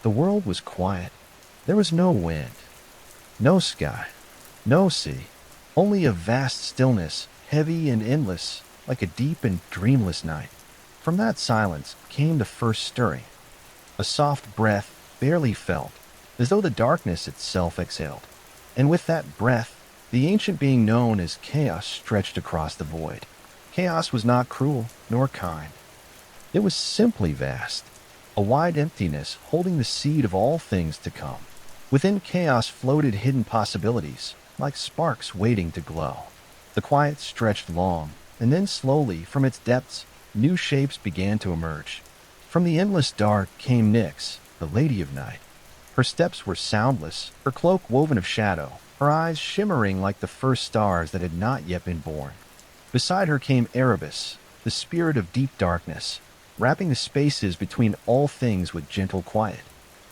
The world was quiet. There was no wind, no sky, no sea, only a vast stillness, heavy and endless, like a deep and dreamless night. From that silence came the first stirring, a soft breath barely felt, as though the darkness itself exhaled. And with that breath, the ancient being known as Chaos stretched across the void. Chaos was not cruel nor kind. It was simply vast, a wide emptiness holding the seed of all things to come. Within Chaos floated hidden possibilities, like sparks waiting to glow. The quiet stretched long, and then slowly, from its depths, new shapes began to emerge. From the endless dark came Nyx, the Lady of Night. Her steps were soundless, her cloak woven of shadow, her eyes shimmering like the first stars that had not yet been born. Beside her came Erebus, the spirit of deep darkness, wrapping the spaces between all things with gentle quiet.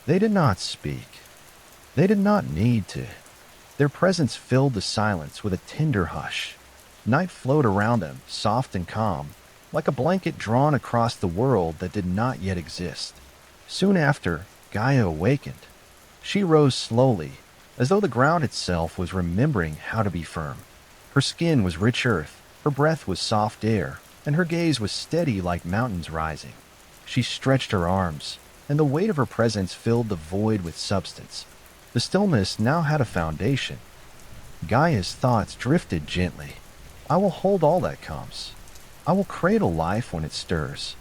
They did not speak. They did not need to. Their presence filled the silence with a tender hush. Night flowed around them, soft and calm, like a blanket drawn across the world that did not yet exist. Soon after, Gaia awakened. She rose slowly, as though the ground itself was remembering how to be firm. Her skin was rich earth, her breath was soft air, and her gaze was steady like mountains rising. She stretched her arms, and the weight of her presence filled the void with substance. The stillness now had a foundation. Gaia's thoughts drifted gently. I will hold all that comes. I will cradle life when it stirs.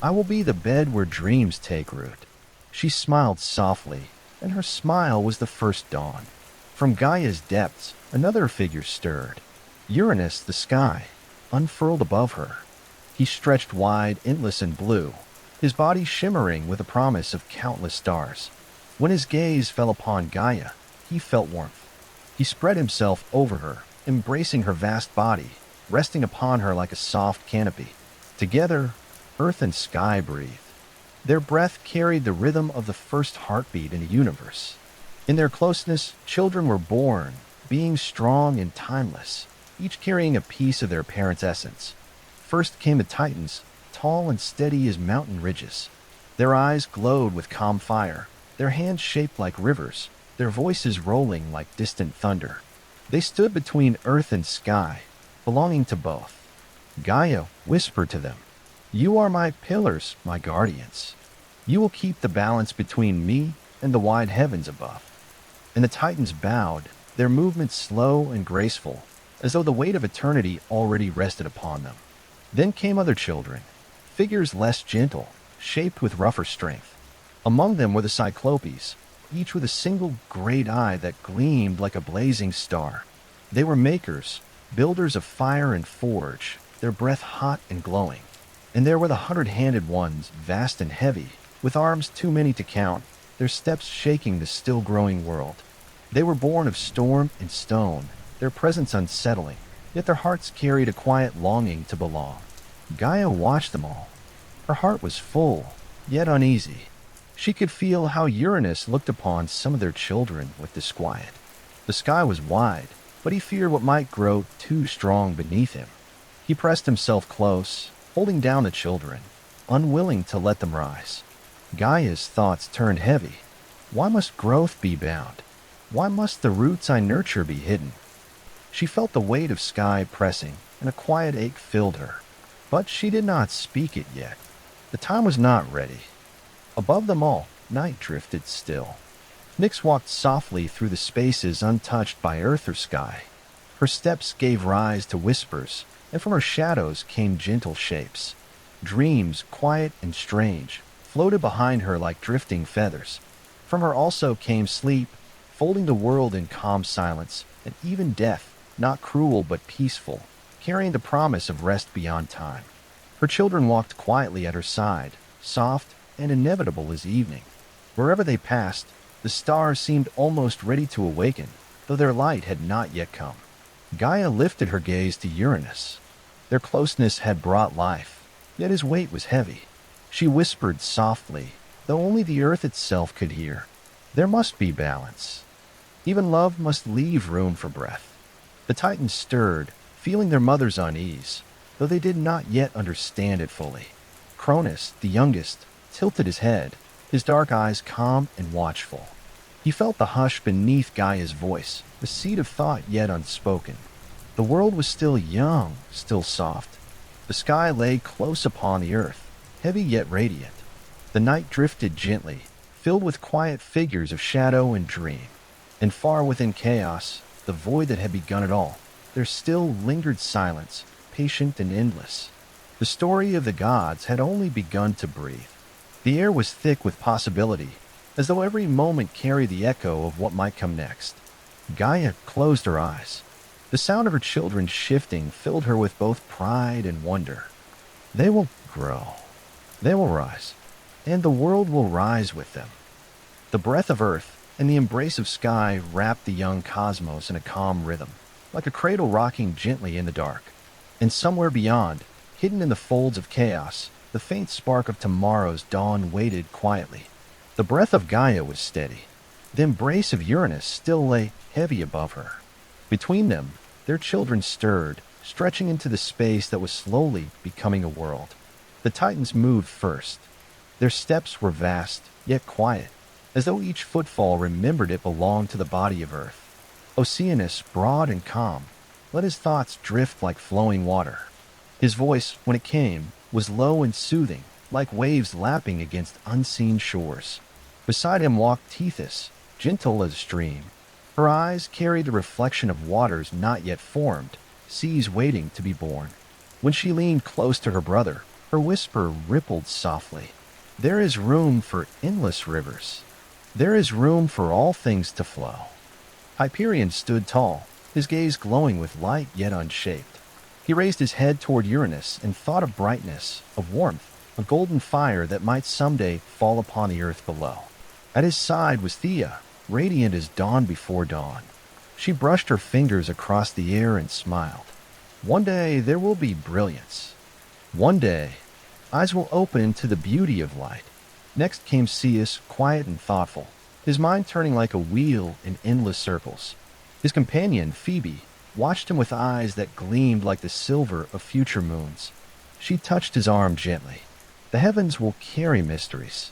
I will be the bed where dreams take root. She smiled softly, and her smile was the first dawn. From Gaia's depths, another figure stirred. Uranus, the sky, unfurled above her. He stretched wide, endless and blue, his body shimmering with the promise of countless stars. When his gaze fell upon Gaia, he felt warmth. He spread himself over her, embracing her vast body, resting upon her like a soft canopy. Together, earth and sky breathed. Their breath carried the rhythm of the first heartbeat in the universe. In their closeness, children were born, being strong and timeless, each carrying a piece of their parents' essence. First came the Titans, tall and steady as mountain ridges. Their eyes glowed with calm fire, their hands shaped like rivers, their voices rolling like distant thunder. They stood between earth and sky, belonging to both. Gaia whispered to them, "You are my pillars, my guardians. You will keep the balance between me and the wide heavens above." And the Titans bowed, their movements slow and graceful, as though the weight of eternity already rested upon them. Then came other children, figures less gentle, shaped with rougher strength. Among them were the Cyclopes, each with a single great eye that gleamed like a blazing star. They were makers, builders of fire and forge, their breath hot and glowing. And there were the 100-handed ones, vast and heavy, with arms too many to count, their steps shaking the still-growing world. They were born of storm and stone, their presence unsettling, yet their hearts carried a quiet longing to belong. Gaia watched them all. Her heart was full, yet uneasy. She could feel how Uranus looked upon some of their children with disquiet. The sky was wide, but he feared what might grow too strong beneath him. He pressed himself close, holding down the children, unwilling to let them rise. Gaia's thoughts turned heavy. Why must growth be bound? Why must the roots I nurture be hidden? She felt the weight of sky pressing, and a quiet ache filled her. But she did not speak it yet. The time was not ready. Above them all, night drifted still. Nyx walked softly through the spaces untouched by earth or sky. Her steps gave rise to whispers, and from her shadows came gentle shapes. Dreams, quiet and strange, floated behind her like drifting feathers. From her also came sleep, folding the world in calm silence, and even death, not cruel but peaceful, carrying the promise of rest beyond time. Her children walked quietly at her side, soft and inevitable as evening. Wherever they passed, the stars seemed almost ready to awaken, though their light had not yet come. Gaia lifted her gaze to Uranus. Their closeness had brought life, yet his weight was heavy. She whispered softly, though only the earth itself could hear, "There must be balance. Even love must leave room for breath." The Titans stirred, feeling their mother's unease, though they did not yet understand it fully. Cronus, the youngest, tilted his head, his dark eyes calm and watchful. He felt the hush beneath Gaia's voice, the seed of thought yet unspoken. The world was still young, still soft. The sky lay close upon the earth, heavy yet radiant. The night drifted gently, filled with quiet figures of shadow and dream. And far within chaos, the void that had begun it all, there still lingered silence, patient and endless. The story of the gods had only begun to breathe. The air was thick with possibility, as though every moment carried the echo of what might come next. Gaia closed her eyes. The sound of her children shifting filled her with both pride and wonder. They will grow. They will rise. And the world will rise with them. The breath of earth and the embrace of sky wrapped the young cosmos in a calm rhythm, like a cradle rocking gently in the dark. And somewhere beyond, hidden in the folds of chaos, the faint spark of tomorrow's dawn waited quietly. The breath of Gaia was steady. The embrace of Uranus still lay heavy above her. Between them, their children stirred, stretching into the space that was slowly becoming a world. The Titans moved first. Their steps were vast, yet quiet, as though each footfall remembered it belonged to the body of Earth. Oceanus, broad and calm, let his thoughts drift like flowing water. His voice, when it came, was low and soothing, like waves lapping against unseen shores. Beside him walked Tethys, gentle as a stream. Her eyes carried the reflection of waters not yet formed, seas waiting to be born. When she leaned close to her brother, her whisper rippled softly. There is room for endless rivers. There is room for all things to flow. Hyperion stood tall, his gaze glowing with light yet unshaped. He raised his head toward Uranus and thought of brightness, of warmth, a golden fire that might someday fall upon the earth below. At his side was Thea, radiant as dawn before dawn. She brushed her fingers across the air and smiled. One day there will be brilliance. One day, eyes will open to the beauty of light. Next came Ceus, quiet and thoughtful, his mind turning like a wheel in endless circles. His companion, Phoebe, watched him with eyes that gleamed like the silver of future moons. She touched his arm gently. The heavens will carry mysteries.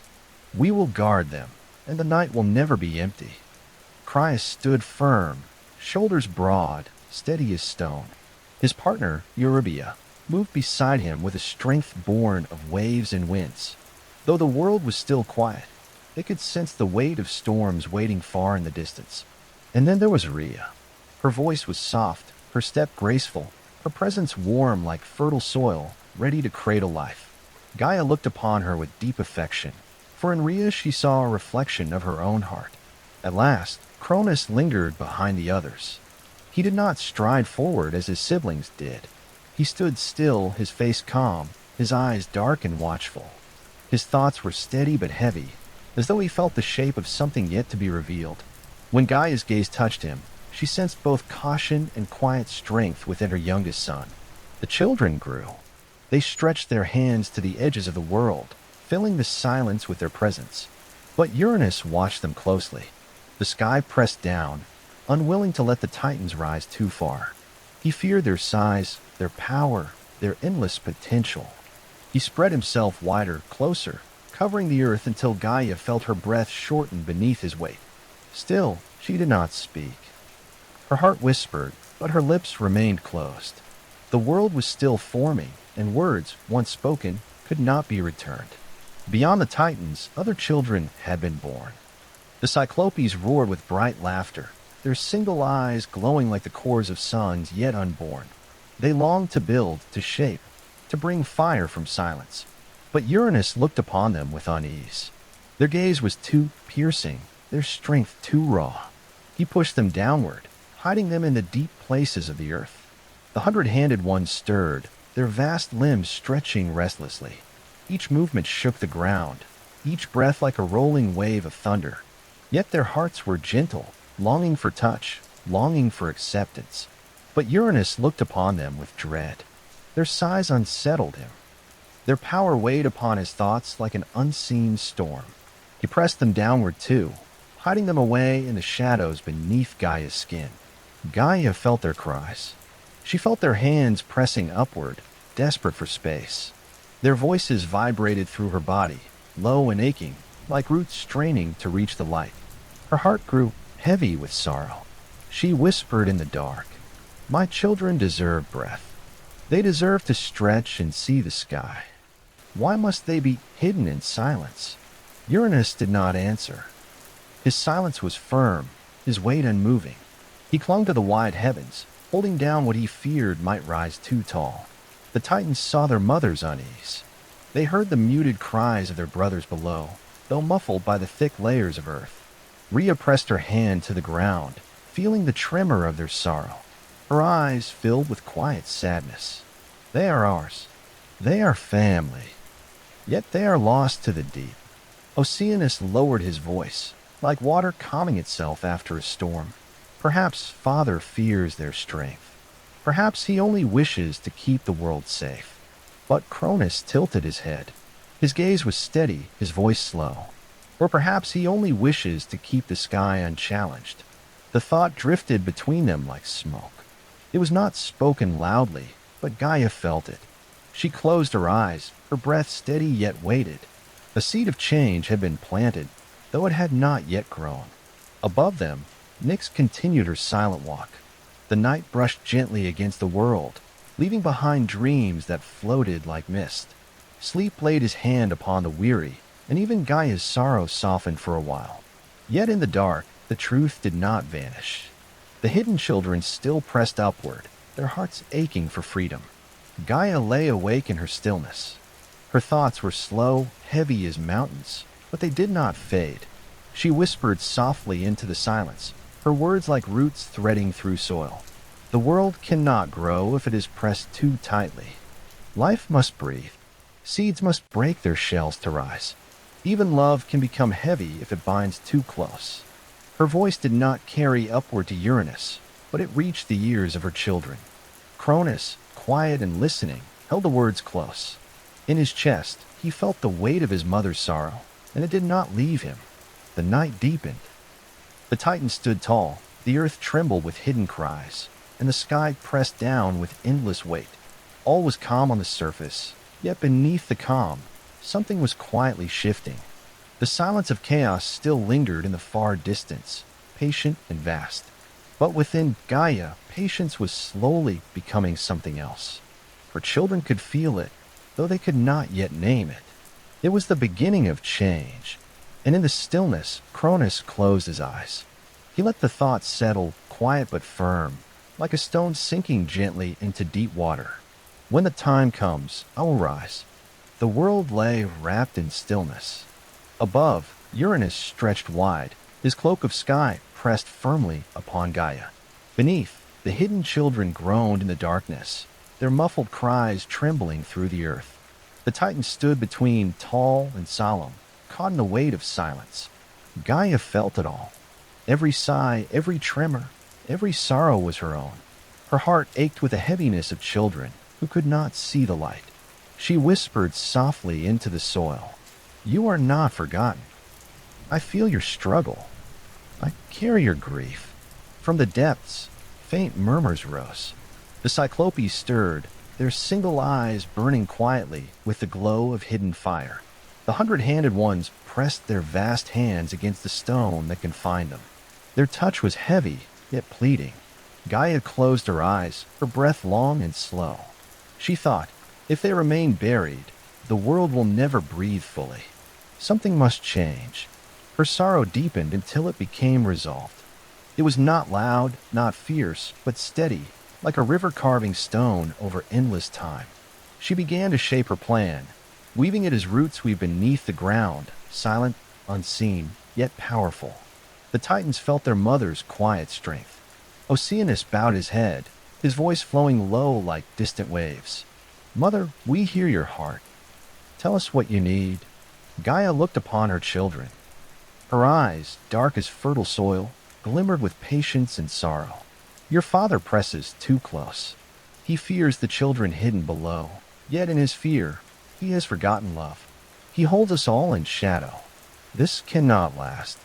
We will guard them, and the night will never be empty. Crius stood firm, shoulders broad, steady as stone. His partner, Eurybia, moved beside him with a strength born of waves and winds. Though the world was still quiet, they could sense the weight of storms waiting far in the distance. And then there was Rhea. Her voice was soft, her step graceful, her presence warm like fertile soil, ready to cradle life. Gaia looked upon her with deep affection, for in Rhea she saw a reflection of her own heart. At last, Cronus lingered behind the others. He did not stride forward as his siblings did. He stood still, his face calm, his eyes dark and watchful. His thoughts were steady but heavy, as though he felt the shape of something yet to be revealed. When Gaia's gaze touched him, she sensed both caution and quiet strength within her youngest son. The children grew. They stretched their hands to the edges of the world, filling the silence with their presence. But Uranus watched them closely. The sky pressed down, unwilling to let the Titans rise too far. He feared their size, their power, their endless potential. He spread himself wider, closer, covering the earth until Gaia felt her breath shorten beneath his weight. Still, she did not speak. Her heart whispered, but her lips remained closed. The world was still forming, and words, once spoken, could not be returned. Beyond the Titans, other children had been born. The Cyclopes roared with bright laughter, their single eyes glowing like the cores of suns yet unborn. They longed to build, to shape, to bring fire from silence. But Uranus looked upon them with unease. Their gaze was too piercing, their strength too raw. He pushed them downward, hiding them in the deep places of the earth. The hundred-handed ones stirred, their vast limbs stretching restlessly. Each movement shook the ground, each breath like a rolling wave of thunder. Yet their hearts were gentle, longing for touch, longing for acceptance. But Uranus looked upon them with dread. Their size unsettled him. Their power weighed upon his thoughts like an unseen storm. He pressed them downward too, hiding them away in the shadows beneath Gaia's skin. Gaia felt their cries. She felt their hands pressing upward, desperate for space. Their voices vibrated through her body, low and aching, like roots straining to reach the light. Her heart grew heavy with sorrow. She whispered in the dark, "My children deserve breath. They deserve to stretch and see the sky. Why must they be hidden in silence?" Uranus did not answer. His silence was firm, his weight unmoving. He clung to the wide heavens, holding down what he feared might rise too tall. The Titans saw their mother's unease. They heard the muted cries of their brothers below, though muffled by the thick layers of earth. Rhea pressed her hand to the ground, feeling the tremor of their sorrow. Her eyes filled with quiet sadness. "They are ours. They are family. Yet they are lost to the deep." Oceanus lowered his voice, like water calming itself after a storm. "Perhaps Father fears their strength. Perhaps he only wishes to keep the world safe." But Cronus tilted his head. His gaze was steady, his voice slow. Or perhaps he only wishes to keep the sky unchallenged. The thought drifted between them like smoke. It was not spoken loudly, but Gaia felt it. She closed her eyes, her breath steady yet weighted. A seed of change had been planted, though it had not yet grown. Above them, Nyx continued her silent walk. The night brushed gently against the world, leaving behind dreams that floated like mist. Sleep laid his hand upon the weary, and even Gaia's sorrow softened for a while. Yet in the dark, the truth did not vanish. The hidden children still pressed upward, their hearts aching for freedom. Gaia lay awake in her stillness. Her thoughts were slow, heavy as mountains, but they did not fade. She whispered softly into the silence, her words like roots threading through soil. "The world cannot grow if it is pressed too tightly. Life must breathe. Seeds must break their shells to rise. Even love can become heavy if it binds too close." Her voice did not carry upward to Uranus, but it reached the ears of her children. Cronus, quiet and listening, held the words close. In his chest, he felt the weight of his mother's sorrow, and it did not leave him. The night deepened. The Titans stood tall, the earth trembled with hidden cries, and the sky pressed down with endless weight. All was calm on the surface, yet beneath the calm, something was quietly shifting. The silence of chaos still lingered in the far distance, patient and vast. But within Gaia, patience was slowly becoming something else. Her children could feel it, though they could not yet name it. It was the beginning of change, and in the stillness, Cronus closed his eyes. He let the thoughts settle, quiet but firm, like a stone sinking gently into deep water. "When the time comes, I will rise." The world lay wrapped in stillness. Above, Uranus stretched wide, his cloak of sky pressed firmly upon Gaia. Beneath, the hidden children groaned in the darkness, their muffled cries trembling through the earth. The Titans stood between, tall and solemn, caught in the weight of silence. Gaia felt it all. Every sigh, every tremor, every sorrow was her own. Her heart ached with the heaviness of children who could not see the light. She whispered softly into the soil, "You are not forgotten. I feel your struggle. I carry your grief." From the depths, faint murmurs rose. The Cyclopes stirred, their single eyes burning quietly with the glow of hidden fire. The 100-handed ones pressed their vast hands against the stone that confined them. Their touch was heavy, yet pleading. Gaia closed her eyes, her breath long and slow. She thought, if they remain buried, the world will never breathe fully. Something must change. Her sorrow deepened until it became resolved. It was not loud, not fierce, but steady, like a river carving stone over endless time. She began to shape her plan, weaving it as roots weave beneath the ground, silent, unseen, yet powerful. The Titans felt their mother's quiet strength. Oceanus bowed his head, his voice flowing low like distant waves. "Mother, we hear your heart. Tell us what you need." Gaia looked upon her children. Her eyes, dark as fertile soil, glimmered with patience and sorrow. "Your father presses too close. He fears the children hidden below. Yet in his fear, he has forgotten love. He holds us all in shadow. This cannot last.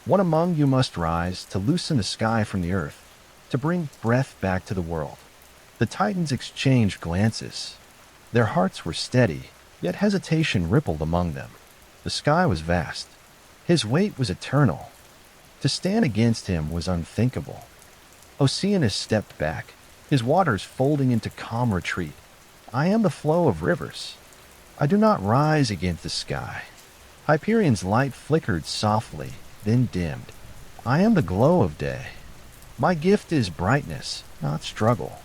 One among you must rise to loosen the sky from the earth, to bring breath back to the world." The Titans exchanged glances. Their hearts were steady, yet hesitation rippled among them. The sky was vast. His weight was eternal. To stand against him was unthinkable. Oceanus stepped back, his waters folding into calm retreat. I am the flow of rivers. I do not rise against the sky. Hyperion's light flickered softly, then dimmed. I am the glow of day. My gift is brightness, not struggle.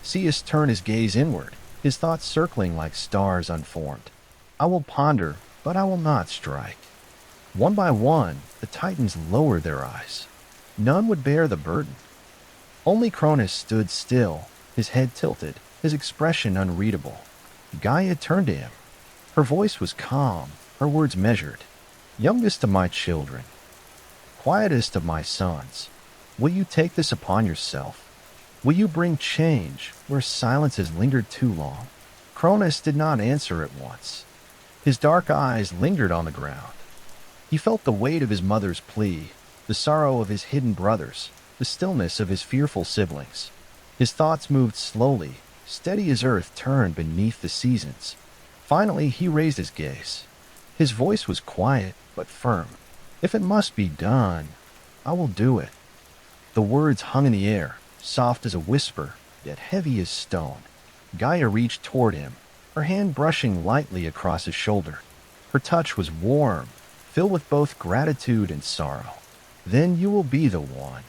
Ceus turned his gaze inward, his thoughts circling like stars unformed. I will ponder, but I will not strike. One by one, the Titans lowered their eyes. None would bear the burden. Only Cronus stood still, his head tilted, his expression unreadable. Gaia turned to him. Her voice was calm, her words measured. Youngest of my children, quietest of my sons, will you take this upon yourself? Will you bring change where silence has lingered too long? Cronus did not answer at once. His dark eyes lingered on the ground. He felt the weight of his mother's plea, the sorrow of his hidden brothers, the stillness of his fearful siblings. His thoughts moved slowly, steady as earth turned beneath the seasons. Finally, he raised his gaze. His voice was quiet but firm. If it must be done, I will do it. The words hung in the air, soft as a whisper, yet heavy as stone. Gaia reached toward him, her hand brushing lightly across his shoulder. Her touch was warm, filled with both gratitude and sorrow. Then you will be the one.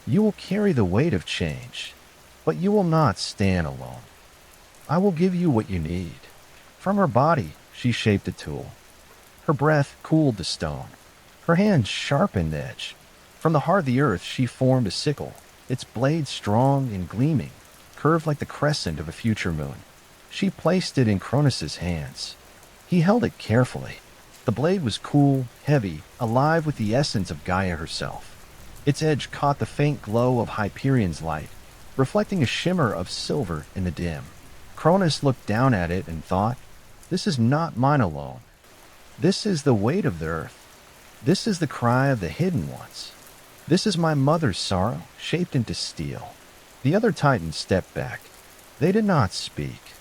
You will carry the weight of change, but you will not stand alone. I will give you what you need. From her body, she shaped a tool. Her breath cooled the stone. Her hands sharpened the edge. From the heart of the earth, she formed a sickle, its blade strong and gleaming, curved like the crescent of a future moon. She placed it in Cronus's hands. He held it carefully. The blade was cool, heavy, alive with the essence of Gaia herself. Its edge caught the faint glow of Hyperion's light, reflecting a shimmer of silver in the dim. Cronus looked down at it and thought, this is not mine alone. This is the weight of the earth. This is the cry of the hidden ones. This is my mother's sorrow, shaped into steel. The other Titans stepped back. They did not speak.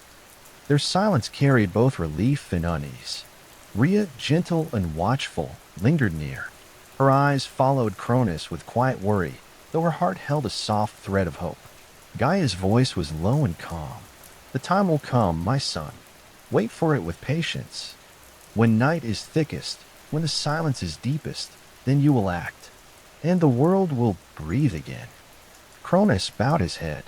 Their silence carried both relief and unease. Rhea, gentle and watchful, lingered near. Her eyes followed Cronus with quiet worry, though her heart held a soft thread of hope. Gaia's voice was low and calm. The time will come, my son. Wait for it with patience. When night is thickest, when the silence is deepest, then you will act, and the world will breathe again. Cronus bowed his head.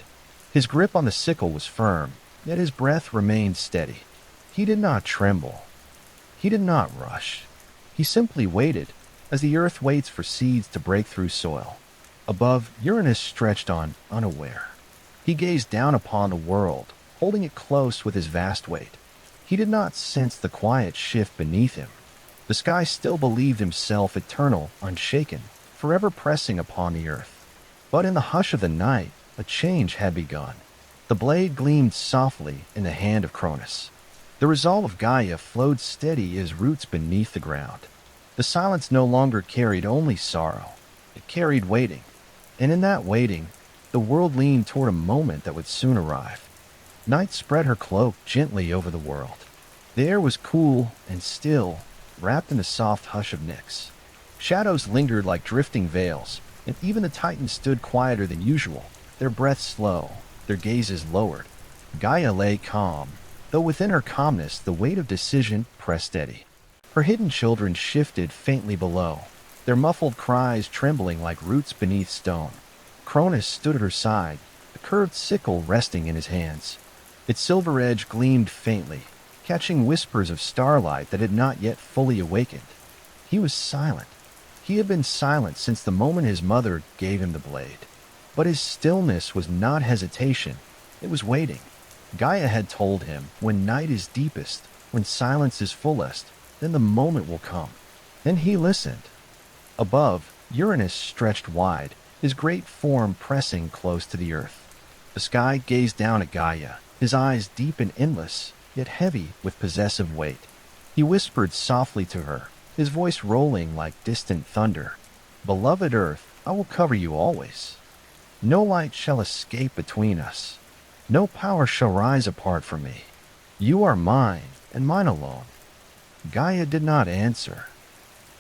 His grip on the sickle was firm, yet his breath remained steady. He did not tremble. He did not rush. He simply waited, as the earth waits for seeds to break through soil. Above, Uranus stretched on, unaware. He gazed down upon the world, holding it close with his vast weight. He did not sense the quiet shift beneath him. The sky still believed himself eternal, unshaken, forever pressing upon the earth. But in the hush of the night, a change had begun. The blade gleamed softly in the hand of Cronus. The resolve of Gaia flowed steady as roots beneath the ground. The silence no longer carried only sorrow. It carried waiting. And in that waiting, the world leaned toward a moment that would soon arrive. Night spread her cloak gently over the world. The air was cool and still, wrapped in a soft hush of Nyx. Shadows lingered like drifting veils, and even the Titans stood quieter than usual, their breaths slow, their gazes lowered. Gaia lay calm, though within her calmness the weight of decision pressed steady. Her hidden children shifted faintly below, their muffled cries trembling like roots beneath stone. Cronus stood at her side, a curved sickle resting in his hands. Its silver edge gleamed faintly, catching whispers of starlight that had not yet fully awakened. He was silent. He had been silent since the moment his mother gave him the blade. But his stillness was not hesitation. It was waiting. Gaia had told him, when night is deepest, when silence is fullest, then the moment will come. Then he listened. Above, Uranus stretched wide, his great form pressing close to the earth. The sky gazed down at Gaia, his eyes deep and endless, yet heavy with possessive weight. He whispered softly to her, his voice rolling like distant thunder. Beloved Earth, I will cover you always. No light shall escape between us. No power shall rise apart from me. You are mine, and mine alone. Gaia did not answer.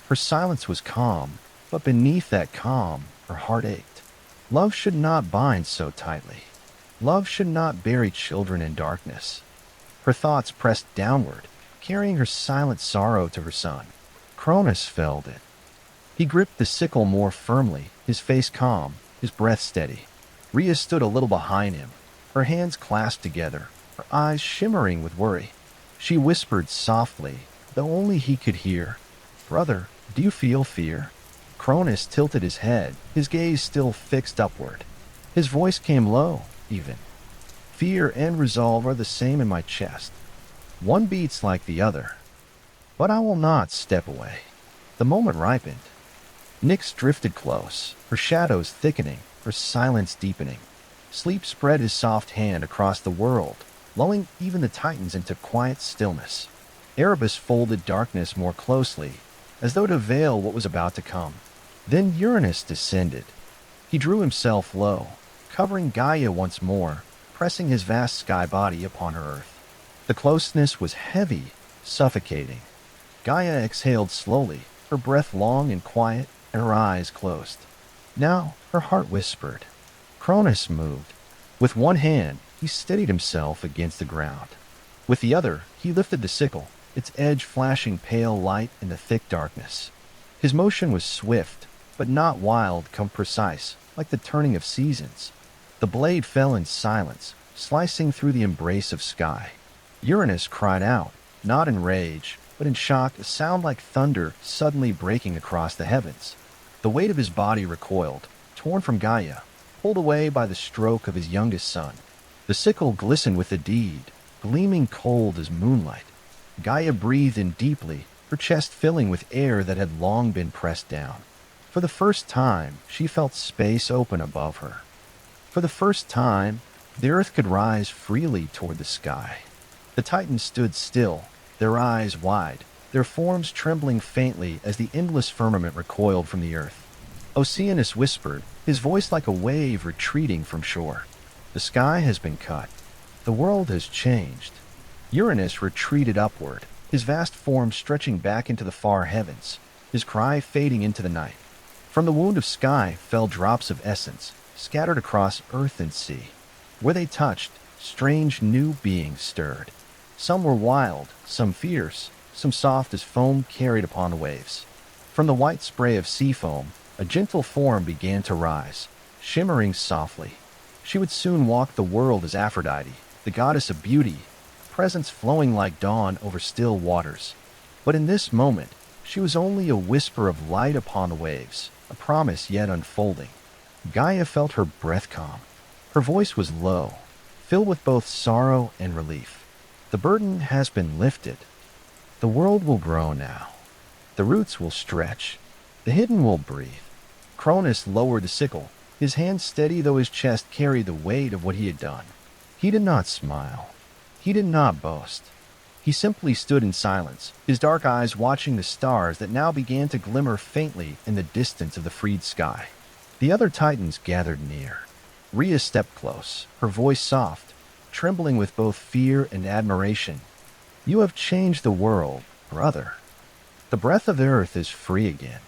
Her silence was calm, but beneath that calm, her heart ached. Love should not bind so tightly. Love should not bury children in darkness. Her thoughts pressed downward, carrying her silent sorrow to her son. Cronus felt it. He gripped the sickle more firmly, his face calm, his breath steady. Rhea stood a little behind him, her hands clasped together, her eyes shimmering with worry. She whispered softly, though only he could hear, "Brother, do you feel fear?" Cronus tilted his head, his gaze still fixed upward. His voice came low, even. "Fear and resolve are the same in my chest. One beats like the other. But I will not step away." The moment ripened. Nyx drifted close, her shadows thickening, her silence deepening. Sleep spread his soft hand across the world, lulling even the Titans into quiet stillness. Erebus folded darkness more closely, as though to veil what was about to come. Then Uranus descended. He drew himself low, covering Gaia once more, pressing his vast sky body upon her earth. The closeness was heavy, suffocating. Gaia exhaled slowly, her breath long and quiet, and her eyes closed. Now her heart whispered. Cronus moved. With one hand, he steadied himself against the ground. With the other, he lifted the sickle, its edge flashing pale light in the thick darkness. His motion was swift, but not wild come precise, like the turning of seasons. The blade fell in silence, slicing through the embrace of sky. Uranus cried out, not in rage, but in shock, a sound like thunder suddenly breaking across the heavens. The weight of his body recoiled, torn from Gaia, pulled away by the stroke of his youngest son. The sickle glistened with the deed, gleaming cold as moonlight. Gaia breathed in deeply, her chest filling with air that had long been pressed down. For the first time, she felt space open above her. For the first time, the earth could rise freely toward the sky. The Titans stood still, their eyes wide, their forms trembling faintly as the endless firmament recoiled from the earth. Oceanus whispered, his voice like a wave retreating from shore. "The sky has been cut. The world has changed." Uranus retreated upward, his vast form stretching back into the far heavens, his cry fading into the night. From the wound of sky fell drops of essence, scattered across earth and sea. Where they touched, strange new beings stirred. Some were wild, some fierce, some soft as foam carried upon the waves. From the white spray of sea foam, a gentle form began to rise, shimmering softly. She would soon walk the world as Aphrodite, the goddess of beauty, presence flowing like dawn over still waters. But in this moment, she was only a whisper of light upon the waves, a promise yet unfolding. Gaia felt her breath calm. Her voice was low, filled with both sorrow and relief. The burden has been lifted. The world will grow now. The roots will stretch. The hidden will breathe. Cronus lowered the sickle, his hand steady though his chest carried the weight of what he had done. He did not smile. He did not boast. He simply stood in silence, his dark eyes watching the stars that now began to glimmer faintly in the distance of the freed sky. The other Titans gathered near. Rhea stepped close, her voice soft, trembling with both fear and admiration. "You have changed the world, brother. The breath of the earth is free again."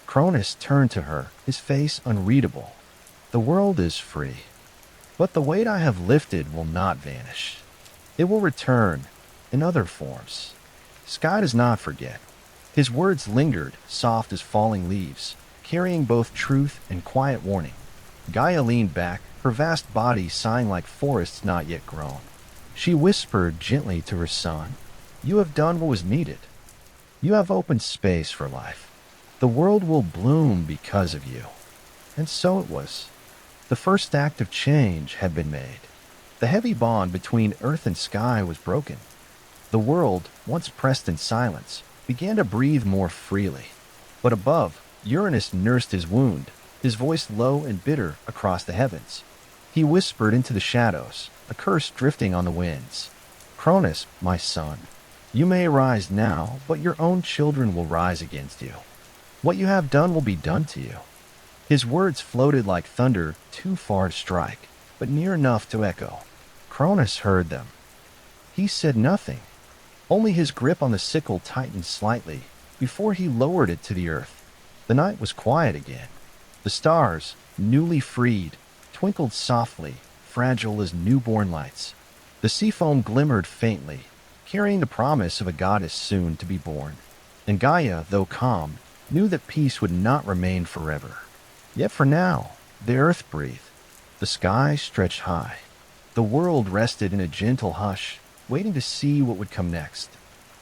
Cronus turned to her, his face unreadable. "The world is free. But the weight I have lifted will not vanish. It will return, in other forms. Sky does not forget." His words lingered, soft as falling leaves, carrying both truth and quiet warning. Gaia leaned back, her vast body sighing like forests not yet grown. She whispered gently to her son, "You have done what was needed. You have opened space for life. The world will bloom because of you." And so it was. The first act of change had been made. The heavy bond between earth and sky was broken. The world, once pressed in silence, began to breathe more freely. But above, Uranus nursed his wound, his voice low and bitter across the heavens. He whispered into the shadows, a curse drifting on the winds. "Cronus, my son, you may rise now, but your own children will rise against you. What you have done will be done to you." His words floated like thunder, too far to strike, but near enough to echo. Cronus heard them. He said nothing. Only his grip on the sickle tightened slightly before he lowered it to the earth. The night was quiet again. The stars, newly freed, twinkled softly, fragile as newborn lights. The sea foam glimmered faintly, carrying the promise of a goddess soon to be born. And Gaia, though calm, knew that peace would not remain forever. Yet for now, the earth breathed. The sky stretched high. The world rested in a gentle hush, waiting to see what would come next.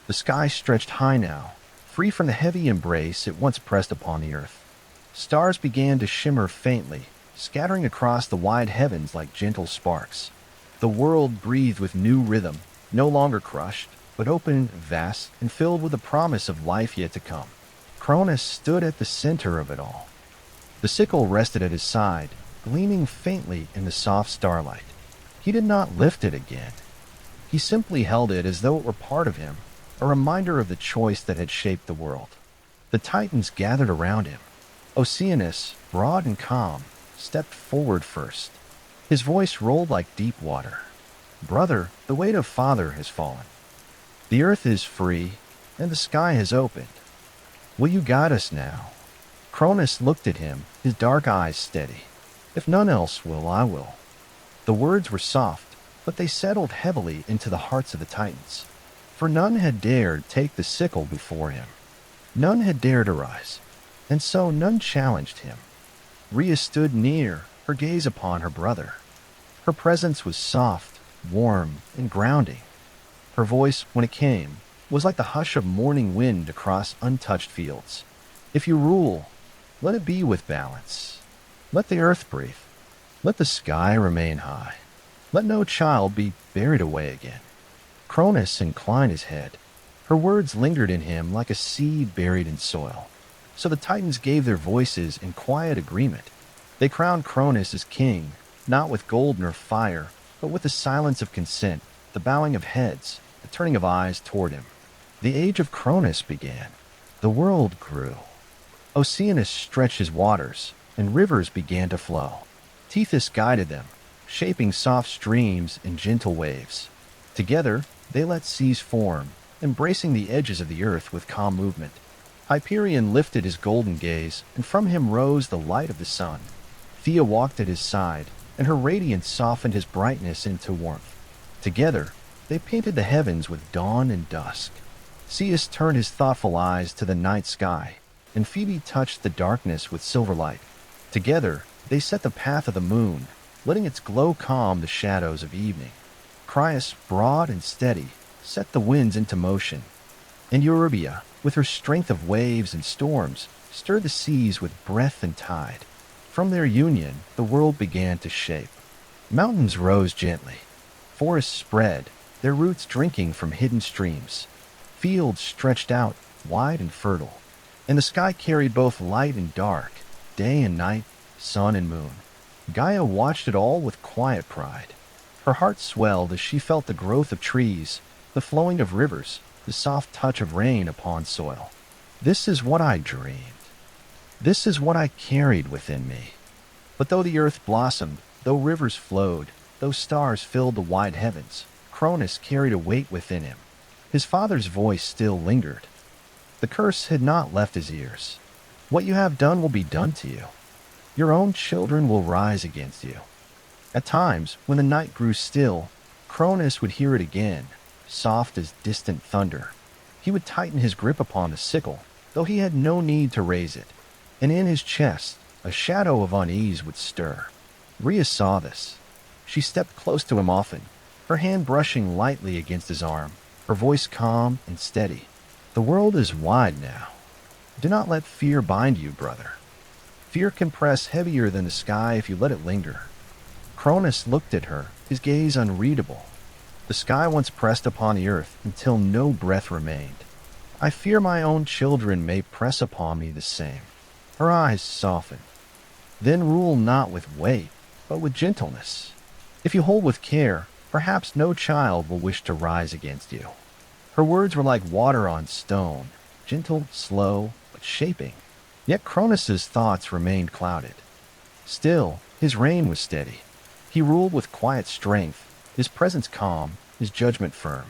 The sky stretched high now, free from the heavy embrace it once pressed upon the earth. Stars began to shimmer faintly, scattering across the wide heavens like gentle sparks. The world breathed with new rhythm, no longer crushed, but open, vast, and filled with the promise of life yet to come. Cronus stood at the center of it all. The sickle rested at his side, gleaming faintly in the soft starlight. He did not lift it again. He simply held it as though it were part of him, a reminder of the choice that had shaped the world. The Titans gathered around him. Oceanus, broad and calm, stepped forward first. His voice rolled like deep water. "Brother, the weight of father has fallen. The earth is free, and the sky has opened. Will you guide us now?" Cronus looked at him, his dark eyes steady. "If none else will, I will." The words were soft, but they settled heavily into the hearts of the Titans. For none had dared take the sickle before him. None had dared arise, and so none challenged him. Rhea stood near, her gaze upon her brother. Her presence was soft, warm, and grounding. Her voice, when it came, was like the hush of morning wind across untouched fields. "If you rule, let it be with balance. Let the earth breathe. Let the sky remain high. Let no child be buried away again." Cronus inclined his head. Her words lingered in him like a seed buried in soil. So the Titans gave their voices in quiet agreement. They crowned Cronus as king, not with gold nor fire, but with the silence of consent, the bowing of heads, the turning of eyes toward him. The age of Cronus began. The world grew. Oceanus stretched his waters, and rivers began to flow. Tethys guided them, shaping soft streams and gentle waves. Together, they let seas form, embracing the edges of the earth with calm movement. Hyperion lifted his golden gaze, and from him rose the light of the sun. Thea walked at his side, and her radiance softened his brightness into warmth. Together, they painted the heavens with dawn and dusk. Ceus turned his thoughtful eyes to the night sky, and Phoebe touched the darkness with silver light. Together, they set the path of the moon, letting its glow calm the shadows of evening. Crius, broad and steady, set the winds into motion. And Eurybia, with her strength of waves and storms, stirred the seas with breath and tide. From their union, the world began to shape. Mountains rose gently. Forests spread, their roots drinking from hidden streams. Fields stretched out, wide and fertile. And the sky carried both light and dark, day and night, sun and moon. Gaia watched it all with quiet pride. Her heart swelled as she felt the growth of trees, the flowing of rivers, the soft touch of rain upon soil. This is what I dreamed. This is what I carried within me. But though the earth blossomed, though rivers flowed, though stars filled the wide heavens, Cronus carried a weight within him. His father's voice still lingered. The curse had not left his ears. What you have done will be done to you. Your own children will rise against you. At times, when the night grew still, Cronus would hear it again, soft as distant thunder. He would tighten his grip upon the sickle, though he had no need to raise it, and in his chest a shadow of unease would stir. Rhea saw this. She stepped close to him often, her hand brushing lightly against his arm, her voice calm and steady. "The world is wide now. Do not let fear bind you, brother. Fear can press heavier than the sky if you let it linger." Cronus looked at her, his gaze unreadable. The sky once pressed upon the earth until no breath remained. "I fear my own children may press upon me the same." Her eyes softened. "Then rule not with weight, but with gentleness. If you hold with care, perhaps no child will wish to rise against you." Her words were like water on stone, gentle, slow, but shaping. Yet Cronus's thoughts remained clouded. Still, his reign was steady. He ruled with quiet strength, his presence calm, his judgment firm.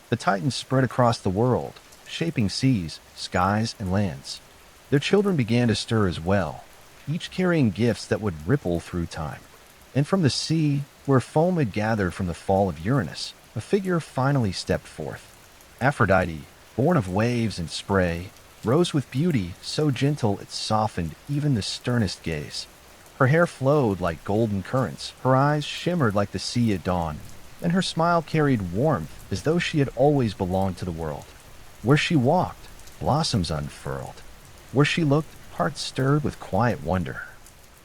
The Titans spread across the world, shaping seas, skies, and lands. Their children began to stir as well, each carrying gifts that would ripple through time. And from the sea, where foam had gathered from the fall of Uranus, a figure finally stepped forth. Aphrodite, born of waves and spray, rose with beauty so gentle it softened even the sternest gaze. Her hair flowed like golden currents, her eyes shimmered like the sea at dawn, and her smile carried warmth as though she had always belonged to the world. Where she walked, blossoms unfurled. Where she looked, hearts stirred with quiet wonder.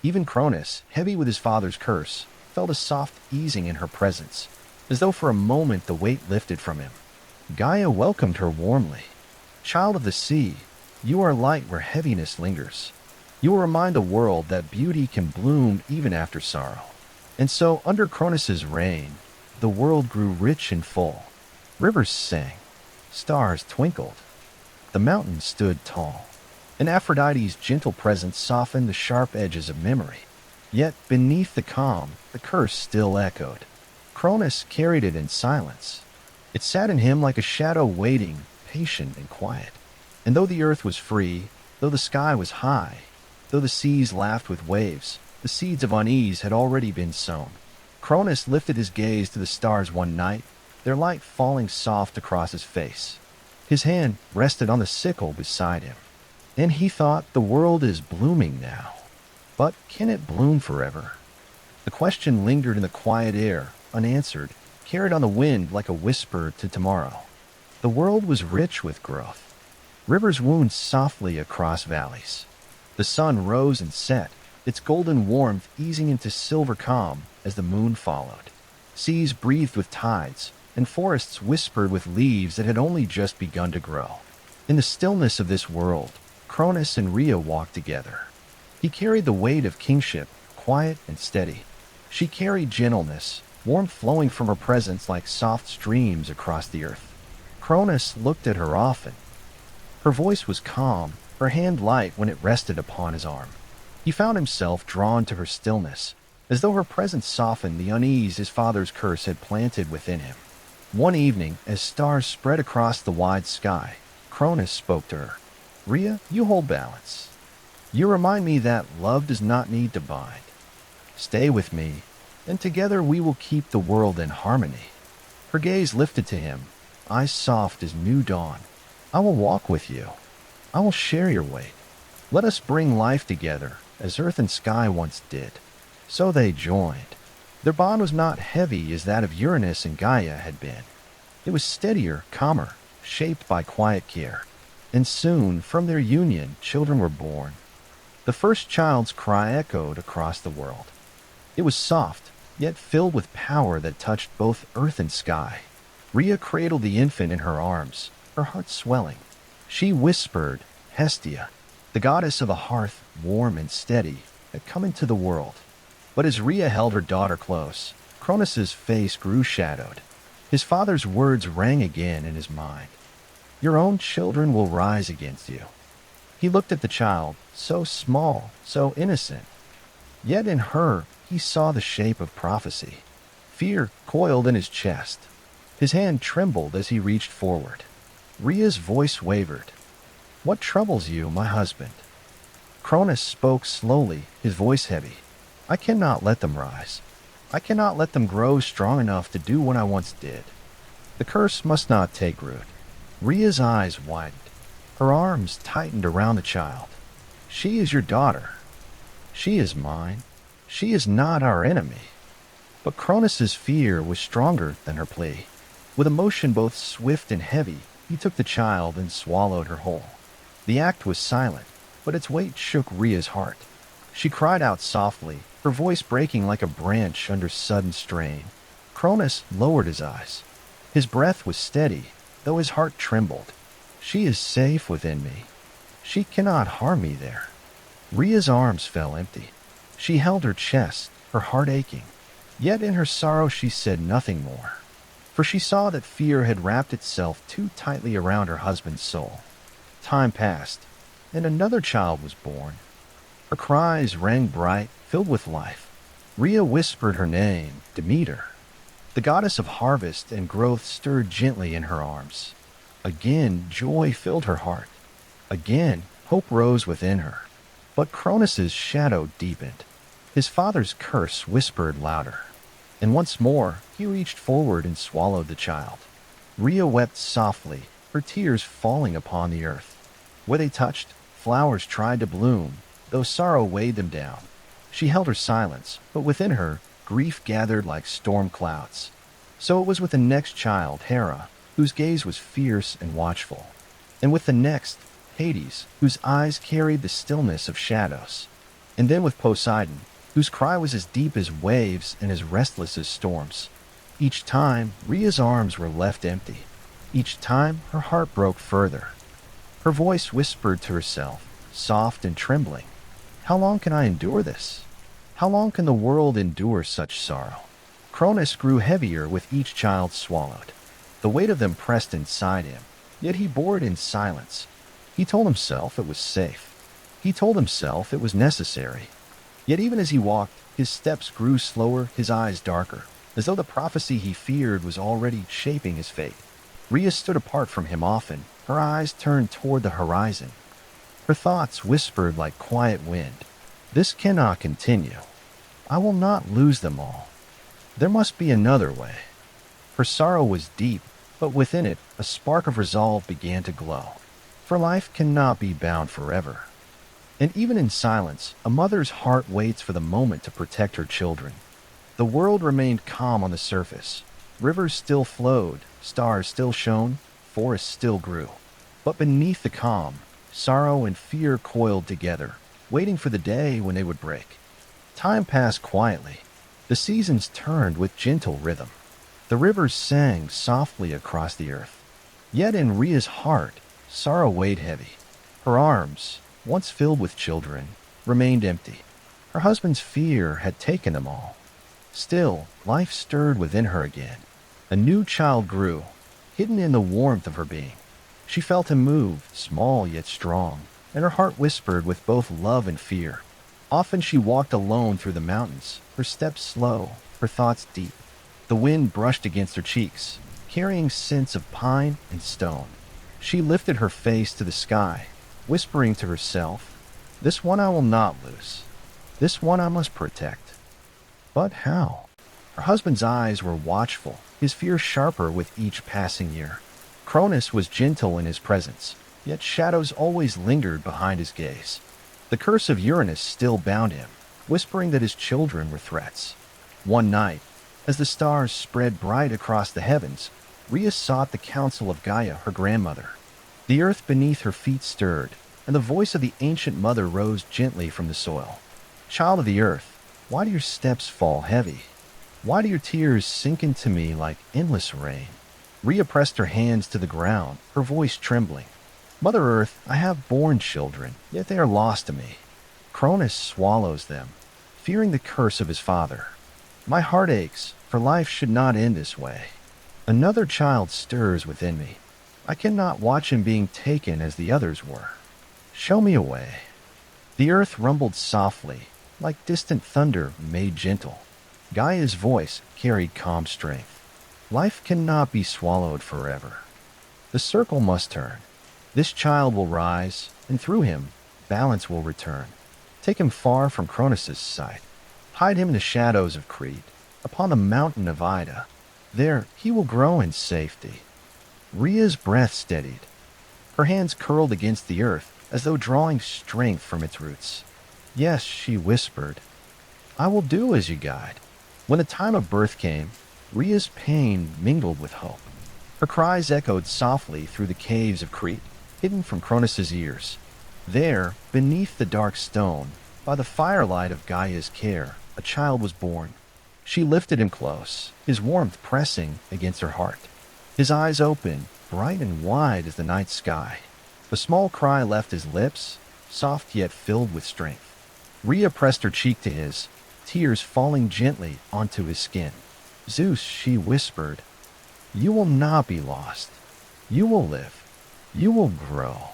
Even Cronus, heavy with his father's curse, felt a soft easing in her presence, as though for a moment the weight lifted from him. Gaia welcomed her warmly. Child of the sea, you are light where heaviness lingers. You will remind the world that beauty can bloom even after sorrow. And so, under Cronus's reign, the world grew rich and full. Rivers sang, stars twinkled, the mountains stood tall, and Aphrodite's gentle presence softened the sharp edges of memory. Yet, beneath the calm, the curse still echoed. Cronus carried it in silence. It sat in him like a shadow waiting, patient and quiet. And though the earth was free, though the sky was high, though the seas laughed with waves, the seeds of unease had already been sown. Cronus lifted his gaze to the stars one night, their light falling soft across his face. His hand rested on the sickle beside him. And he thought, the world is blooming now. But can it bloom forever? The question lingered in the quiet air, unanswered, carried on the wind like a whisper to tomorrow. The world was rich with growth. Rivers wound softly across valleys. The sun rose and set, its golden warmth easing into silver calm as the moon followed. Seas breathed with tides, and forests whispered with leaves that had only just begun to grow. In the stillness of this world, Cronus and Rhea walked together. He carried the weight of kingship, quiet and steady. She carried gentleness, warmth flowing from her presence like soft streams across the earth. Cronus looked at her often. Her voice was calm, her hand light when it rested upon his arm. He found himself drawn to her stillness, as though her presence softened the unease his father's curse had planted within him. One evening, as stars spread across the wide sky, Cronus spoke to her. Rhea, you hold balance. You remind me that love does not need to bind. Stay with me, and together we will keep the world in harmony. Her gaze lifted to him, eyes soft as new dawn. I will walk with you. I will share your weight. Let us bring life together, as earth and sky once did. So they joined. Their bond was not heavy as that of Uranus and Gaia had been. It was steadier, calmer, shaped by quiet care. And soon, from their union, children were born. The first child's cry echoed across the world. It was soft, yet filled with power that touched both earth and sky. Rhea cradled the infant in her arms, her heart swelling. She whispered, Hestia, the goddess of a hearth warm and steady, had come into the world. But as Rhea held her daughter close, Cronus's face grew shadowed. His father's words rang again in his mind. Your own children will rise against you. He looked at the child, so small, so innocent. Yet in her, he saw the shape of prophecy. Fear coiled in his chest. His hand trembled as he reached forward. Rhea's voice wavered. What troubles you, my husband? Cronus spoke slowly, his voice heavy. I cannot let them rise. I cannot let them grow strong enough to do what I once did. The curse must not take root. Rhea's eyes widened. Her arms tightened around the child. She is your daughter. She is mine. She is not our enemy. But Cronus's fear was stronger than her plea. With emotion both swift and heavy, he took the child and swallowed her whole. The act was silent, but its weight shook Rhea's heart. She cried out softly, her voice breaking like a branch under sudden strain. Cronus lowered his eyes. His breath was steady, though his heart trembled. She is safe within me. She cannot harm me there. Rhea's arms fell empty. She held her chest, her heart aching. Yet in her sorrow she said nothing more, for she saw that fear had wrapped itself too tightly around her husband's soul. Time passed, and another child was born. Her cries rang bright, filled with life. Rhea whispered her name, Demeter. The goddess of harvest and growth stirred gently in her arms. Again, joy filled her heart. Again, hope rose within her. But Cronus's shadow deepened. His father's curse whispered louder. And once more, he reached forward and swallowed the child. Rhea wept softly, her tears falling upon the earth. Where they touched, flowers tried to bloom, though sorrow weighed them down. She held her silence, but within her, grief gathered like storm clouds. So it was with the next child, Hera, whose gaze was fierce and watchful. And with the next, Hades, whose eyes carried the stillness of shadows. And then with Poseidon, whose cry was as deep as waves and as restless as storms. Each time, Rhea's arms were left empty. Each time, her heart broke further. Her voice whispered to herself, soft and trembling, "How long can I endure this? How long can the world endure such sorrow?" Cronus grew heavier with each child swallowed. The weight of them pressed inside him, yet he bore it in silence. He told himself it was safe. He told himself it was necessary. Yet even as he walked, his steps grew slower, his eyes darker, as though the prophecy he feared was already shaping his fate. Rhea stood apart from him often, her eyes turned toward the horizon. Her thoughts whispered like quiet wind. "This cannot continue. I will not lose them all. There must be another way." Her sorrow was deep, but within it, a spark of resolve began to glow. For life cannot be bound forever. And even in silence, a mother's heart waits for the moment to protect her children. The world remained calm on the surface. Rivers still flowed, stars still shone, forests still grew. But beneath the calm, sorrow and fear coiled together, waiting for the day when they would break. Time passed quietly. The seasons turned with gentle rhythm. The rivers sang softly across the earth. Yet in Rhea's heart, sorrow weighed heavy. Her arms, once filled with children, remained empty. Her husband's fear had taken them all. Still, life stirred within her again. A new child grew, hidden in the warmth of her being. She felt him move, small yet strong, and her heart whispered with both love and fear. Often she walked alone through the mountains, her steps slow, her thoughts deep. The wind brushed against her cheeks, carrying scents of pine and stone. She lifted her face to the sky, whispering to herself, "This one I will not lose. This one I must protect." But how? Her husband's eyes were watchful, his fear sharper with each passing year. Cronus was gentle in his presence, yet shadows always lingered behind his gaze. The curse of Uranus still bound him, whispering that his children were threats. One night, as the stars spread bright across the heavens, Rhea sought the counsel of Gaia, her grandmother. The earth beneath her feet stirred, and the voice of the ancient mother rose gently from the soil. "Child of the earth, why do your steps fall heavy? Why do your tears sink into me like endless rain?" Rhea pressed her hands to the ground, her voice trembling. "Mother Earth, I have borne children, yet they are lost to me. Cronus swallows them, fearing the curse of his father. My heart aches, for life should not end this way. Another child stirs within me. I cannot watch him being taken as the others were. Show me a way." The earth rumbled softly, like distant thunder made gentle. Gaia's voice carried calm strength. "Life cannot be swallowed forever. The circle must turn. This child will rise, and through him, balance will return. Take him far from Cronus's sight. Hide him in the shadows of Crete, upon the mountain of Ida. There he will grow in safety." Rhea's breath steadied. Her hands curled against the earth, as though drawing strength from its roots. "Yes," she whispered, "I will do as you guide." When the time of birth came, Rhea's pain mingled with hope. Her cries echoed softly through the caves of Crete, hidden from Cronus's ears. There, beneath the dark stone, by the firelight of Gaia's care, a child was born. She lifted him close, his warmth pressing against her heart. His eyes open, bright and wide as the night sky. A small cry left his lips, soft yet filled with strength. Rhea pressed her cheek to his, tears falling gently onto his skin. "Zeus," she whispered, "you will not be lost. You will live. You will grow."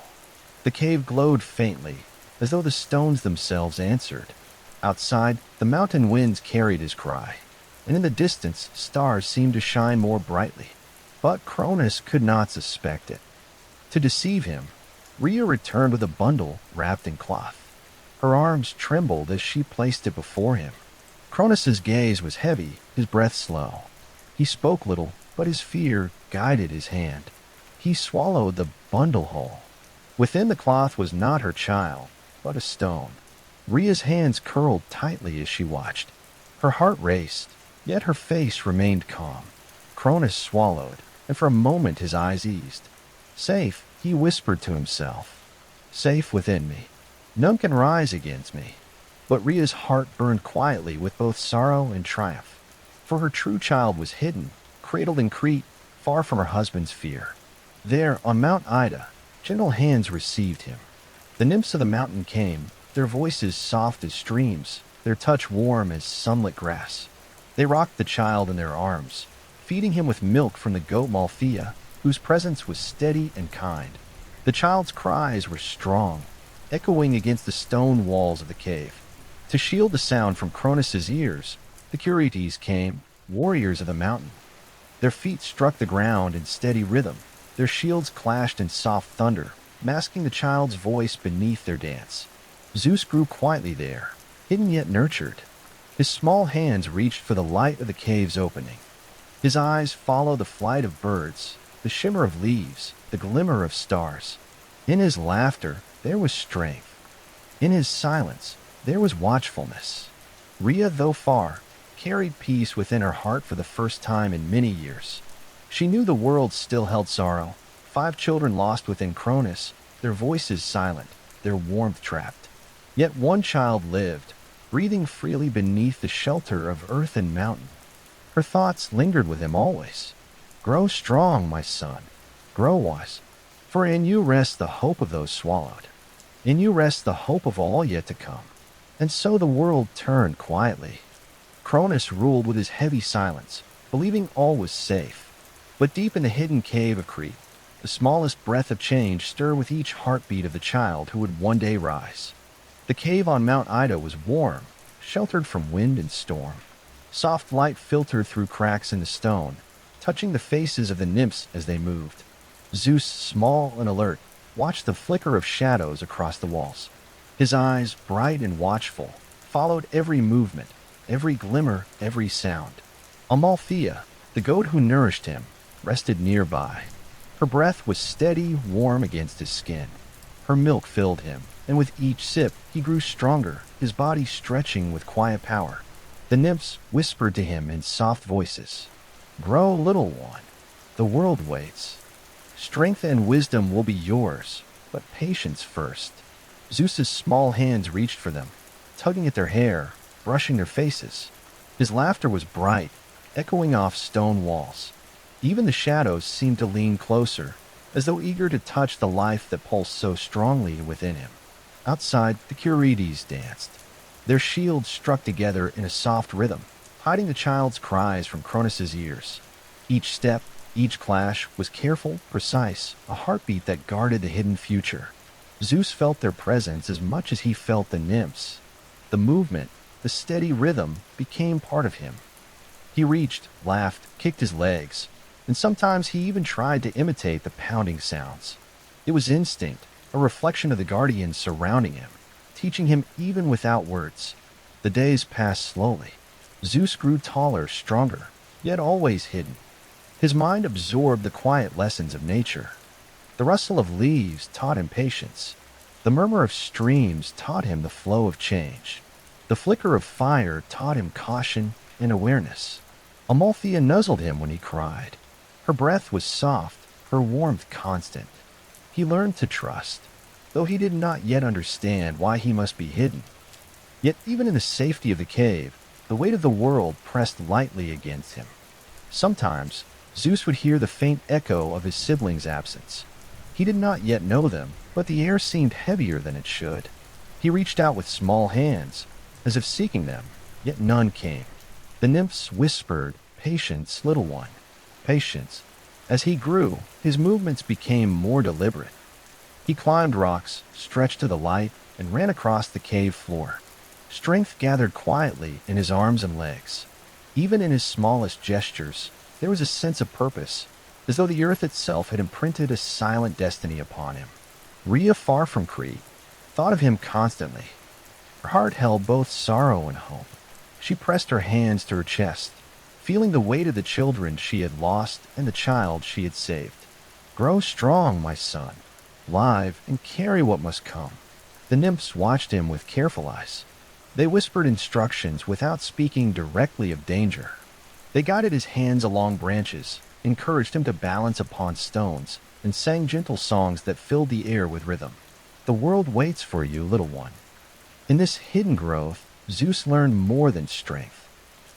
The cave glowed faintly, as though the stones themselves answered. Outside, the mountain winds carried his cry. and in the distance stars seemed to shine more brightly. But Cronus could not suspect it. To deceive him, Rhea returned with a bundle wrapped in cloth. Her arms trembled as she placed it before him. Cronus's gaze was heavy, his breath slow. He spoke little, but his fear guided his hand. He swallowed the bundle whole. Within the cloth was not her child, but a stone. Rhea's hands curled tightly as she watched. Her heart raced, yet her face remained calm. Cronus swallowed, and for a moment his eyes eased. Safe, he whispered to himself. Safe within me. None can rise against me. But Rhea's heart burned quietly with both sorrow and triumph. For her true child was hidden, cradled in Crete, far from her husband's fear. There, on Mount Ida, gentle hands received him. The nymphs of the mountain came, their voices soft as streams, their touch warm as sunlit grass. They rocked the child in their arms, feeding him with milk from the goat Malphia, whose presence was steady and kind. The child's cries were strong, echoing against the stone walls of the cave. To shield the sound from Cronus's ears, the Curetes came, warriors of the mountain. Their feet struck the ground in steady rhythm. Their shields clashed in soft thunder, masking the child's voice beneath their dance. Zeus grew quietly there, hidden yet nurtured. His small hands reached for the light of the cave's opening. His eyes followed the flight of birds, the shimmer of leaves, the glimmer of stars. In his laughter, there was strength. In his silence, there was watchfulness. Rhea, though far, carried peace within her heart for the first time in many years. She knew the world still held sorrow. 5 children lost within Cronus, their voices silent, their warmth trapped. Yet one child lived, breathing freely beneath the shelter of earth and mountain. Her thoughts lingered with him always. Grow strong, my son. Grow wise. For in you rests the hope of those swallowed. In you rests the hope of all yet to come. And so the world turned quietly. Cronus ruled with his heavy silence, believing all was safe. But deep in the hidden cave of Crete, the smallest breath of change stirred with each heartbeat of the child who would one day rise. The cave on Mount Ida was warm, sheltered from wind and storm. Soft light filtered through cracks in the stone, touching the faces of the nymphs as they moved. Zeus, small and alert, watched the flicker of shadows across the walls. His eyes, bright and watchful, followed every movement, every glimmer, every sound. Amalthea, the goat who nourished him, rested nearby. Her breath was steady, warm against his skin. Her milk filled him, and with each sip he grew stronger, his body stretching with quiet power. The nymphs whispered to him in soft voices, "Grow, little one. The world waits. Strength and wisdom will be yours, but patience first." Zeus's small hands reached for them, tugging at their hair, brushing their faces. His laughter was bright, echoing off stone walls. Even the shadows seemed to lean closer, as though eager to touch the life that pulsed so strongly within him. Outside, the Curetes danced. Their shields struck together in a soft rhythm, hiding the child's cries from Cronus's ears. Each step, each clash, was careful, precise, a heartbeat that guarded the hidden future. Zeus felt their presence as much as he felt the nymphs. The movement, the steady rhythm, became part of him. He reached, laughed, kicked his legs, and sometimes he even tried to imitate the pounding sounds. It was instinct, a reflection of the guardians surrounding him, teaching him even without words. The days passed slowly. Zeus grew taller, stronger, yet always hidden. His mind absorbed the quiet lessons of nature. The rustle of leaves taught him patience. The murmur of streams taught him the flow of change. The flicker of fire taught him caution and awareness. Amalthea nuzzled him when he cried. Her breath was soft, her warmth constant. He learned to trust, though he did not yet understand why he must be hidden. Yet even in the safety of the cave, the weight of the world pressed lightly against him. Sometimes, Zeus would hear the faint echo of his siblings' absence. He did not yet know them, but the air seemed heavier than it should. He reached out with small hands, as if seeking them, yet none came. The nymphs whispered, "Patience, little one, patience." As he grew, his movements became more deliberate. He climbed rocks, stretched to the light, and ran across the cave floor. Strength gathered quietly in his arms and legs. Even in his smallest gestures, there was a sense of purpose, as though the earth itself had imprinted a silent destiny upon him. Rhea, far from Crete, thought of him constantly. Her heart held both sorrow and hope. She pressed her hands to her chest, feeling the weight of the children she had lost and the child she had saved. "Grow strong, my son, live, and carry what must come." The nymphs watched him with careful eyes. They whispered instructions without speaking directly of danger. They guided his hands along branches, encouraged him to balance upon stones, and sang gentle songs that filled the air with rhythm. "The world waits for you, little one." In this hidden growth, Zeus learned more than strength.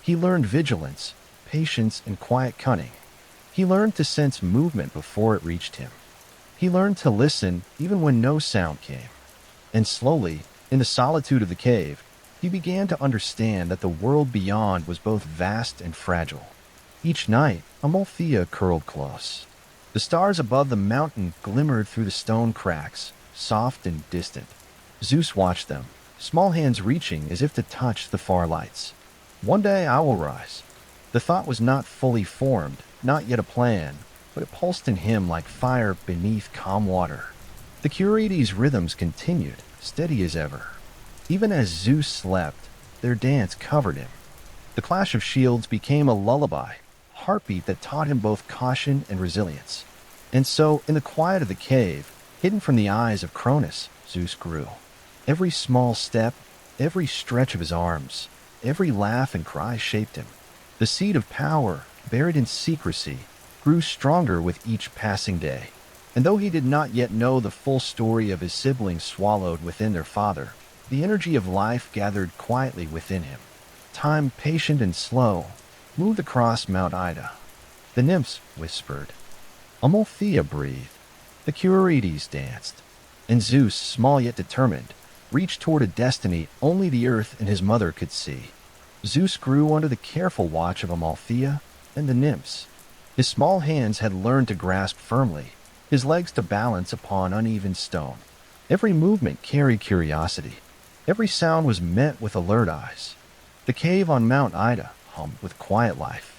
He learned vigilance, patience, and quiet cunning. He learned to sense movement before it reached him. He learned to listen even when no sound came. And slowly, in the solitude of the cave, he began to understand that the world beyond was both vast and fragile. Each night, Amalthea curled close. The stars above the mountain glimmered through the stone cracks, soft and distant. Zeus watched them, small hands reaching as if to touch the far lights. "One day I will rise." The thought was not fully formed, not yet a plan, but it pulsed in him like fire beneath calm water. The Curetes' rhythms continued, steady as ever. Even as Zeus slept, their dance covered him. The clash of shields became a lullaby, a heartbeat that taught him both caution and resilience. And so, in the quiet of the cave, hidden from the eyes of Cronus, Zeus grew. Every small step, every stretch of his arms, every laugh and cry shaped him. The seed of power, buried in secrecy, grew stronger with each passing day. And though he did not yet know the full story of his siblings swallowed within their father, the energy of life gathered quietly within him. Time, patient and slow, moved across Mount Ida. The nymphs whispered. Amalthea breathed. The Curetes danced. And Zeus, small yet determined, reached toward a destiny only the earth and his mother could see. Zeus grew under the careful watch of Amalthea and the nymphs. His small hands had learned to grasp firmly, his legs to balance upon uneven stone. Every movement carried curiosity. Every sound was met with alert eyes. The cave on Mount Ida hummed with quiet life.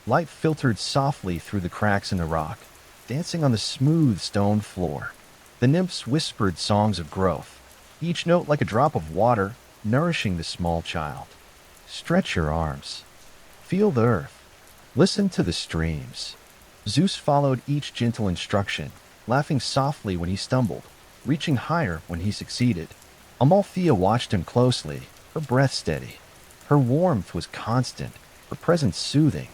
Light filtered softly through the cracks in the rock, dancing on the smooth stone floor. The nymphs whispered songs of growth, each note like a drop of water, nourishing the small child. "Stretch your arms. Feel the earth. Listen to the streams." Zeus followed each gentle instruction, laughing softly when he stumbled, reaching higher when he succeeded. Amalthea watched him closely, her breath steady. Her warmth was constant, her presence soothing.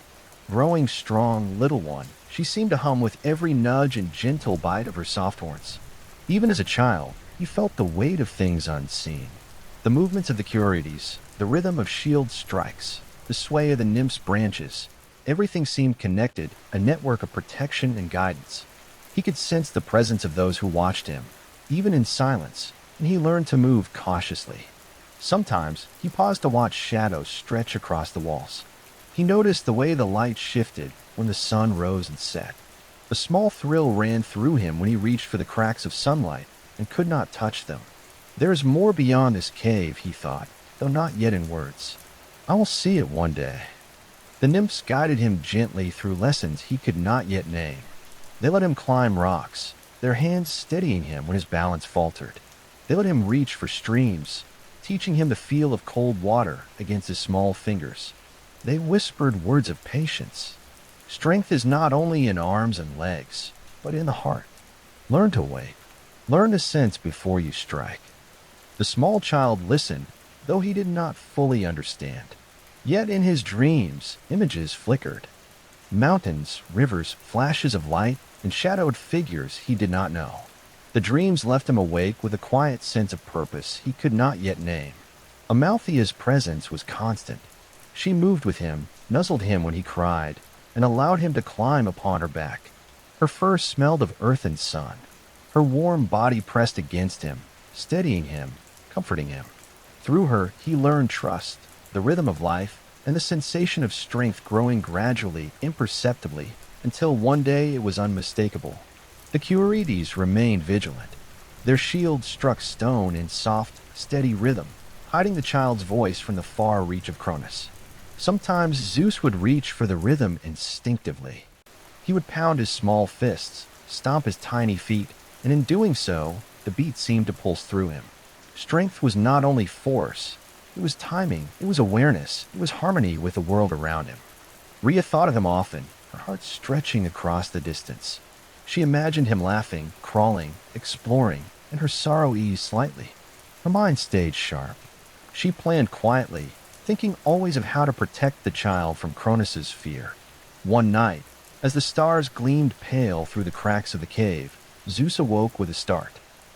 Growing strong, little one, she seemed to hum with every nudge and gentle bite of her soft horns. Even as a child, he felt the weight of things unseen. The movements of the Curetes, the rhythm of shield strikes, the sway of the nymph's branches, everything seemed connected, a network of protection and guidance. He could sense the presence of those who watched him, even in silence, and he learned to move cautiously. Sometimes he paused to watch shadows stretch across the walls. He noticed the way the light shifted when the sun rose and set. A small thrill ran through him when he reached for the cracks of sunlight and could not touch them. "There is more beyond this cave," he thought, though not yet in words. "I will see it one day." The nymphs guided him gently through lessons he could not yet name. They let him climb rocks, their hands steadying him when his balance faltered. They let him reach for streams, teaching him the feel of cold water against his small fingers. They whispered words of patience. Strength is not only in arms and legs, but in the heart. Learn to wait. Learn to sense before you strike. The small child listened, though he did not fully understand. Yet in his dreams, images flickered. Mountains, rivers, flashes of light, and shadowed figures he did not know. The dreams left him awake with a quiet sense of purpose he could not yet name. Amalthea's presence was constant. She moved with him, nuzzled him when he cried, and allowed him to climb upon her back. Her fur smelled of earth and sun. Her warm body pressed against him, steadying him, comforting him. Through her, he learned trust, the rhythm of life, and the sensation of strength growing gradually, imperceptibly, until one day it was unmistakable. The Curetes remained vigilant. Their shields struck stone in soft, steady rhythm, hiding the child's voice from the far reach of Cronus. Sometimes Zeus would reach for the rhythm instinctively. He would pound his small fists, stomp his tiny feet, and in doing so, the beat seemed to pulse through him. Strength was not only force, it was timing, it was awareness, it was harmony with the world around him. Rhea thought of him often, her heart stretching across the distance. She imagined him laughing, crawling, exploring, and her sorrow eased slightly. Her mind stayed sharp. She planned quietly, thinking always of how to protect the child from Cronus's fear. One night, as the stars gleamed pale through the cracks of the cave, Zeus awoke with a start.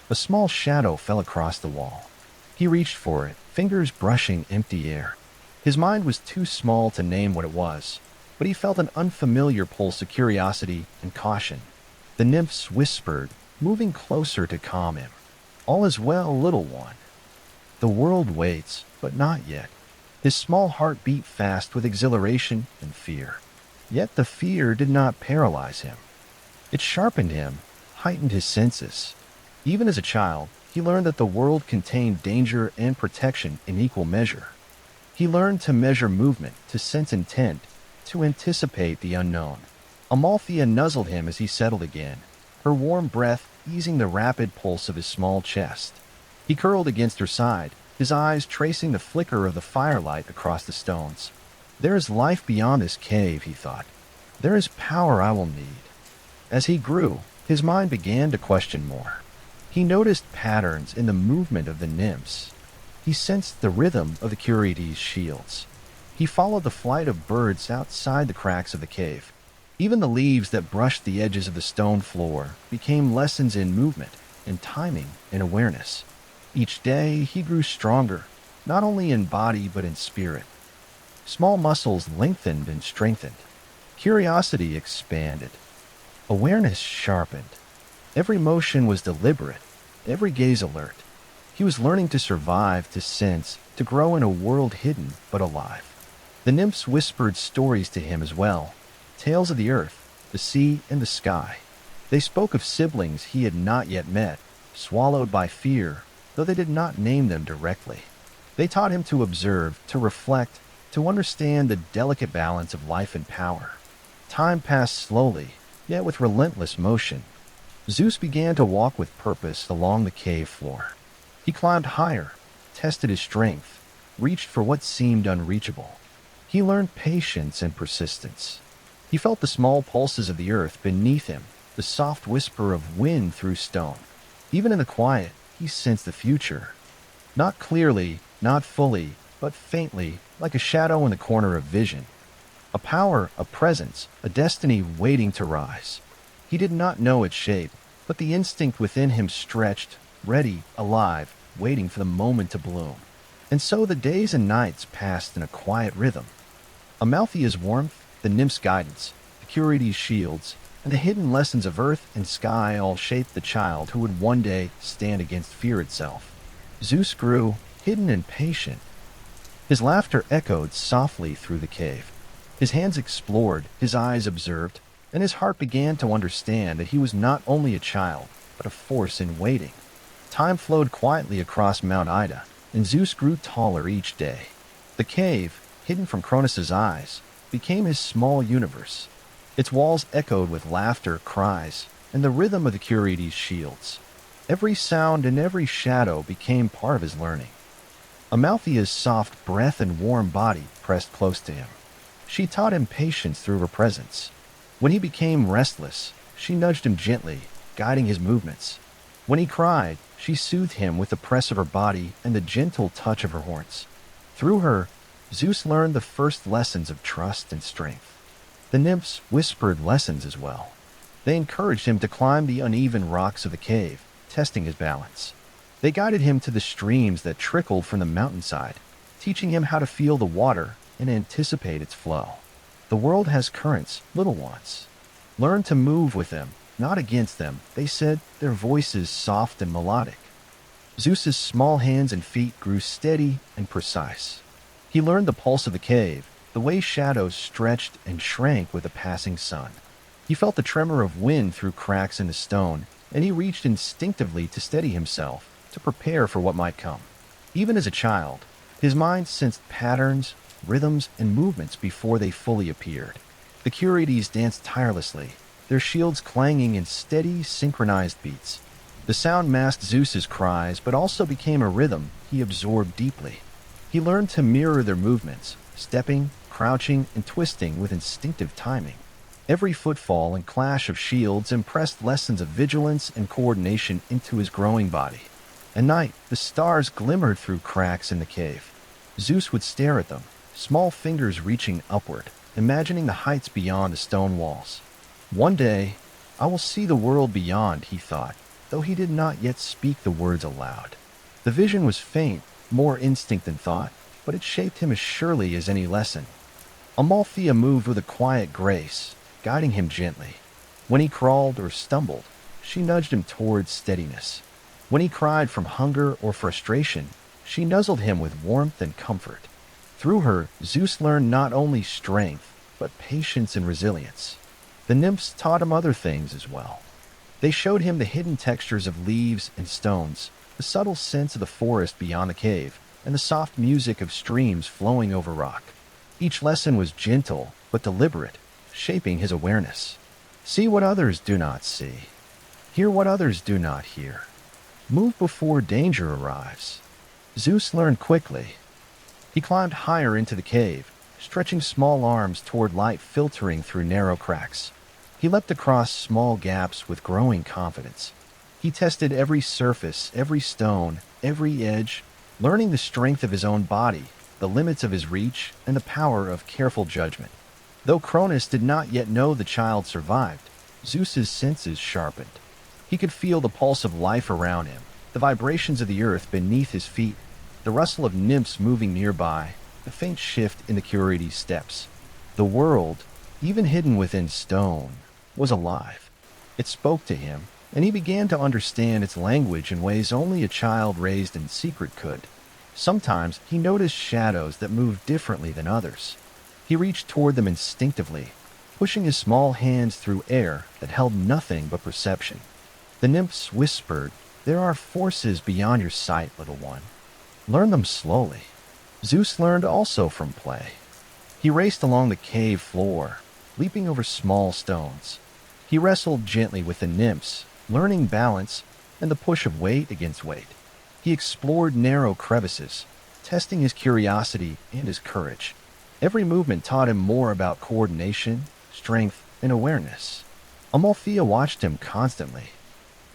A small shadow fell across the wall. He reached for it, fingers brushing empty air. His mind was too small to name what it was, but he felt an unfamiliar pulse of curiosity and caution. The nymphs whispered, moving closer to calm him. "All is well, little one. The world waits, but not yet." His small heart beat fast with exhilaration and fear. Yet the fear did not paralyze him. It sharpened him, heightened his senses. Even as a child, he learned that the world contained danger and protection in equal measure. He learned to measure movement, to sense intent, to anticipate the unknown. Amalthea nuzzled him as he settled again, her warm breath easing the rapid pulse of his small chest. He curled against her side, his eyes tracing the flicker of the firelight across the stones. "There is life beyond this cave," he thought. "There is power I will need." As he grew, his mind began to question more. He noticed patterns in the movement of the nymphs. He sensed the rhythm of the Curetes' shields. He followed the flight of birds outside the cracks of the cave. Even the leaves that brushed the edges of the stone floor became lessons in movement, in timing, and awareness. Each day he grew stronger, not only in body but in spirit. Small muscles lengthened and strengthened. Curiosity expanded. Awareness sharpened. Every motion was deliberate, every gaze alert. He was learning to survive, to sense, to grow in a world hidden but alive. The nymphs whispered stories to him as well, tales of the earth, the sea, and the sky. They spoke of siblings he had not yet met, swallowed by fear, though they did not name them directly. They taught him to observe, to reflect, to understand the delicate balance of life and power. Time passed slowly, yet with relentless motion. Zeus began to walk with purpose along the cave floor. He climbed higher, tested his strength, reached for what seemed unreachable. He learned patience and persistence. He felt the small pulses of the earth beneath him, the soft whisper of wind through stone. Even in the quiet, he sensed the future. Not clearly, not fully, but faintly, like a shadow in the corner of vision. A power, a presence, a destiny waiting to rise. He did not know its shape, but the instinct within him stretched, ready, alive, waiting for the moment to bloom. And so the days and nights passed in a quiet rhythm. Amalthea's warmth, the nymph's guidance, the Curetes' shields, and the hidden lessons of earth and sky all shaped the child who would one day stand against fear itself. Zeus grew, hidden and patient. His laughter echoed softly through the cave. His hands explored, his eyes observed, and his heart began to understand that he was not only a child, but a force in waiting. Time flowed quietly across Mount Ida, and Zeus grew taller each day. The cave, hidden from Cronus's eyes, became his small universe. Its walls echoed with laughter, cries, and the rhythm of the Curetes' shields. Every sound and every shadow became part of his learning. Amalthea's soft breath and warm body pressed close to him. She taught him patience through her presence. When he became restless, she nudged him gently, guiding his movements. When he cried, she soothed him with the press of her body and the gentle touch of her horns. Through her, Zeus learned the first lessons of trust and strength. The nymphs whispered lessons as well. They encouraged him to climb the uneven rocks of the cave, testing his balance. They guided him to the streams that trickled from the mountainside, teaching him how to feel the water and anticipate its flow. The world has currents, little ones. Learn to move with them, not against them, they said, their voices soft and melodic. Zeus's small hands and feet grew steady and precise. He learned the pulse of the cave, the way shadows stretched and shrank with the passing sun. He felt the tremor of wind through cracks in the stone, and he reached instinctively to steady himself, to prepare for what might come. Even as a child, his mind sensed patterns, rhythms, and movements before they fully appeared. The Curetes danced tirelessly, their shields clanging in steady, synchronized beats. The sound masked Zeus's cries, but also became a rhythm he absorbed deeply. He learned to mirror their movements, stepping, crouching, and twisting with instinctive timing. Every footfall and clash of shields impressed lessons of vigilance and coordination into his growing body. At night, the stars glimmered through cracks in the cave. Zeus would stare at them, small fingers reaching upward, imagining the heights beyond the stone walls. One day, I will see the world beyond, he thought, though he did not yet speak the words aloud. The vision was faint, more instinct than thought, but it shaped him as surely as any lesson. Amalthea moved with a quiet grace, guiding him gently. When he crawled or stumbled, she nudged him towards steadiness. When he cried from hunger or frustration, she nuzzled him with warmth and comfort. Through her, Zeus learned not only strength, but patience and resilience. The nymphs taught him other things as well. They showed him the hidden textures of leaves and stones, the subtle scents of the forest beyond the cave, and the soft music of streams flowing over rock. Each lesson was gentle but deliberate, shaping his awareness. See what others do not see. Hear what others do not hear. Move before danger arrives. Zeus learned quickly. He climbed higher into the cave, stretching small arms toward light filtering through narrow cracks. He leapt across small gaps with growing confidence. He tested every surface, every stone, every edge, learning the strength of his own body, the limits of his reach, and the power of careful judgment. Though Cronus did not yet know the child survived, Zeus's senses sharpened. He could feel the pulse of life around him, the vibrations of the earth beneath his feet, the rustle of nymphs moving nearby, the faint shift in the Curetes' steps. The world, even hidden within stone, was alive. It spoke to him, and he began to understand its language in ways only a child raised in secret could. Sometimes he noticed shadows that moved differently than others. He reached toward them instinctively, pushing his small hands through air that held nothing but perception. The nymphs whispered, "There are forces beyond your sight, little one. Learn them slowly." Zeus learned also from play. He raced along the cave floor, leaping over small stones. He wrestled gently with the nymphs, learning balance and the push of weight against weight. He explored narrow crevices, testing his curiosity and his courage. Every movement taught him more about coordination, strength, and awareness. Amalthea watched him constantly.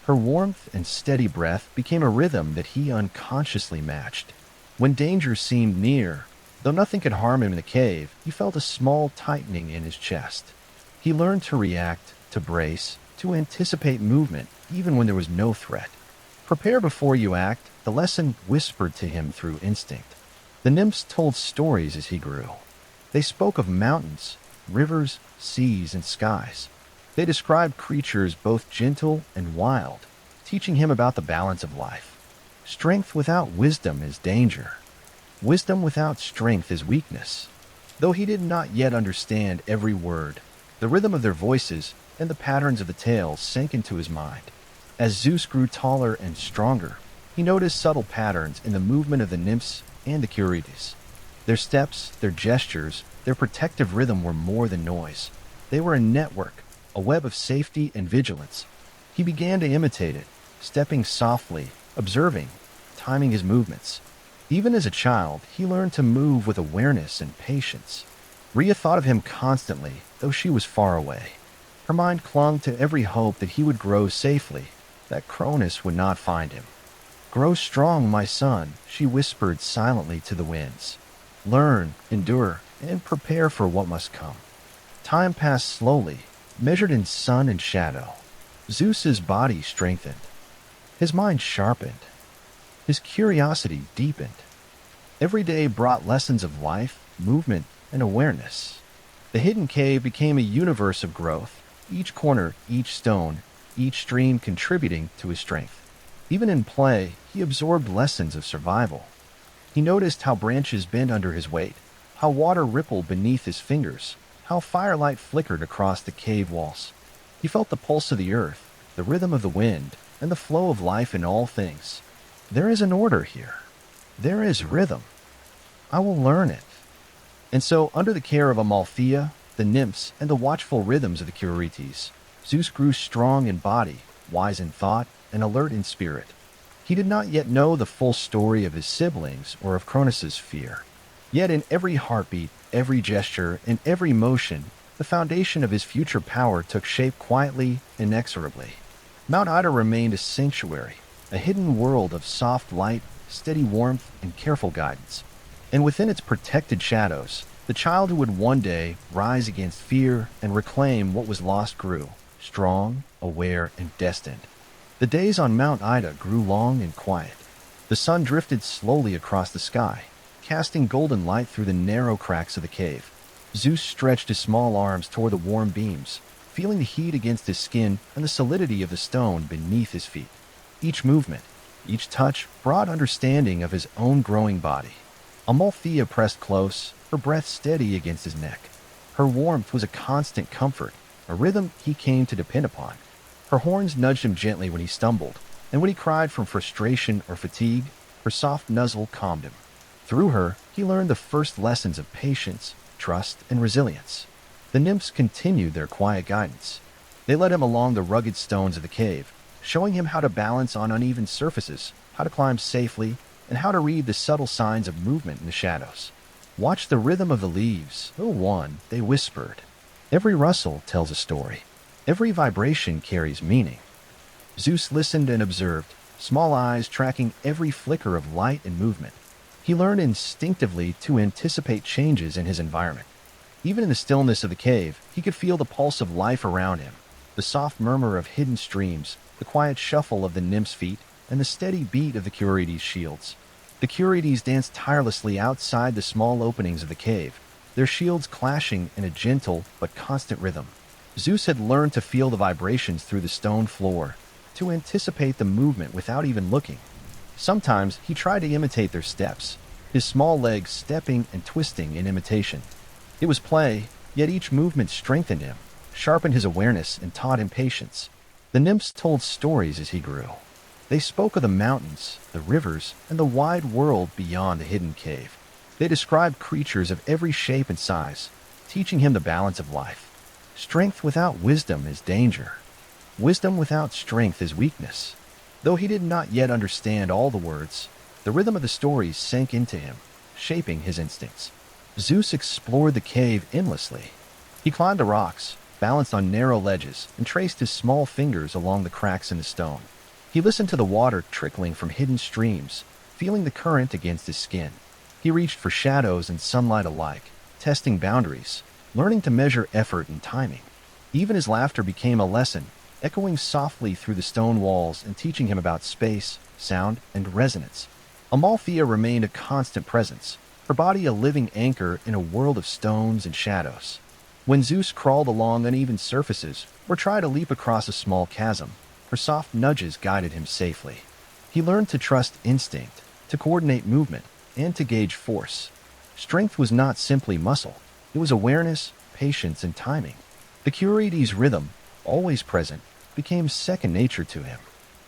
Her warmth and steady breath became a rhythm that he unconsciously matched. When danger seemed near, though nothing could harm him in the cave, he felt a small tightening in his chest. He learned to react, to brace, to anticipate movement, even when there was no threat. Prepare before you act, the lesson whispered to him through instinct. The nymphs told stories as he grew. They spoke of mountains, rivers, seas, and skies. They described creatures both gentle and wild, teaching him about the balance of life. Strength without wisdom is danger. Wisdom without strength is weakness. Though he did not yet understand every word, the rhythm of their voices and the patterns of the tales sank into his mind. As Zeus grew taller and stronger, he noticed subtle patterns in the movement of the nymphs and the Curetes. Their steps, their gestures, their protective rhythm were more than noise. They were a network, a web of safety and vigilance. He began to imitate it, stepping softly, observing, timing his movements. Even as a child, he learned to move with awareness and patience. Rhea thought of him constantly, though she was far away. Her mind clung to every hope that he would grow safely, that Cronus would not find him. "Grow strong, my son," she whispered silently to the winds. "Learn, endure, and prepare for what must come." Time passed slowly, measured in sun and shadow. Zeus's body strengthened. His mind sharpened. His curiosity deepened. Every day brought lessons of life, movement, and awareness. The hidden cave became a universe of growth, each corner, each stone, each stream contributing to his strength. Even in play, he absorbed lessons of survival. He noticed how branches bent under his weight, how water rippled beneath his fingers, how firelight flickered across the cave walls. He felt the pulse of the earth, the rhythm of the wind, and the flow of life in all things. There is an order here. There is rhythm. I will learn it. And so, under the care of Amalthea, the nymphs, and the watchful rhythms of the Curetes, Zeus grew strong in body, wise in thought, and alert in spirit. He did not yet know the full story of his siblings or of Cronus's fear. Yet in every heartbeat, every gesture, and every motion, the foundation of his future power took shape quietly, inexorably. Mount Ida remained a sanctuary, a hidden world of soft light, steady warmth, and careful guidance. And within its protected shadows, the child who would one day rise against fear and reclaim what was lost grew, strong, aware, and destined. The days on Mount Ida grew long and quiet. The sun drifted slowly across the sky, casting golden light through the narrow cracks of the cave. Zeus stretched his small arms toward the warm beams, feeling the heat against his skin and the solidity of the stone beneath his feet. Each movement, each touch brought understanding of his own growing body. Amalthea pressed close, her breath steady against his neck. Her warmth was a constant comfort, a rhythm he came to depend upon. Her horns nudged him gently when he stumbled, and when he cried from frustration or fatigue, her soft nuzzle calmed him. Through her, he learned the first lessons of patience, trust, and resilience. The nymphs continued their quiet guidance. They led him along the rugged stones of the cave, showing him how to balance on uneven surfaces, how to climb safely, and how to read the subtle signs of movement in the shadows. Watch the rhythm of the leaves, little one, they whispered. Every rustle tells a story. Every vibration carries meaning. Zeus listened and observed, small eyes tracking every flicker of light and movement. He learned instinctively to anticipate changes in his environment. Even in the stillness of the cave, he could feel the pulse of life around him, the soft murmur of hidden streams, the quiet shuffle of the nymphs' feet, and the steady beat of the Curetes' shields. The Curetes danced tirelessly outside the small openings of the cave, their shields clashing in a gentle but constant rhythm. Zeus had learned to feel the vibrations through the stone floor, to anticipate the movement without even looking. Sometimes he tried to imitate their steps, his small legs stepping and twisting in imitation. It was play, yet each movement strengthened him, sharpened his awareness, and taught him patience. The nymphs told stories as he grew. They spoke of the mountains, the rivers, and the wide world beyond the hidden cave. They described creatures of every shape and size, teaching him the balance of life. Strength without wisdom is danger. Wisdom without strength is weakness. Though he did not yet understand all the words, the rhythm of the stories sank into him, shaping his instincts. Zeus explored the cave endlessly. He climbed the rocks, balanced on narrow ledges, and traced his small fingers along the cracks in the stone. He listened to the water trickling from hidden streams, feeling the current against his skin. He reached for shadows and sunlight alike, testing boundaries, learning to measure effort and timing. Even his laughter became a lesson, echoing softly through the stone walls and teaching him about space, sound, and resonance. Amalthea remained a constant presence, her body a living anchor in a world of stones and shadows. When Zeus crawled along uneven surfaces or tried to leap across a small chasm, her soft nudges guided him safely. He learned to trust instinct, to coordinate movement, and to gauge force. Strength was not simply muscle. It was awareness, patience, and timing. The Curetes' rhythm, always present, became second nature to him.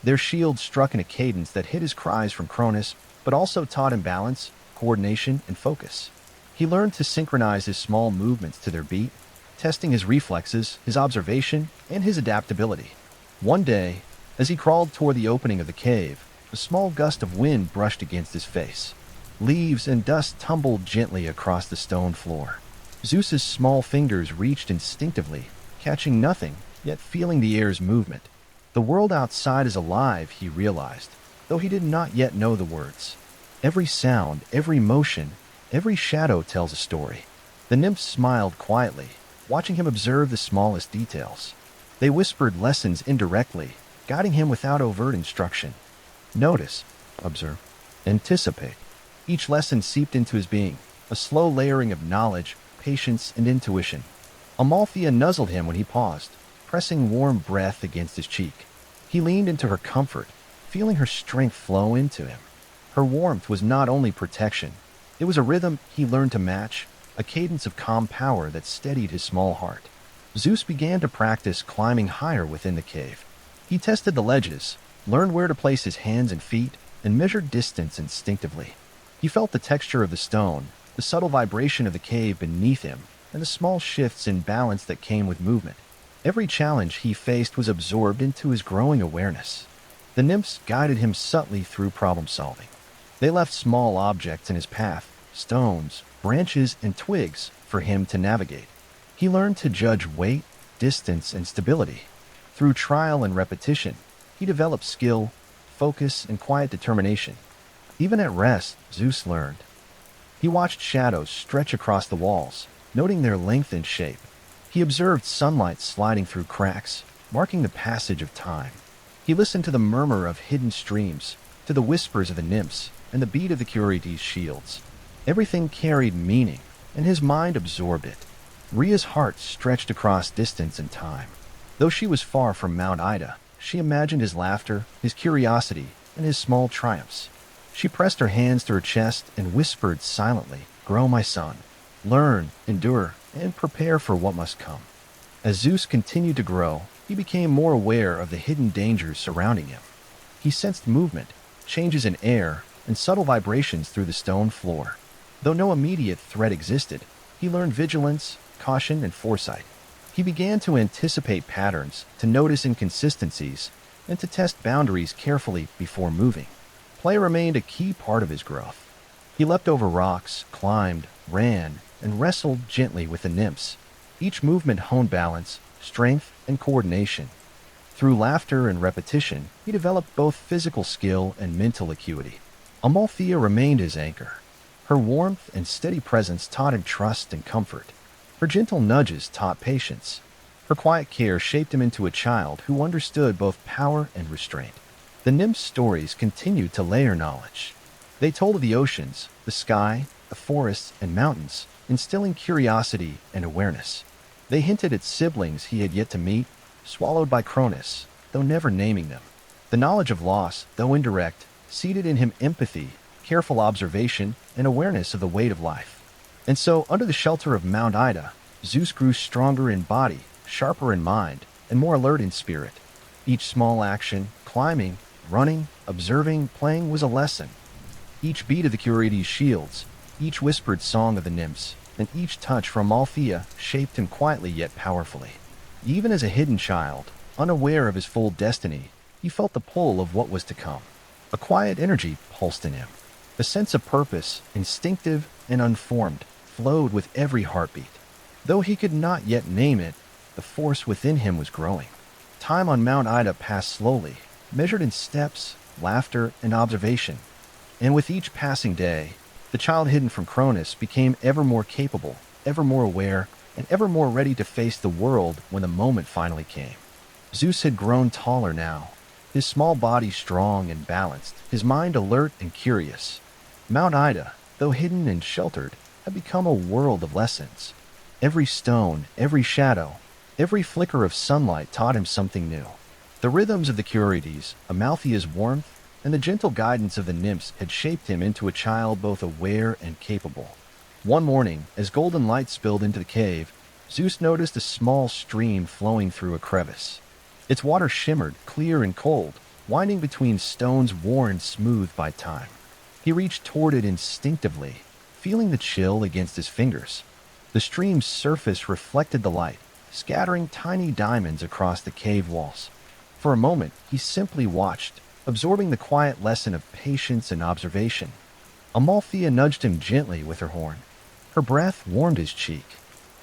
Their shields struck in a cadence that hid his cries from Cronus, but also taught him balance, coordination, and focus. He learned to synchronize his small movements to their beat, testing his reflexes, his observation, and his adaptability. One day, as he crawled toward the opening of the cave, a small gust of wind brushed against his face. Leaves and dust tumbled gently across the stone floor. Zeus's small fingers reached instinctively, catching nothing, yet feeling the air's movement. The world outside is alive, he realized, though he did not yet know the words. Every sound, every motion, every shadow tells a story. The nymphs smiled quietly, watching him observe the smallest details. They whispered lessons indirectly, guiding him without overt instruction. Notice, observe, anticipate. Each lesson seeped into his being, a slow layering of knowledge, patience, and intuition. Amalthea nuzzled him when he paused, pressing warm breath against his cheek. He leaned into her comfort, feeling her strength flow into him. Her warmth was not only protection, it was a rhythm he learned to match, a cadence of calm power that steadied his small heart. Zeus began to practice climbing higher within the cave. He tested the ledges, learned where to place his hands and feet, and measured distance instinctively. He felt the texture of the stone, the subtle vibration of the cave beneath him, and the small shifts in balance that came with movement. Every challenge he faced was absorbed into his growing awareness. The nymphs guided him subtly through problem solving. They left small objects in his path, stones, branches, and twigs, for him to navigate. He learned to judge weight, distance, and stability. Through trial and repetition, he developed skill, focus, and quiet determination. Even at rest, Zeus learned. He watched shadows stretch across the walls, noting their length and shape. He observed sunlight sliding through cracks, marking the passage of time. He listened to the murmur of hidden streams, to the whispers of the nymphs, and the beat of the Curites' shields. Everything carried meaning, and his mind absorbed it. Rhea's heart stretched across distance and time. Though she was far from Mount Ida, she imagined his laughter, his curiosity, and his small triumphs. She pressed her hands to her chest and whispered silently, "Grow, my son. Learn, endure, and prepare for what must come." As Zeus continued to grow, he became more aware of the hidden dangers surrounding him. He sensed movement, changes in air, and subtle vibrations through the stone floor. Though no immediate threat existed, he learned vigilance, caution, and foresight. He began to anticipate patterns, to notice inconsistencies, and to test boundaries carefully before moving. Play remained a key part of his growth. He leapt over rocks, climbed, ran, and wrestled gently with the nymphs. Each movement honed balance, strength, and coordination. Through laughter and repetition, he developed both physical skill and mental acuity. Amalthea remained his anchor. Her warmth and steady presence taught him trust and comfort. Her gentle nudges taught patience. Her quiet care shaped him into a child who understood both power and restraint. The nymphs' stories continued to layer knowledge. They told of the oceans, the sky, the forests, and mountains, instilling curiosity and awareness. They hinted at siblings he had yet to meet, swallowed by Cronus, though never naming them. The knowledge of loss, though indirect, seeded in him empathy, careful observation, and awareness of the weight of life. And so, under the shelter of Mount Ida, Zeus grew stronger in body, sharper in mind, and more alert in spirit. Each small action, climbing, running, observing, playing, was a lesson. Each beat of the Curites' shields, each whispered song of the nymphs, and each touch from Althea shaped him quietly yet powerfully. Even as a hidden child, unaware of his full destiny, he felt the pull of what was to come. A quiet energy pulsed in him. A sense of purpose, instinctive and unformed, flowed with every heartbeat. Though he could not yet name it, the force within him was growing. Time on Mount Ida passed slowly, measured in steps, laughter, and observation. And with each passing day, the child hidden from Cronus became ever more capable, ever more aware, and ever more ready to face the world when the moment finally came. Zeus had grown taller now, his small body strong and balanced, his mind alert and curious. Mount Ida, though hidden and sheltered, had become a world of lessons. Every stone, every shadow, every flicker of sunlight taught him something new. The rhythms of the Curites, Amalthea's warmth, and the gentle guidance of the nymphs had shaped him into a child both aware and capable. One morning, as golden light spilled into the cave, Zeus noticed a small stream flowing through a crevice. Its water shimmered, clear and cold, winding between stones worn smooth by time. He reached toward it instinctively, feeling the chill against his fingers. The stream's surface reflected the light, scattering tiny diamonds across the cave walls. For a moment, he simply watched, absorbing the quiet lesson of patience and observation. Amalthea nudged him gently with her horn. Her breath warmed his cheek.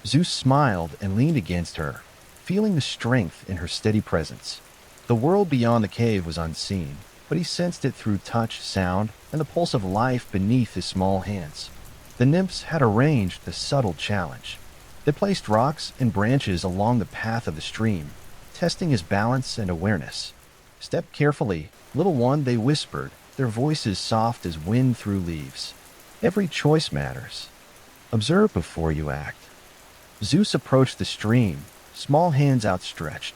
Zeus smiled and leaned against her, feeling the strength in her steady presence. The world beyond the cave was unseen, but he sensed it through touch, sound, and the pulse of life beneath his small hands. The nymphs had arranged the subtle challenge. They placed rocks and branches along the path of the stream, testing his balance and awareness. "Step carefully, little one," they whispered, their voices soft as wind through leaves. "Every choice matters. Observe before you act." Zeus approached the stream, small hands outstretched.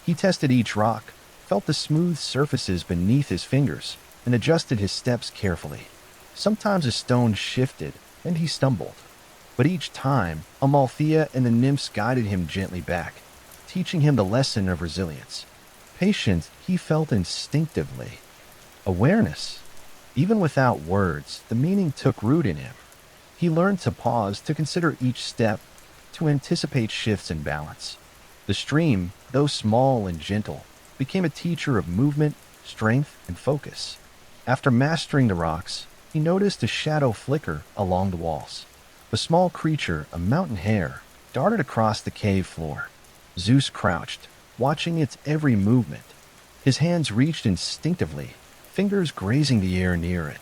He tested each rock, felt the smooth surfaces beneath his fingers, and adjusted his steps carefully. Sometimes a stone shifted, and he stumbled. But each time, Amalthea and the nymphs guided him gently back, teaching him the lesson of resilience. Patience he felt instinctively. Awareness. Even without words, the meaning took root in him. He learned to pause, to consider each step, to anticipate shifts in balance. The stream, though small and gentle, became a teacher of movement, strength, and focus. After mastering the rocks, he noticed a shadow flicker along the walls. A small creature, a mountain hare, darted across the cave floor. Zeus crouched, watching its every movement. His hands reached instinctively, fingers grazing the air near it.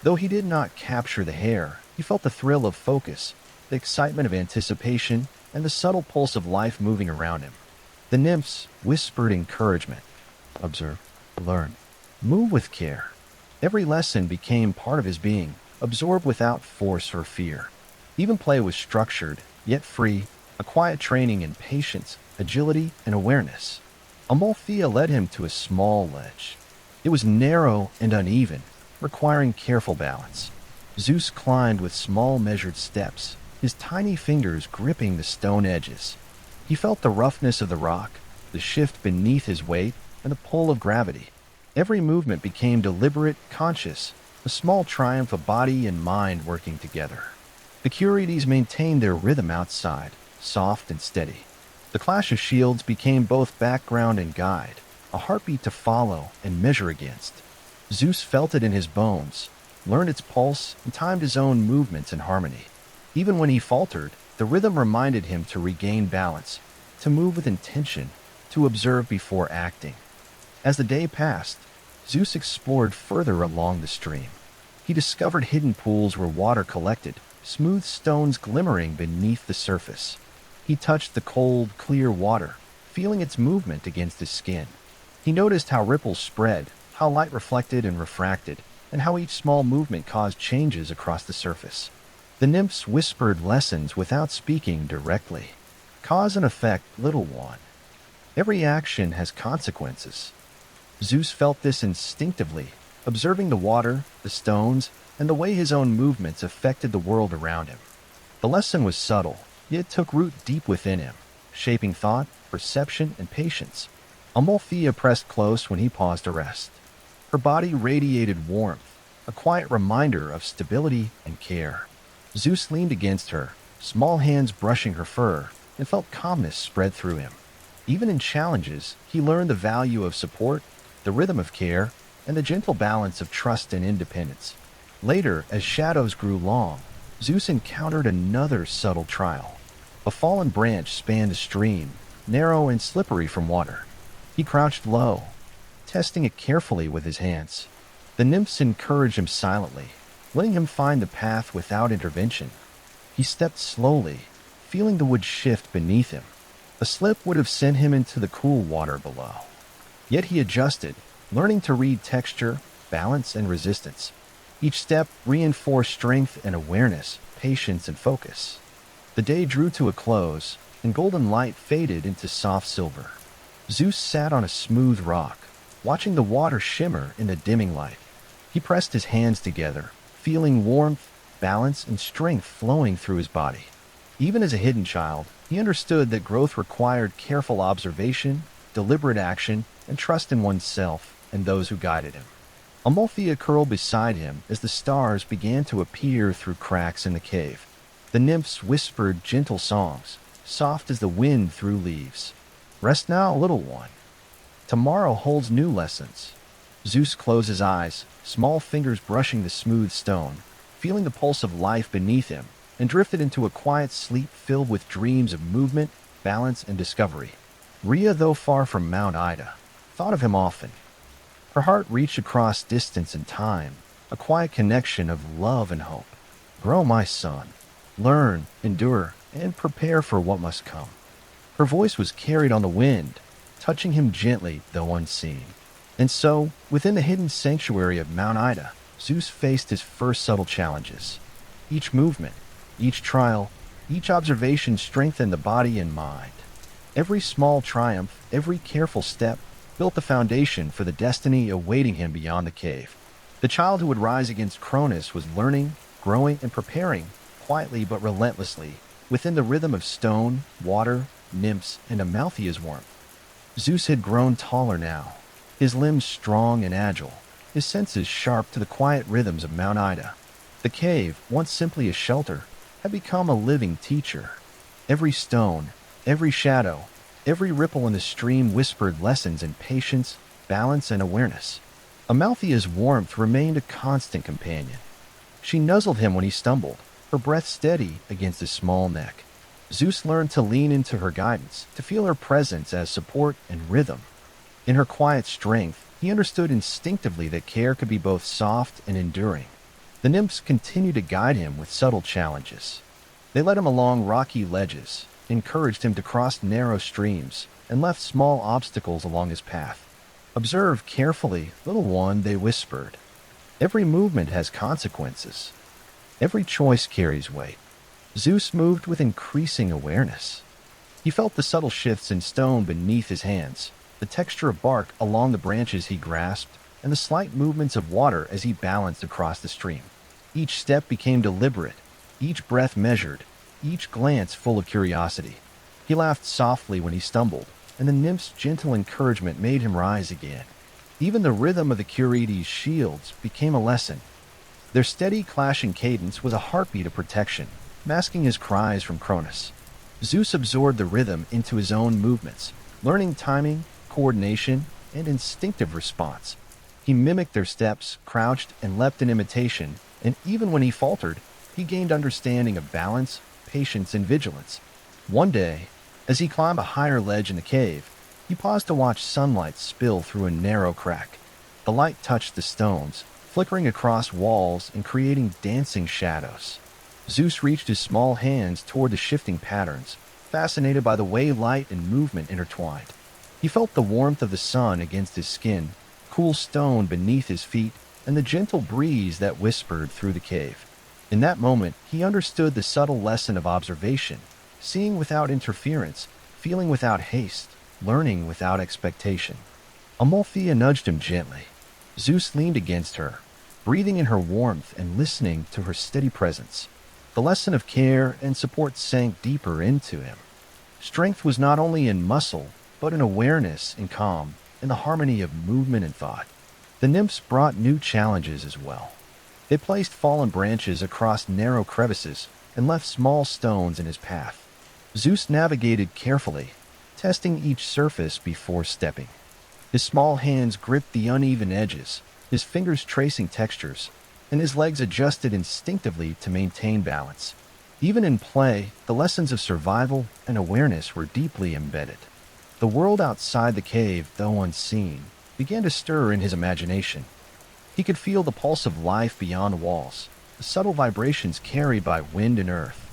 Though he did not capture the hare, he felt the thrill of focus, the excitement of anticipation, and the subtle pulse of life moving around him. The nymphs whispered encouragement. Observe, learn, move with care. Every lesson became part of his being, absorbed without force or fear. Even play was structured, yet free, a quiet training in patience, agility, and awareness. Amalthea led him to a small ledge. It was narrow and uneven, requiring careful balance. Zeus climbed with small measured steps, his tiny fingers gripping the stone edges. He felt the roughness of the rock, the shift beneath his weight, and the pull of gravity. Every movement became deliberate, conscious, a small triumph of body and mind working together. The Curides maintained their rhythm outside, soft and steady. The clash of shields became both background and guide, a heartbeat to follow and measure against. Zeus felt it in his bones, learned its pulse, and timed his own movements in harmony. Even when he faltered, the rhythm reminded him to regain balance, to move with intention, to observe before acting. As the day passed, Zeus explored further along the stream. He discovered hidden pools where water collected, smooth stones glimmering beneath the surface. He touched the cold, clear water, feeling its movement against his skin. He noticed how ripples spread, how light reflected and refracted, and how each small movement caused changes across the surface. The nymphs whispered lessons without speaking directly. Cause and effect, little one. Every action has consequences. Zeus felt this instinctively, observing the water, the stones, and the way his own movements affected the world around him. The lesson was subtle, yet took root deep within him, shaping thought, perception, and patience. Amalthea pressed close when he paused to rest. Her body radiated warmth, a quiet reminder of stability and care. Zeus leaned against her, small hands brushing her fur, and felt calmness spread through him. Even in challenges, he learned the value of support, the rhythm of care, and the gentle balance of trust and independence. Later, as shadows grew long, Zeus encountered another subtle trial. A fallen branch spanned the stream, narrow and slippery from water. He crouched low, testing it carefully with his hands. The nymphs encouraged him silently, letting him find the path without intervention. He stepped slowly, feeling the wood shift beneath him. A slip would have sent him into the cool water below. Yet he adjusted, learning to read texture, balance, and resistance. Each step reinforced strength and awareness, patience and focus. The day drew to a close, and golden light faded into soft silver. Zeus sat on a smooth rock, watching the water shimmer in the dimming light. He pressed his hands together, feeling warmth, balance, and strength flowing through his body. Even as a hidden child, he understood that growth required careful observation, deliberate action, and trust in oneself and those who guided him. Amalthea curled beside him as the stars began to appear through cracks in the cave. The nymphs whispered gentle songs, soft as the wind through leaves. Rest now, little one. Tomorrow holds new lessons. Zeus closed his eyes, small fingers brushing the smooth stone, feeling the pulse of life beneath him, and drifted into a quiet sleep filled with dreams of movement, balance, and discovery. Rhea, though far from Mount Ida, thought of him often. Her heart reached across distance and time, a quiet connection of love and hope. Grow, my son. Learn, endure, and prepare for what must come. Her voice was carried on the wind, touching him gently, though unseen. And so, within the hidden sanctuary of Mount Ida, Zeus faced his first subtle challenges. Each movement, each trial, each observation strengthened the body and mind. Every small triumph, every careful step, built the foundation for the destiny awaiting him beyond the cave. The child who would rise against Cronus was learning, growing, and preparing, quietly but relentlessly, within the rhythm of stone, water, nymphs, and Amalthea's warmth. Zeus had grown taller now, his limbs strong and agile, his senses sharp to the quiet rhythms of Mount Ida. The cave, once simply a shelter, had become a living teacher. Every stone, every shadow, every ripple in the stream whispered lessons in patience, balance, and awareness. Amalthea's warmth remained a constant companion. She nuzzled him when he stumbled, her breath steady against his small neck. Zeus learned to lean into her guidance, to feel her presence as support and rhythm. In her quiet strength, he understood instinctively that care could be both soft and enduring. The nymphs continued to guide him with subtle challenges. They led him along rocky ledges, encouraged him to cross narrow streams, and left small obstacles along his path. "Observe carefully, little one," they whispered. "Every movement has consequences. Every choice carries weight." Zeus moved with increasing awareness. He felt the subtle shifts in stone beneath his hands, the texture of bark along the branches he grasped, and the slight movements of water as he balanced across the stream. Each step became deliberate, each breath measured, each glance full of curiosity. He laughed softly when he stumbled, and the nymph's gentle encouragement made him rise again. Even the rhythm of the Curetes' shields became a lesson. Their steady clashing cadence was a heartbeat of protection, masking his cries from Cronus. Zeus absorbed the rhythm into his own movements, learning timing, coordination, and instinctive response. He mimicked their steps, crouched, and leapt in imitation, and even when he faltered, he gained understanding of balance, patience, and vigilance. One day, as he climbed a higher ledge in the cave, he paused to watch sunlight spill through a narrow crack. The light touched the stones, flickering across walls and creating dancing shadows. Zeus reached his small hands toward the shifting patterns, fascinated by the way light and movement intertwined. He felt the warmth of the sun against his skin, cool stone beneath his feet, and the gentle breeze that whispered through the cave. In that moment, he understood the subtle lesson of observation, seeing without interference, feeling without haste, learning without expectation. Amalthea nudged him gently. Zeus leaned against her, breathing in her warmth and listening to her steady presence. The lesson of care and support sank deeper into him. Strength was not only in muscle, but in awareness and calm, in the harmony of movement and thought. The nymphs brought new challenges as well. They placed fallen branches across narrow crevices and left small stones in his path. Zeus navigated carefully, testing each surface before stepping. His small hands gripped the uneven edges, his fingers tracing textures, and his legs adjusted instinctively to maintain balance. Even in play, the lessons of survival and awareness were deeply embedded. The world outside the cave, though unseen, began to stir in his imagination. He could feel the pulse of life beyond walls, the subtle vibrations carried by wind and earth.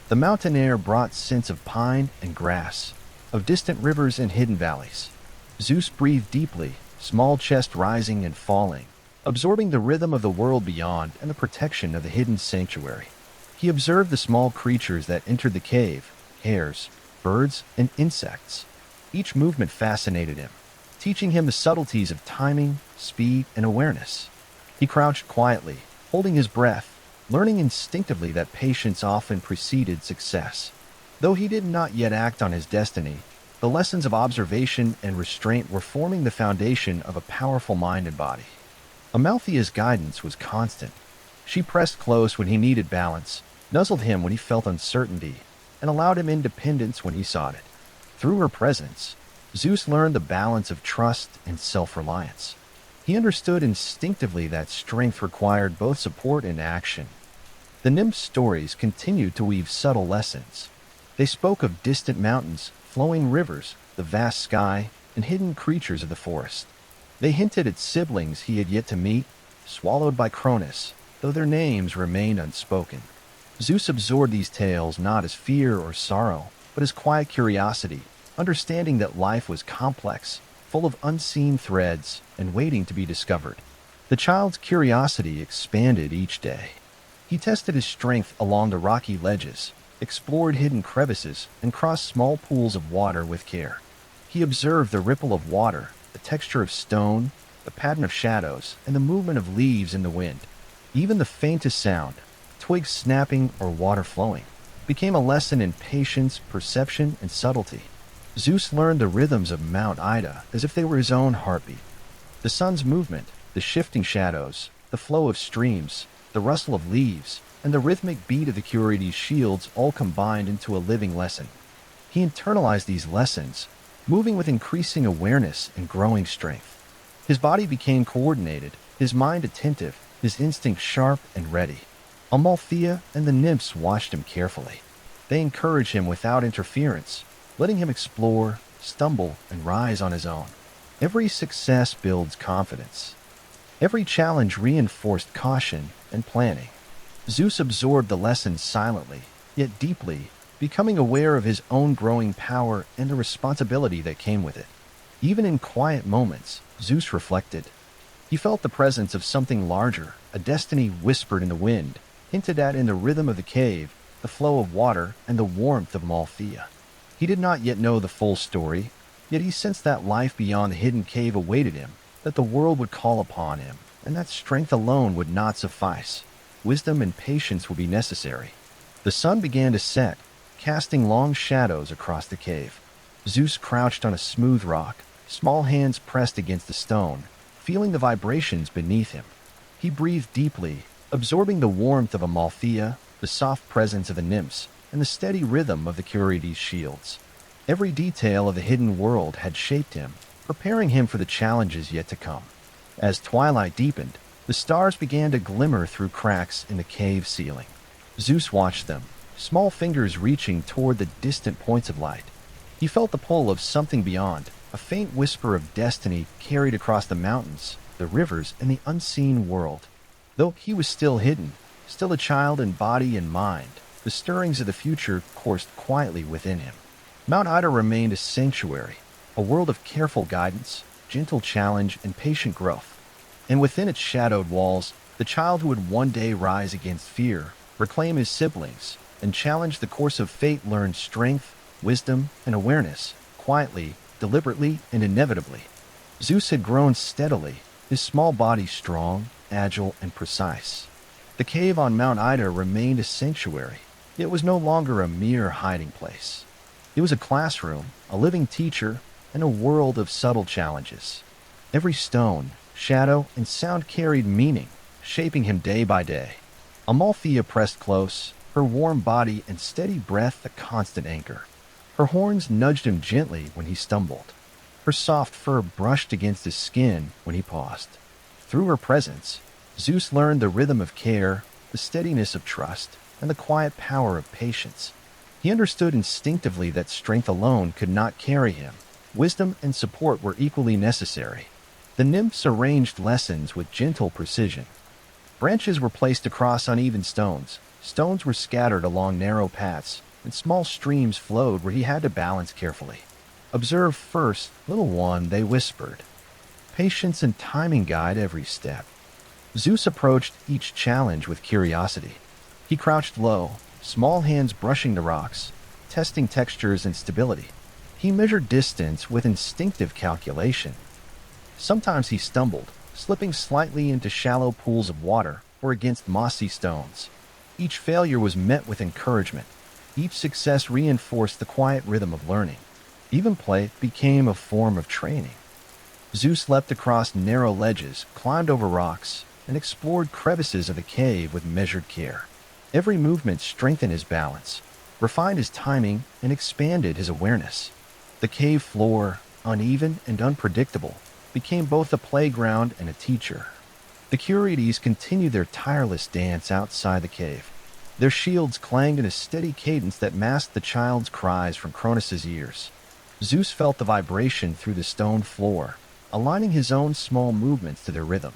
The mountain air brought scents of pine and grass, of distant rivers and hidden valleys. Zeus breathed deeply, small chest rising and falling, absorbing the rhythm of the world beyond and the protection of the hidden sanctuary. He observed the small creatures that entered the cave, hares, birds, and insects. Each movement fascinated him, teaching him the subtleties of timing, speed, and awareness. He crouched quietly, holding his breath, learning instinctively that patience often preceded success. Though he did not yet act on his destiny, the lessons of observation and restraint were forming the foundation of a powerful mind and body. Amalthea's guidance was constant. She pressed close when he needed balance, nuzzled him when he felt uncertainty, and allowed him independence when he sought it. Through her presence, Zeus learned the balance of trust and self-reliance. He understood instinctively that strength required both support and action. The nymphs' stories continued to weave subtle lessons. They spoke of distant mountains, flowing rivers, the vast sky, and hidden creatures of the forest. They hinted at siblings he had yet to meet, swallowed by Cronus, though their names remained unspoken. Zeus absorbed these tales not as fear or sorrow, but as quiet curiosity, understanding that life was complex, full of unseen threads, and waiting to be discovered. The child's curiosity expanded each day. He tested his strength along the rocky ledges, explored hidden crevices, and crossed small pools of water with care. He observed the ripple of water, the texture of stone, the pattern of shadows, and the movement of leaves in the wind. Even the faintest sound, twigs snapping or water flowing, became a lesson in patience, perception, and subtlety. Zeus learned the rhythms of Mount Ida as if they were his own heartbeat. The sun's movement, the shifting shadows, the flow of streams, the rustle of leaves, and the rhythmic beat of the Curides' shields all combined into a living lesson. He internalized these lessons, moving with increasing awareness and growing strength. His body became coordinated, his mind attentive, his instincts sharp and ready. Amalthea and the nymphs watched him carefully. They encouraged him without interference, letting him explore, stumble, and rise on his own. Every success builds confidence. Every challenge reinforced caution and planning. Zeus absorbed the lessons silently, yet deeply, becoming aware of his own growing power and the responsibility that came with it. Even in quiet moments, Zeus reflected. He felt the presence of something larger, a destiny whispered in the wind, hinted at in the rhythm of the cave, the flow of water, and the warmth of Amalthea. He did not yet know the full story, yet he sensed that life beyond the hidden cave awaited him, that the world would call upon him, and that strength alone would not suffice. Wisdom and patience would be necessary. The sun began to set, casting long shadows across the cave. Zeus crouched on a smooth rock, small hands pressed against the stone, feeling the vibrations beneath him. He breathed deeply, absorbing the warmth of Amalthea, the soft presence of the nymphs, and the steady rhythm of the Curides' shields. Every detail of the hidden world had shaped him, preparing him for the challenges yet to come. As twilight deepened, the stars began to glimmer through cracks in the cave ceiling. Zeus watched them, small fingers reaching toward the distant points of light. He felt the pull of something beyond, a faint whisper of destiny carried across the mountains, the rivers, and the unseen world. Though he was still hidden, still a child in body and mind, the stirrings of the future coursed quietly within him. Mount Ida remained a sanctuary, a world of careful guidance, gentle challenge, and patient growth. And within its shadowed walls, the child who would one day rise against fear, reclaim his siblings, and challenge the course of fate learned strength, wisdom, and awareness, quietly, deliberately, and inevitably. Zeus had grown steadily, his small body strong, agile, and precise. The cave on Mount Ida remained a sanctuary. It was no longer a mere hiding place. It was a classroom, a living teacher, and a world of subtle challenges. Every stone, shadow, and sound carried meaning, shaping him day by day. Amalthea pressed close, her warm body and steady breath a constant anchor. Her horns nudged him gently when he stumbled. Her soft fur brushed against his skin when he paused. Through her presence, Zeus learned the rhythm of care, the steadiness of trust, and the quiet power of patience. He understood instinctively that strength alone could not carry him. Wisdom and support were equally necessary. The nymphs arranged lessons with gentle precision. Branches were placed across uneven stones, stones were scattered along narrow paths, and small streams flowed where he had to balance carefully. "Observe first, little one," they whispered. "Patience and timing guide every step." Zeus approached each challenge with curiosity. He crouched low, small hands brushing the rocks, testing textures and stability. He measured distance with instinctive calculation. Sometimes he stumbled, slipping slightly into shallow pools of water or against mossy stones. Each failure was met with encouragement. Each success reinforced the quiet rhythm of learning. Even play became a form of training. Zeus leapt across narrow ledges, climbed over rocks, and explored crevices of the cave with measured care. Every movement strengthened his balance, refined his timing, and expanded his awareness. The cave floor, uneven and unpredictable, became both a playground and a teacher. The Curides continued their tireless dance outside the cave. Their shields clanged in a steady cadence that masked the child's cries from Cronus's ears. Zeus felt the vibration through the stone floor, aligning his own small movements to their rhythm.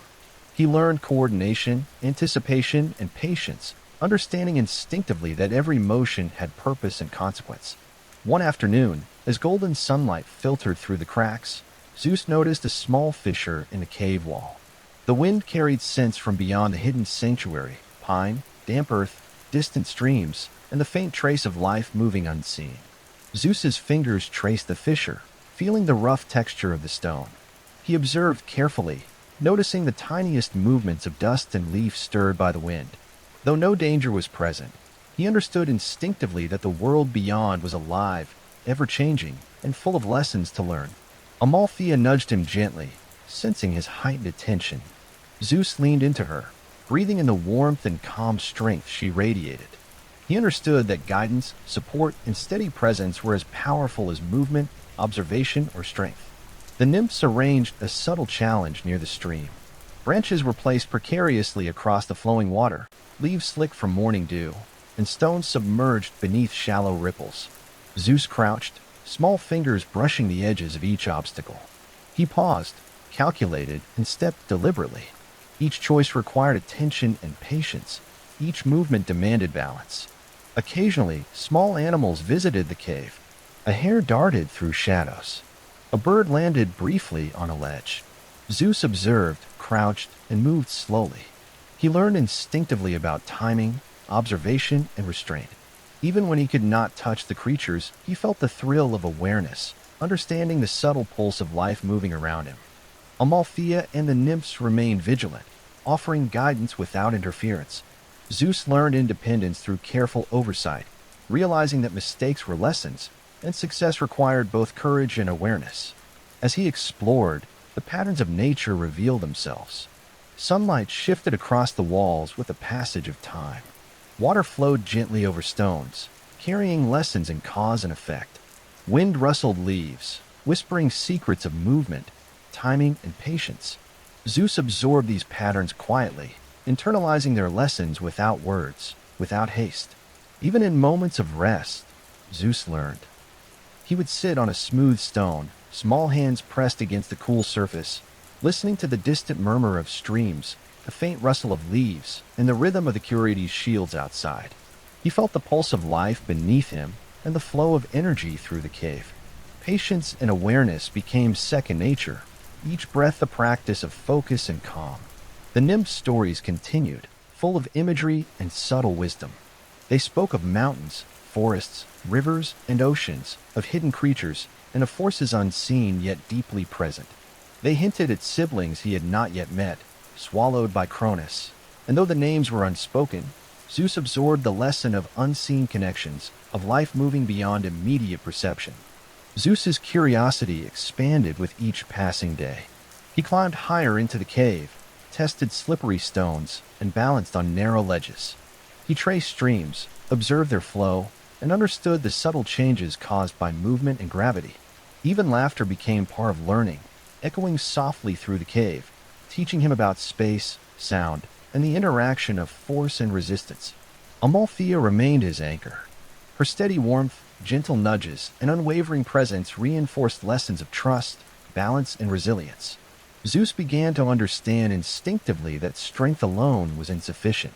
He learned coordination, anticipation, and patience, understanding instinctively that every motion had purpose and consequence. One afternoon, as golden sunlight filtered through the cracks, Zeus noticed a small fissure in the cave wall. The wind carried scents from beyond the hidden sanctuary: pine, damp earth, distant streams, and the faint trace of life moving unseen. Zeus's fingers traced the fissure, feeling the rough texture of the stone. He observed carefully, noticing the tiniest movements of dust and leaf stirred by the wind. Though no danger was present, he understood instinctively that the world beyond was alive, ever-changing, and full of lessons to learn. Amalthea nudged him gently, sensing his heightened attention. Zeus leaned into her, breathing in the warmth and calm strength she radiated. He understood that guidance, support, and steady presence were as powerful as movement, observation, or strength. The nymphs arranged a subtle challenge near the stream. Branches were placed precariously across the flowing water, leaves slick from morning dew, and stones submerged beneath shallow ripples. Zeus crouched, small fingers brushing the edges of each obstacle. He paused, calculated, and stepped deliberately. Each choice required attention and patience. Each movement demanded balance. Occasionally, small animals visited the cave. A hare darted through shadows. A bird landed briefly on a ledge. Zeus observed, crouched, and moved slowly. He learned instinctively about timing, observation, and restraint. Even when he could not touch the creatures, he felt the thrill of awareness, understanding the subtle pulse of life moving around him. Amalthea and the nymphs remained vigilant, offering guidance without interference. Zeus learned independence through careful oversight, realizing that mistakes were lessons, and success required both courage and awareness. As he explored, the patterns of nature revealed themselves. Sunlight shifted across the walls with the passage of time. Water flowed gently over stones, carrying lessons in cause and effect. Wind rustled leaves, whispering secrets of movement, timing, and patience. Zeus absorbed these patterns quietly, internalizing their lessons without words, without haste. Even in moments of rest, Zeus learned. He would sit on a smooth stone, small hands pressed against the cool surface, listening to the distant murmur of streams, the faint rustle of leaves, and the rhythm of the Curetes' shields outside. He felt the pulse of life beneath him and the flow of energy through the cave. Patience and awareness became second nature, each breath a practice of focus and calm. The nymphs' stories continued, full of imagery and subtle wisdom. They spoke of mountains, forests, rivers, and oceans, of hidden creatures, and of forces unseen yet deeply present. They hinted at siblings he had not yet met, swallowed by Cronus, and though the names were unspoken, Zeus absorbed the lesson of unseen connections, of life moving beyond immediate perception. Zeus's curiosity expanded with each passing day. He climbed higher into the cave, tested slippery stones, and balanced on narrow ledges. He traced streams, observed their flow, and understood the subtle changes caused by movement and gravity. Even laughter became part of learning, echoing softly through the cave, teaching him about space, sound, and the interaction of force and resistance. Amalthea remained his anchor. Her steady warmth, gentle nudges, and unwavering presence reinforced lessons of trust, balance, and resilience. Zeus began to understand instinctively that strength alone was insufficient.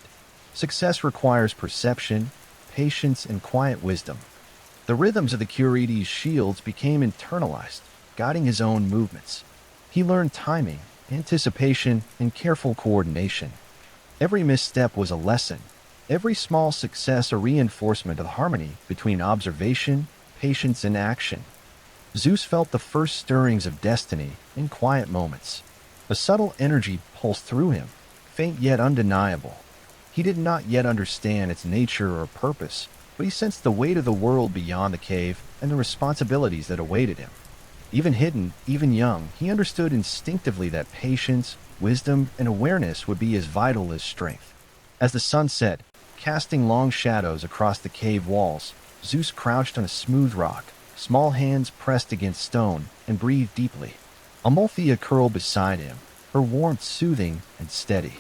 Success requires perception, patience, and quiet wisdom. The rhythms of the Curetes' shields became internalized, guiding his own movements. He learned timing, anticipation, and careful coordination. Every misstep was a lesson, every small success a reinforcement of the harmony between observation, patience, and action. Zeus felt the first stirrings of destiny in quiet moments. A subtle energy pulsed through him, faint yet undeniable. He did not yet understand its nature or purpose, but he sensed the weight of the world beyond the cave and the responsibilities that awaited him. Even hidden, even young, he understood instinctively that patience, wisdom, and awareness would be as vital as strength. As the sun set, casting long shadows across the cave walls, Zeus crouched on a smooth rock, small hands pressed against stone, and breathed deeply. Amalthea curled beside him, her warmth soothing and steady.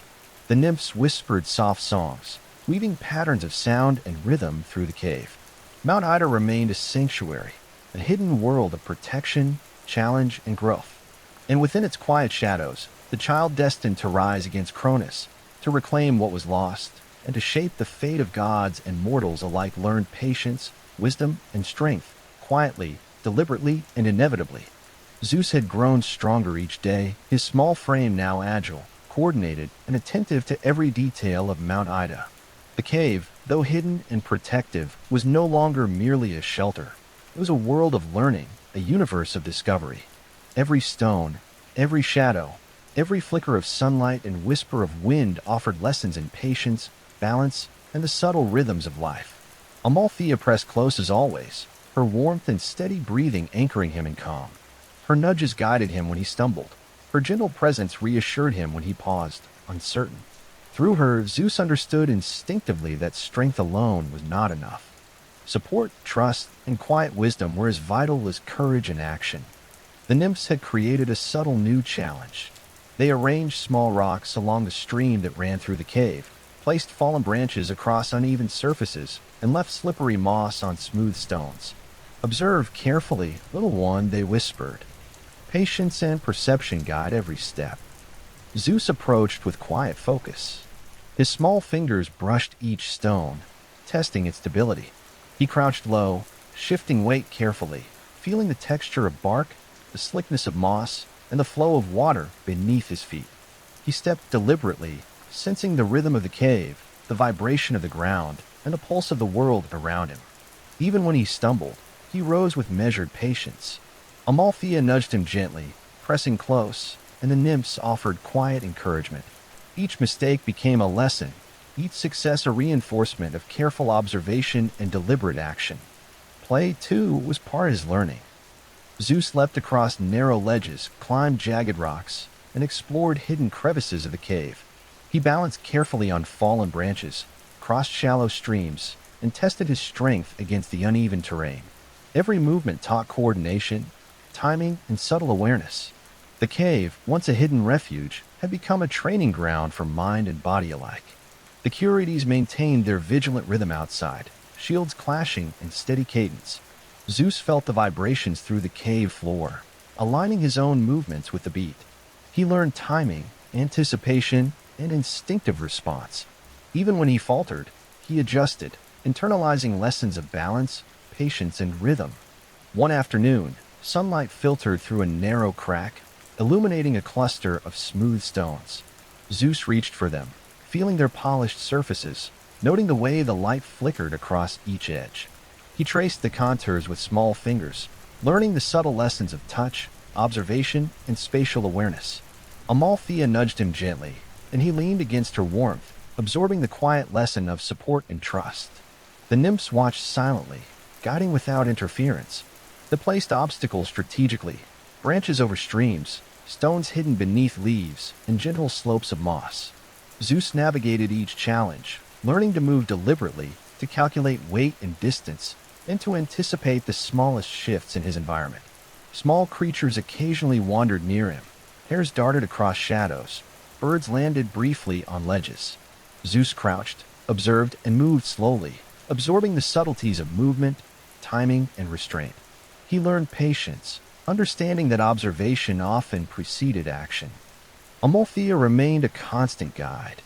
The nymphs whispered soft songs, weaving patterns of sound and rhythm through the cave. Mount Ida remained a sanctuary, a hidden world of protection, challenge, and growth. And within its quiet shadows, the child destined to rise against Cronus, to reclaim what was lost, and to shape the fate of gods and mortals alike learned patience, wisdom, and strength, quietly, deliberately, and inevitably. Zeus had grown stronger each day, his small frame now agile, coordinated, and attentive to every detail of Mount Ida. The cave, though hidden and protective, was no longer merely a shelter. It was a world of learning, a universe of discovery. Every stone, every shadow, every flicker of sunlight and whisper of wind offered lessons in patience, balance, and the subtle rhythms of life. Amalthea pressed close as always, her warmth and steady breathing anchoring him in calm. Her nudges guided him when he stumbled. Her gentle presence reassured him when he paused, uncertain. Through her, Zeus understood instinctively that strength alone was not enough. Support, trust, and quiet wisdom were as vital as courage and action. The nymphs had created a subtle new challenge. They arranged small rocks along the stream that ran through the cave, placed fallen branches across uneven surfaces, and left slippery moss on smooth stones. "Observe carefully, little one," they whispered. "Patience and perception guide every step." Zeus approached with quiet focus. His small fingers brushed each stone, testing its stability. He crouched low, shifting weight carefully, feeling the texture of bark, the slickness of moss, and the flow of water beneath his feet. He stepped deliberately, sensing the rhythm of the cave, the vibration of the ground, and the pulse of the world around him. Even when he stumbled, he rose with measured patience. Amalthea nudged him gently, pressing close, and the nymphs offered quiet encouragement. Each mistake became a lesson, each success a reinforcement of careful observation and deliberate action. Play, too, was part of his learning. Zeus leapt across narrow ledges, climbed jagged rocks, and explored hidden crevices of the cave. He balanced carefully on fallen branches, crossed shallow streams, and tested his strength against the uneven terrain. Every movement taught coordination, timing, and subtle awareness. The cave, once a hidden refuge, had become a training ground for mind and body alike. The Curetes maintained their vigilant rhythm outside, shields clashing in steady cadence. Zeus felt the vibrations through the cave floor, aligning his own movements with the beat. He learned timing, anticipation, and instinctive response. Even when he faltered, he adjusted, internalizing lessons of balance, patience, and rhythm. One afternoon, sunlight filtered through a narrow crack, illuminating a cluster of smooth stones. Zeus reached for them, feeling their polished surfaces, noting the way the light flickered across each edge. He traced the contours with small fingers, learning the subtle lessons of touch, observation, and spatial awareness. Amalthea nudged him gently, and he leaned against her warmth, absorbing the quiet lesson of support and trust. The nymphs watched silently, guiding without interference. They placed obstacles strategically, branches over streams, stones hidden beneath leaves, and gentle slopes of moss. Zeus navigated each challenge, learning to move deliberately, to calculate weight and distance, and to anticipate the smallest shifts in his environment. Small creatures occasionally wandered near him. Hares darted across shadows. Birds landed briefly on ledges. Zeus crouched, observed, and moved slowly, absorbing the subtleties of movement, timing, and restraint. He learned patience, understanding that observation often preceded action. Amalthea remained a constant guide.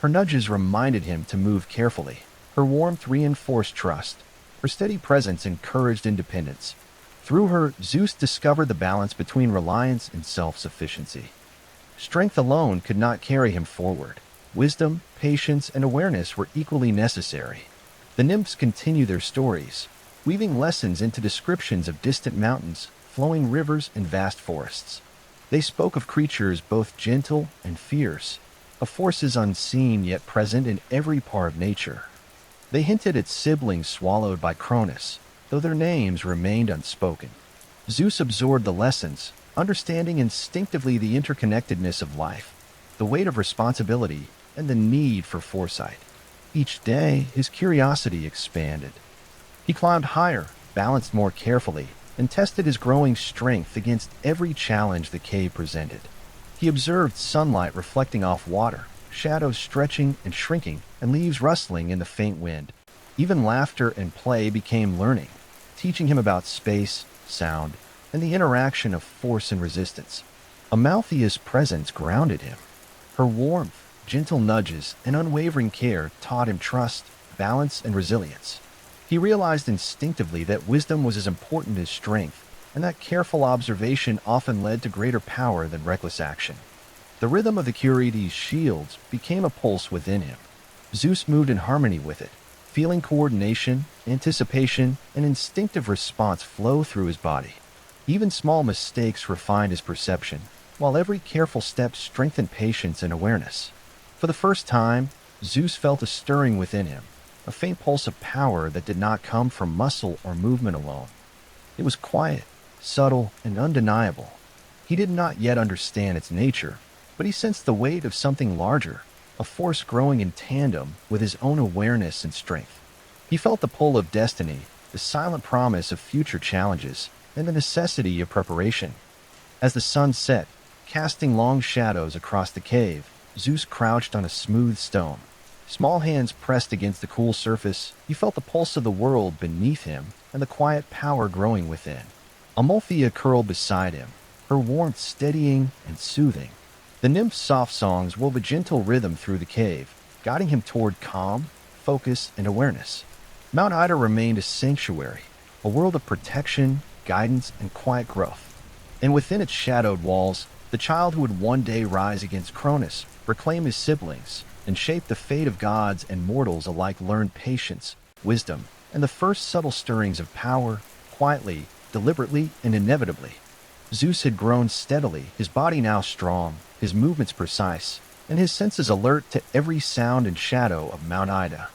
Her nudges reminded him to move carefully. Her warmth reinforced trust. Her steady presence encouraged independence. Through her, Zeus discovered the balance between reliance and self-sufficiency. Strength alone could not carry him forward. Wisdom, patience, and awareness were equally necessary. The nymphs continue their stories, weaving lessons into descriptions of distant mountains, flowing rivers, and vast forests. They spoke of creatures both gentle and fierce, of forces unseen yet present in every part of nature. They hinted at siblings swallowed by Cronus, though their names remained unspoken. Zeus absorbed the lessons, understanding instinctively the interconnectedness of life, the weight of responsibility, and the need for foresight. Each day, his curiosity expanded. He climbed higher, balanced more carefully, and tested his growing strength against every challenge the cave presented. He observed sunlight reflecting off water, shadows stretching and shrinking, and leaves rustling in the faint wind. Even laughter and play became learning, teaching him about space, sound, and the interaction of force and resistance. Amalthea's presence grounded him. Her warmth, gentle nudges, and unwavering care taught him trust, balance, and resilience. He realized instinctively that wisdom was as important as strength, and that careful observation often led to greater power than reckless action. The rhythm of the Curetes' shields became a pulse within him. Zeus moved in harmony with it, feeling coordination, anticipation, and instinctive response flow through his body. Even small mistakes refined his perception, while every careful step strengthened patience and awareness. For the first time, Zeus felt a stirring within him, a faint pulse of power that did not come from muscle or movement alone. It was quiet, subtle, and undeniable. He did not yet understand its nature, but he sensed the weight of something larger, a force growing in tandem with his own awareness and strength. He felt the pull of destiny, the silent promise of future challenges, and the necessity of preparation. As the sun set, casting long shadows across the cave, Zeus crouched on a smooth stone. Small hands pressed against the cool surface, he felt the pulse of the world beneath him and the quiet power growing within. Amalthea curled beside him, her warmth steadying and soothing. The nymph's soft songs wove a gentle rhythm through the cave, guiding him toward calm, focus, and awareness. Mount Ida remained a sanctuary, a world of protection, guidance, and quiet growth. And within its shadowed walls, the child who would one day rise against Cronus, reclaim his siblings, and shape the fate of gods and mortals alike learned patience, wisdom, and the first subtle stirrings of power, quietly, deliberately, and inevitably. Zeus had grown steadily, his body now strong, his movements precise, and his senses alert to every sound and shadow of Mount Ida.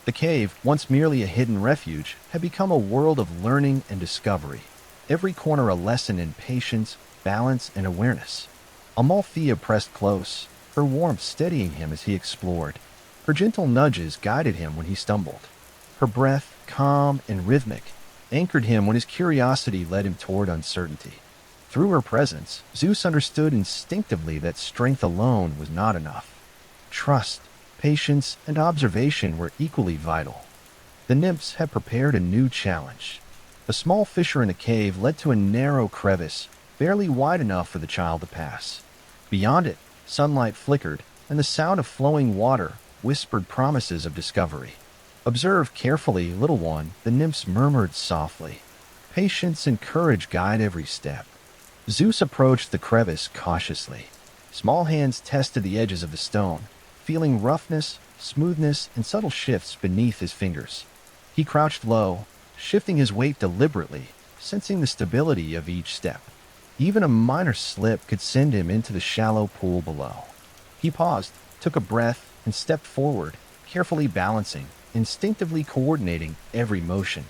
The cave, once merely a hidden refuge, had become a world of learning and discovery. Every corner a lesson in patience, balance, and awareness. Amalthea pressed close, her warmth steadying him as he explored. Her gentle nudges guided him when he stumbled. Her breath, calm and rhythmic, anchored him when his curiosity led him toward uncertainty. Through her presence, Zeus understood instinctively that strength alone was not enough. Trust, patience, and observation were equally vital. The nymphs had prepared a new challenge. A small fissure in a cave led to a narrow crevice, barely wide enough for the child to pass. Beyond it, sunlight flickered, and the sound of flowing water whispered promises of discovery. "Observe carefully, little one," the nymphs murmured softly. "Patience and courage guide every step." Zeus approached the crevice cautiously. Small hands tested the edges of the stone, feeling roughness, smoothness, and subtle shifts beneath his fingers. He crouched low, shifting his weight deliberately, sensing the stability of each step. Even a minor slip could send him into the shallow pool below. He paused, took a breath, and stepped forward, carefully balancing, instinctively coordinating every motion.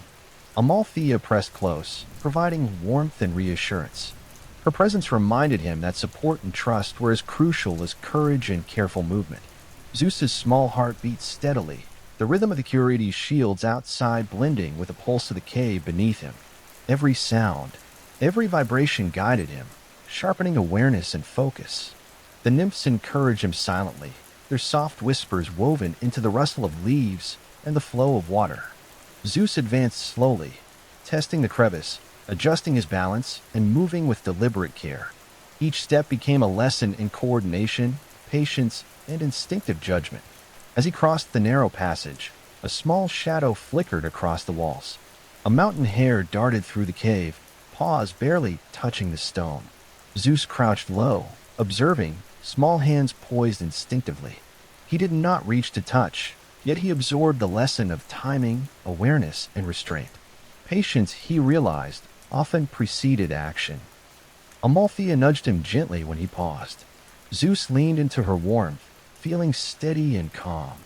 Amalthea pressed close, providing warmth and reassurance. Her presence reminded him that support and trust were as crucial as courage and careful movement. Zeus's small heart beat steadily, the rhythm of the Curides' shields outside blending with the pulse of the cave beneath him. Every sound, every vibration guided him, sharpening awareness and focus. The nymphs encouraged him silently, their soft whispers woven into the rustle of leaves and the flow of water. Zeus advanced slowly, testing the crevice, adjusting his balance, and moving with deliberate care. Each step became a lesson in coordination, patience, and instinctive judgment. As he crossed the narrow passage, a small shadow flickered across the walls. A mountain hare darted through the cave, paws barely touching the stone. Zeus crouched low, observing, small hands poised instinctively. He did not reach to touch, yet he absorbed the lesson of timing, awareness, and restraint. Patience, he realized, often preceded action. Amalthea nudged him gently when he paused. Zeus leaned into her warmth, feeling steady and calm.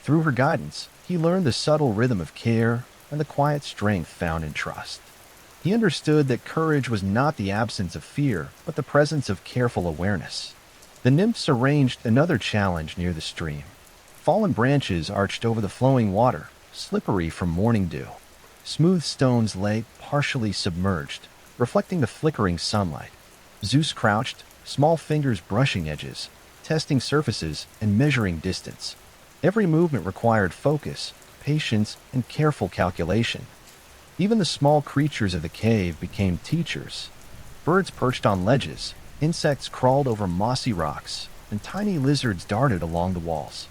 Through her guidance, he learned the subtle rhythm of care and the quiet strength found in trust. He understood that courage was not the absence of fear, but the presence of careful awareness. The nymphs arranged another challenge near the stream. Fallen branches arched over the flowing water, slippery from morning dew. Smooth stones lay partially submerged, reflecting the flickering sunlight. Zeus crouched, small fingers brushing edges, testing surfaces and measuring distance. Every movement required focus, patience, and careful calculation. Even the small creatures of the cave became teachers. Birds perched on ledges, insects crawled over mossy rocks, and tiny lizards darted along the walls.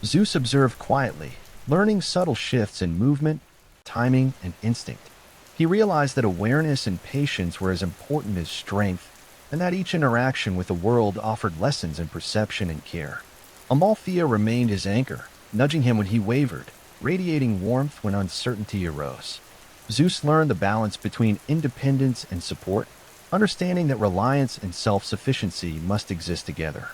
Zeus observed quietly, learning subtle shifts in movement, timing, and instinct. He realized that awareness and patience were as important as strength, and that each interaction with the world offered lessons in perception and care. Amalthea remained his anchor, nudging him when he wavered, radiating warmth when uncertainty arose. Zeus learned the balance between independence and support, understanding that reliance and self-sufficiency must exist together.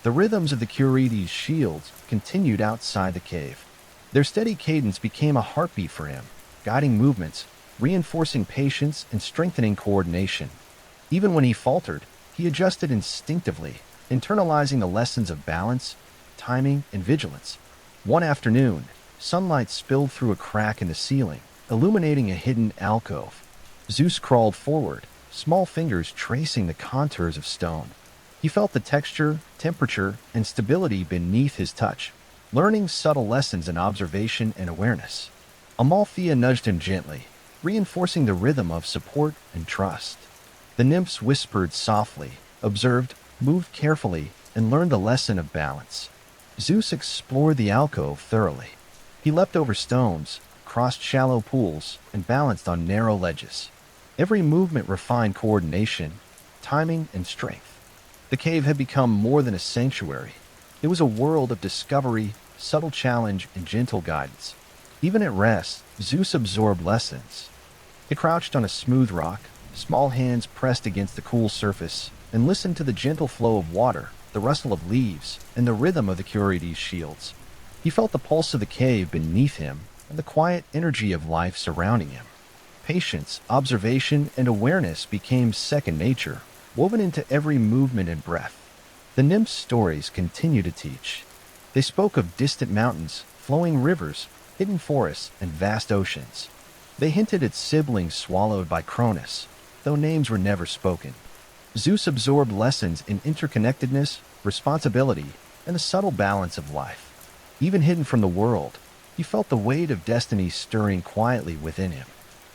The rhythms of the Curides' shields continued outside the cave. Their steady cadence became a heartbeat for him, guiding movements, reinforcing patience and strengthening coordination. Even when he faltered, he adjusted instinctively, internalizing the lessons of balance, timing and vigilance. One afternoon, sunlight spilled through a crack in the ceiling, illuminating a hidden alcove. Zeus crawled forward, small fingers tracing the contours of stone. He felt the texture, temperature, and stability beneath his touch, learning subtle lessons in observation and awareness. Amalthea nudged him gently, reinforcing the rhythm of support and trust. The nymphs whispered softly, observed, moved carefully, and learned the lesson of balance. Zeus explored the alcove thoroughly. He leapt over stones, crossed shallow pools, and balanced on narrow ledges. Every movement refined coordination, timing, and strength. The cave had become more than a sanctuary. It was a world of discovery, subtle challenge, and gentle guidance. Even at rest, Zeus absorbed lessons. He crouched on a smooth rock, small hands pressed against the cool surface, and listened to the gentle flow of water, the rustle of leaves, and the rhythm of the Curides' shields. He felt the pulse of the cave beneath him and the quiet energy of life surrounding him. Patience, observation, and awareness became second nature, woven into every movement and breath. The nymphs' stories continue to teach. They spoke of distant mountains, flowing rivers, hidden forests, and vast oceans. They hinted at siblings swallowed by Cronus, though names were never spoken. Zeus absorbed lessons in interconnectedness, responsibility, and the subtle balance of life. Even hidden from the world, he felt the weight of destiny stirring quietly within him.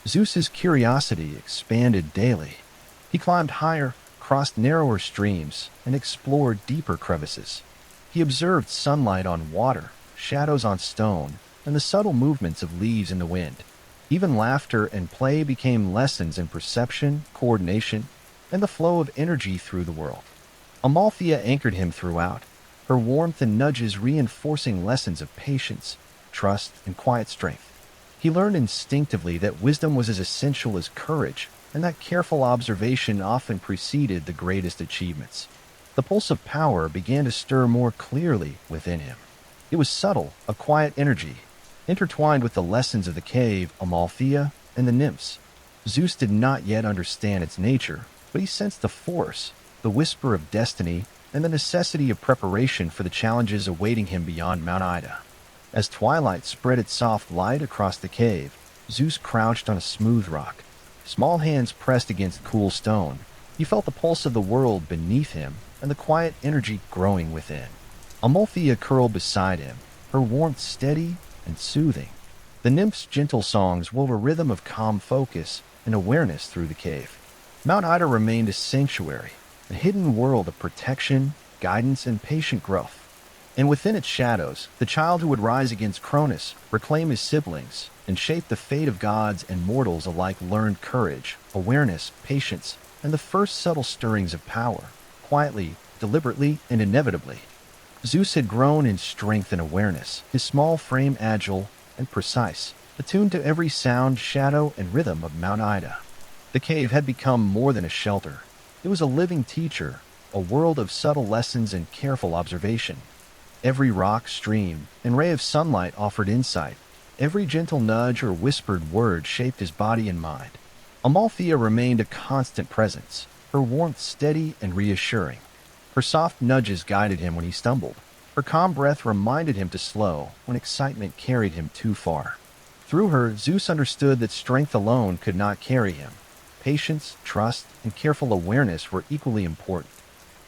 Zeus's curiosity expanded daily. He climbed higher, crossed narrower streams, and explored deeper crevices. He observed sunlight on water, shadows on stone, and the subtle movements of leaves in the wind. Even laughter and play became lessons in perception, coordination, and the flow of energy through the world. Amalthea anchored him throughout, her warmth and nudges reinforcing lessons of patience, trust, and quiet strength. He learned instinctively that wisdom was as essential as courage, and that careful observation often preceded the greatest achievements. The pulse of power began to stir more clearly within him. It was subtle, a quiet energy, intertwined with the lessons of the cave, Amalthea, and the nymphs. Zeus did not yet understand its nature, but he sensed the force, the whisper of destiny, and the necessity of preparation for the challenges awaiting him beyond Mount Ida. As twilight spread its soft light across the cave, Zeus crouched on a smooth rock, small hands pressed against cool stone. He felt the pulse of the world beneath him and the quiet energy growing within. Amalthea curled beside him, her warmth steady and soothing. The nymphs' gentle songs wove a rhythm of calm focus and awareness through the cave. Mount Ida remained a sanctuary, a hidden world of protection, guidance, and patient growth. And within its shadows, the child who would rise against Cronus, reclaim his siblings, and shape the fate of gods and mortals alike learned courage, awareness, patience, and the first subtle stirrings of power, quietly, deliberately, and inevitably. Zeus had grown in strength and awareness, his small frame agile and precise, attuned to every sound, shadow, and rhythm of Mount Ida. The cave had become more than a shelter. It was a living teacher, a world of subtle lessons and careful observation. Every rock, stream, and ray of sunlight offered insight. Every gentle nudge or whispered word shaped his body and mind. Amalthea remained a constant presence, her warmth steady and reassuring. Her soft nudges guided him when he stumbled. Her calm breath reminded him to slow when excitement carried him too far. Through her, Zeus understood that strength alone could not carry him. Patience, trust, and careful awareness were equally important.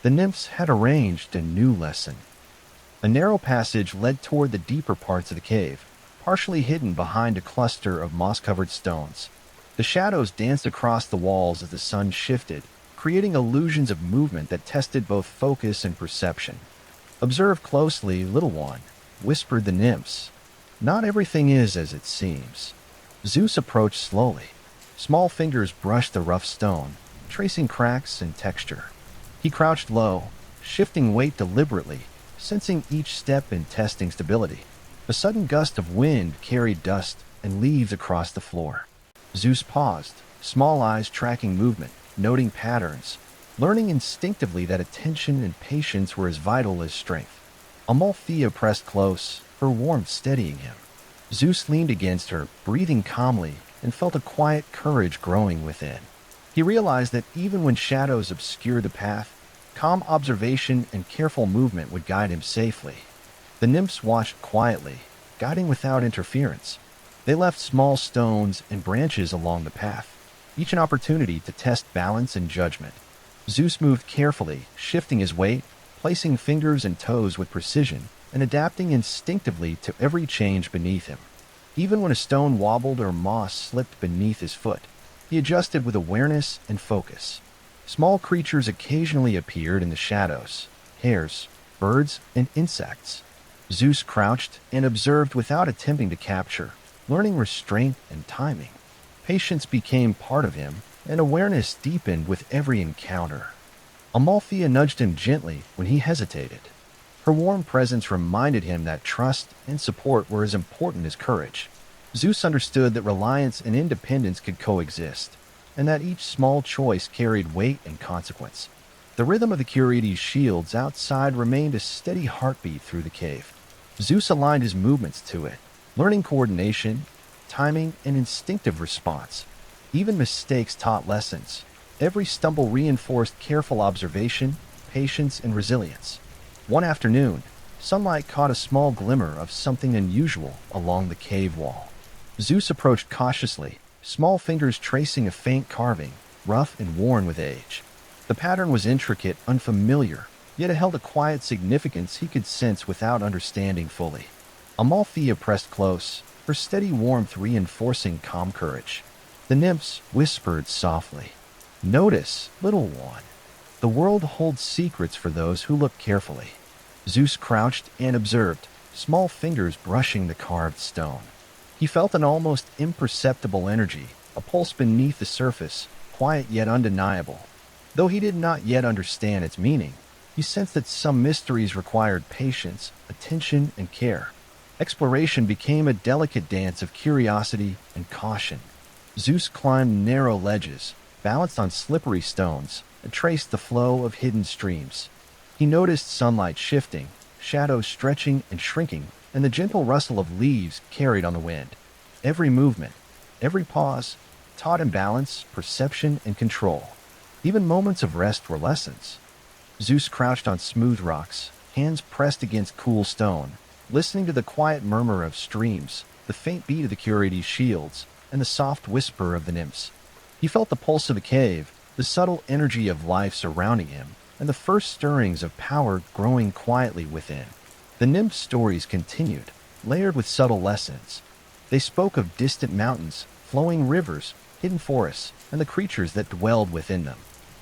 The nymphs had arranged a new lesson. A narrow passage led toward the deeper parts of the cave, partially hidden behind a cluster of moss-covered stones. The shadows danced across the walls as the sun shifted, creating illusions of movement that tested both focus and perception. "Observe closely, little one," whispered the nymphs. "Not everything is as it seems." Zeus approached slowly. Small fingers brushed the rough stone, tracing cracks and texture. He crouched low, shifting weight deliberately, sensing each step and testing stability. A sudden gust of wind carried dust and leaves across the floor. Zeus paused, small eyes tracking movement, noting patterns, learning instinctively that attention and patience were as vital as strength. Amalthea pressed close, her warmth steadying him. Zeus leaned against her, breathing calmly, and felt a quiet courage growing within. He realized that even when shadows obscured the path, calm observation and careful movement would guide him safely. The nymphs watched quietly, guiding without interference. They left small stones and branches along the path, each an opportunity to test balance and judgment. Zeus moved carefully, shifting his weight, placing fingers and toes with precision, and adapting instinctively to every change beneath him. Even when a stone wobbled or moss slipped beneath his foot, he adjusted with awareness and focus. Small creatures occasionally appeared in the shadows: hares, birds, and insects. Zeus crouched and observed without attempting to capture, learning restraint and timing. Patience became part of him, and awareness deepened with every encounter. Amalthea nudged him gently when he hesitated. Her warm presence reminded him that trust and support were as important as courage. Zeus understood that reliance and independence could coexist, and that each small choice carried weight and consequence. The rhythm of the Curetes' shields outside remained a steady heartbeat through the cave. Zeus aligned his movements to it, learning coordination, timing, and instinctive response. Even mistakes taught lessons. Every stumble reinforced careful observation, patience, and resilience. One afternoon, sunlight caught a small glimmer of something unusual along the cave wall. Zeus approached cautiously, small fingers tracing a faint carving, rough and worn with age. The pattern was intricate, unfamiliar, yet it held a quiet significance he could sense without understanding fully. Amalthea pressed close, her steady warmth reinforcing calm courage. The nymphs whispered softly, "Notice, little one. The world holds secrets for those who look carefully." Zeus crouched and observed, small fingers brushing the carved stone. He felt an almost imperceptible energy, a pulse beneath the surface, quiet yet undeniable. Though he did not yet understand its meaning, he sensed that some mysteries required patience, attention, and care. Exploration became a delicate dance of curiosity and caution. Zeus climbed narrow ledges, balanced on slippery stones, and traced the flow of hidden streams. He noticed sunlight shifting, shadows stretching and shrinking, and the gentle rustle of leaves carried on the wind. Every movement, every pause, taught him balance, perception, and control. Even moments of rest were lessons. Zeus crouched on smooth rocks, hands pressed against cool stone, listening to the quiet murmur of streams, the faint beat of the Curetes' shields, and the soft whisper of the nymphs. He felt the pulse of the cave, the subtle energy of life surrounding him, and the first stirrings of power growing quietly within. The nymphs' stories continued, layered with subtle lessons. They spoke of distant mountains, flowing rivers, hidden forests, and the creatures that dwelled within them.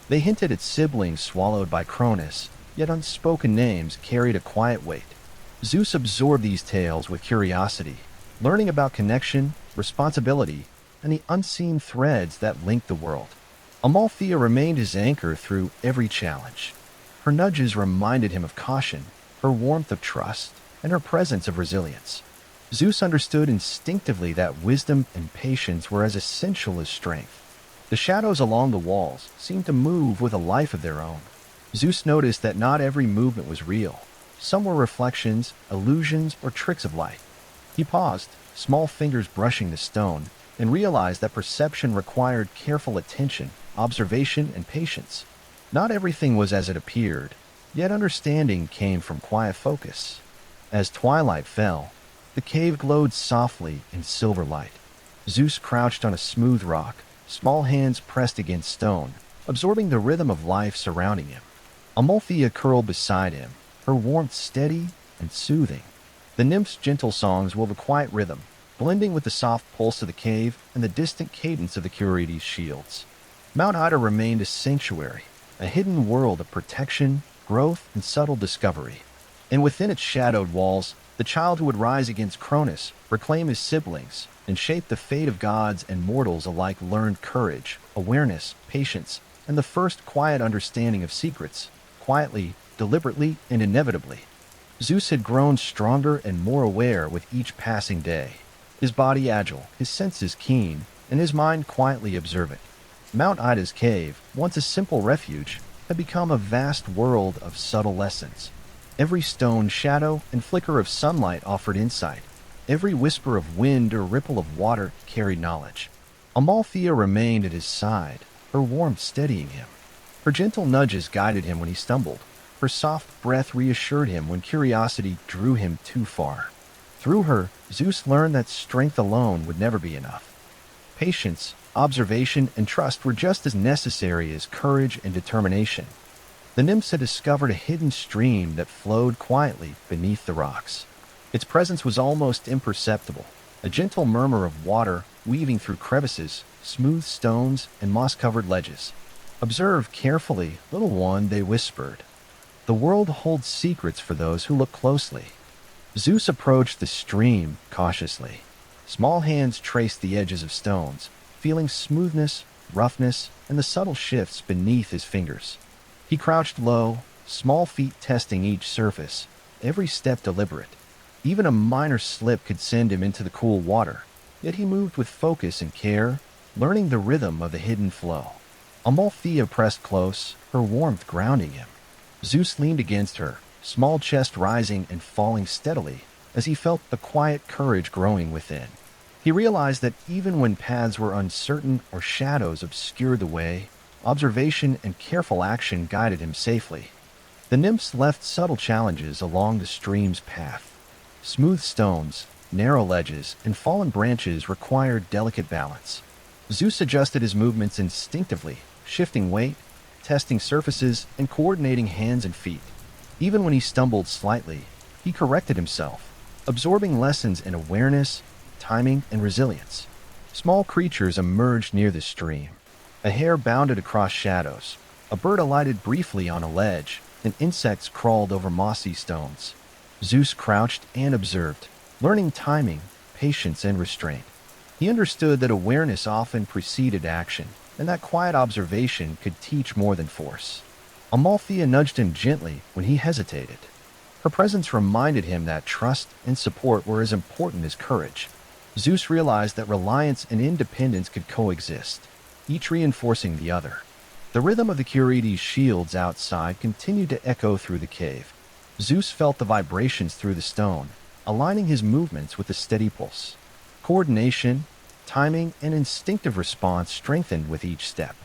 They hinted at siblings swallowed by Cronus, yet unspoken names carried a quiet weight. Zeus absorbed these tales with curiosity, learning about connection, responsibility, and the unseen threads that linked the world. Amalthea remained his anchor through every challenge. Her nudges reminded him of caution, her warmth of trust, and her presence of resilience. Zeus understood instinctively that wisdom and patience were as essential as strength. The shadows along the walls seemed to move with a life of their own. Zeus noticed that not every movement was real. Some were reflections, illusions, or tricks of light. He paused, small fingers brushing the stone, and realized that perception required careful attention, observation, and patience. Not everything was as it appeared, yet understanding came from quiet focus. As twilight fell, the cave glowed softly in silver light. Zeus crouched on a smooth rock, small hands pressed against stone, absorbing the rhythm of life surrounding him. Amalthea curled beside him, her warmth steady and soothing. The nymphs' gentle songs wove a quiet rhythm, blending with the soft pulse of the cave and the distant cadence of the Curetes' shields. Mount Ida remained a sanctuary, a hidden world of protection, growth, and subtle discovery. And within its shadowed walls, the child who would rise against Cronus, reclaim his siblings, and shape the fate of gods and mortals alike learned courage, awareness, patience, and the first quiet understanding of secrets, quietly, deliberately, and inevitably. Zeus had grown stronger and more aware with each passing day, his body agile, his senses keen, and his mind quietly observant. Mount Ida's cave, once a simple refuge, had become a vast world of subtle lessons. Every stone, shadow, and flicker of sunlight offered insight. Every whisper of wind or ripple of water carried knowledge. Amalthea remained at his side, her warmth steadying him. Her gentle nudges guided him when he stumbled, Her soft breath reassured him when curiosity drew him too far. Through her, Zeus learned that strength alone would never be enough. Patience, observation, and trust were just as necessary as courage and determination. The nymphs had discovered a hidden stream that flowed quietly beneath the rocks. Its presence was almost imperceptible, a gentle murmur of water weaving through crevices, smooth stones, and moss-covered ledges. "Observe carefully, little one," they whispered. "The world holds secrets for those who look closely." Zeus approached the stream cautiously. Small hands traced the edges of stones, feeling smoothness, roughness, and the subtle shifts beneath his fingers. He crouched low, small feet testing each surface, every step deliberate. Even a minor slip could send him into the cool water, yet he moved with focus and care, learning the rhythm of the hidden flow. Amalthea pressed close, her warmth grounding him. Zeus leaned against her, small chest rising and falling steadily as he felt the quiet courage growing within. He realized that even when paths were uncertain or shadows obscured the way, observation and careful action guided him safely. The nymphs left subtle challenges along the stream's path. Smooth stones, narrow ledges, and fallen branches required delicate balance. Zeus adjusted his movements instinctively, shifting weight, testing surfaces, and coordinating hands and feet. Even when he stumbled slightly, he corrected himself, absorbing lessons in awareness, timing, and resilience. Small creatures emerged near the stream. A hare bounded across shadows, a bird alighted briefly on a ledge, and insects crawled over mossy stones. Zeus crouched and observed, learning timing, patience, and restraint. He understood that awareness often preceded action, and that quiet observation could teach more than force. Amalthea nudged him gently when he hesitated. Her presence reminded him that trust and support were as important as courage. Zeus realized that reliance and independence could coexist, each reinforcing the other. The rhythm of the Curetes' shields outside continued to echo through the cave. Zeus felt the vibrations through the stone, aligning his movements with a steady pulse. Coordination, timing, and instinctive response strengthened with each step.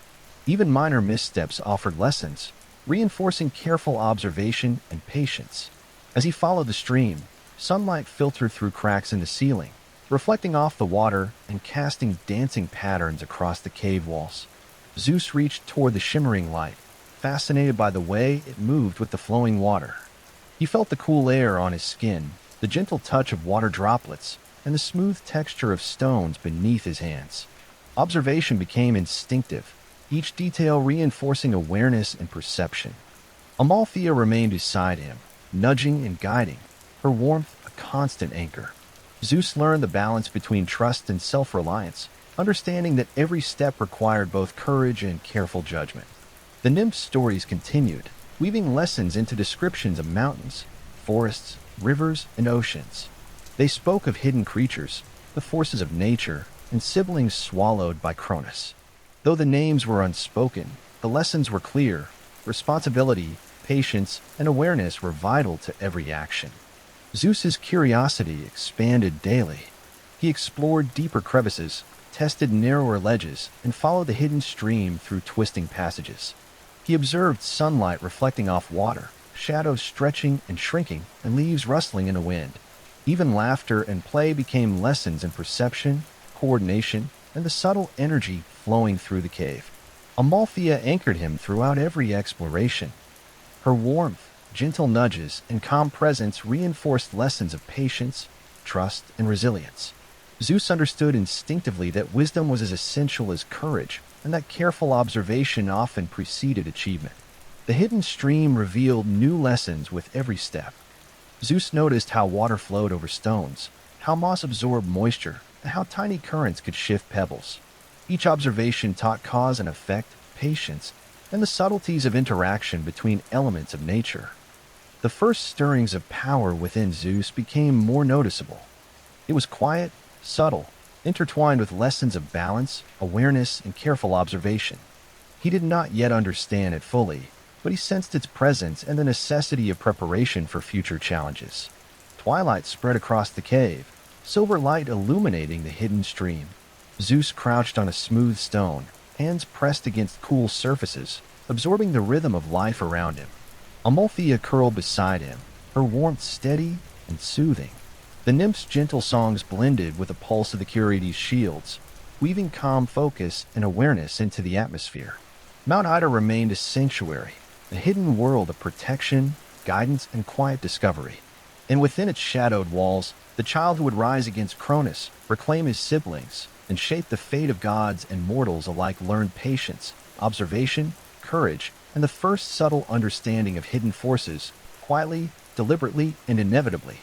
Even minor missteps offered lessons, reinforcing careful observation and patience. As he followed the stream, sunlight filtered through cracks in the ceiling, reflecting off the water and casting dancing patterns across the cave walls. Zeus reached toward the shimmering light, fascinated by the way it moved with the flowing water. He felt the cool air on his skin, the gentle touch of water droplets, and the smooth texture of stones beneath his hands. Observation became instinctive, each detail reinforcing awareness and perception. Amalthea remained beside him, nudging and guiding, her warmth a constant anchor. Zeus learned the balance between trust and self-reliance, understanding that every step required both courage and careful judgment. The nymphs' stories continued, weaving lessons into descriptions of mountains, forests, rivers, and oceans. They spoke of hidden creatures, the forces of nature, and siblings swallowed by Cronus. Though the names were unspoken, the lessons were clear. Responsibility, patience, and awareness were vital to every action. Zeus's curiosity expanded daily. He explored deeper crevices, tested narrower ledges, and followed the hidden stream through twisting passages. He observed sunlight reflecting off water, shadows stretching and shrinking, and leaves rustling in the wind. Even laughter and play became lessons in perception, coordination, and the subtle energy flowing through the cave. Amalthea anchored him throughout every exploration. Her warmth, gentle nudges, and calm presence reinforced lessons of patience, trust, and resilience. Zeus understood instinctively that wisdom was as essential as courage, and that careful observation often preceded achievement. The hidden stream revealed new lessons with every step. Zeus noticed how water flowed over stones, how moss absorbed moisture, and how tiny currents could shift pebbles. Each observation taught cause and effect, patience, and the subtleties of interaction between elements of nature. The first stirrings of power within Zeus became more noticeable. It was quiet, subtle, intertwined with lessons of balance, awareness, and careful observation. He did not yet understand it fully, but he sensed its presence and the necessity of preparation for future challenges. Twilight spread across the cave, silver light illuminating the hidden stream. Zeus crouched on a smooth stone, hands pressed against cool surfaces, absorbing the rhythm of life around him. Amalthea curled beside him, her warmth steady and soothing. The nymph's gentle songs blended with the pulse of the Curides' shields, weaving calm focus and awareness into the atmosphere. Mount Ida remained a sanctuary, a hidden world of protection, guidance, and quiet discovery. And within its shadowed walls, the child who would rise against Cronus, reclaim his siblings, and shape the fate of gods and mortals alike learned patience, observation, courage, and the first subtle understanding of hidden forces, quietly, deliberately, and inevitably.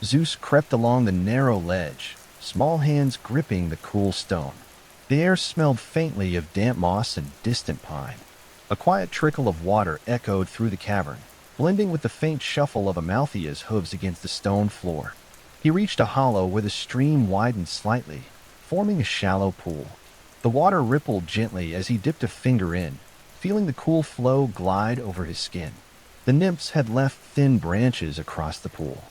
Zeus crept along the narrow ledge, small hands gripping the cool stone. The air smelled faintly of damp moss and distant pine. A quiet trickle of water echoed through the cavern, blending with the faint shuffle of Amalthea's hooves against the stone floor. He reached a hollow where the stream widened slightly, forming a shallow pool. The water rippled gently as he dipped a finger in, feeling the cool flow glide over his skin. The nymphs had left thin branches across the pool.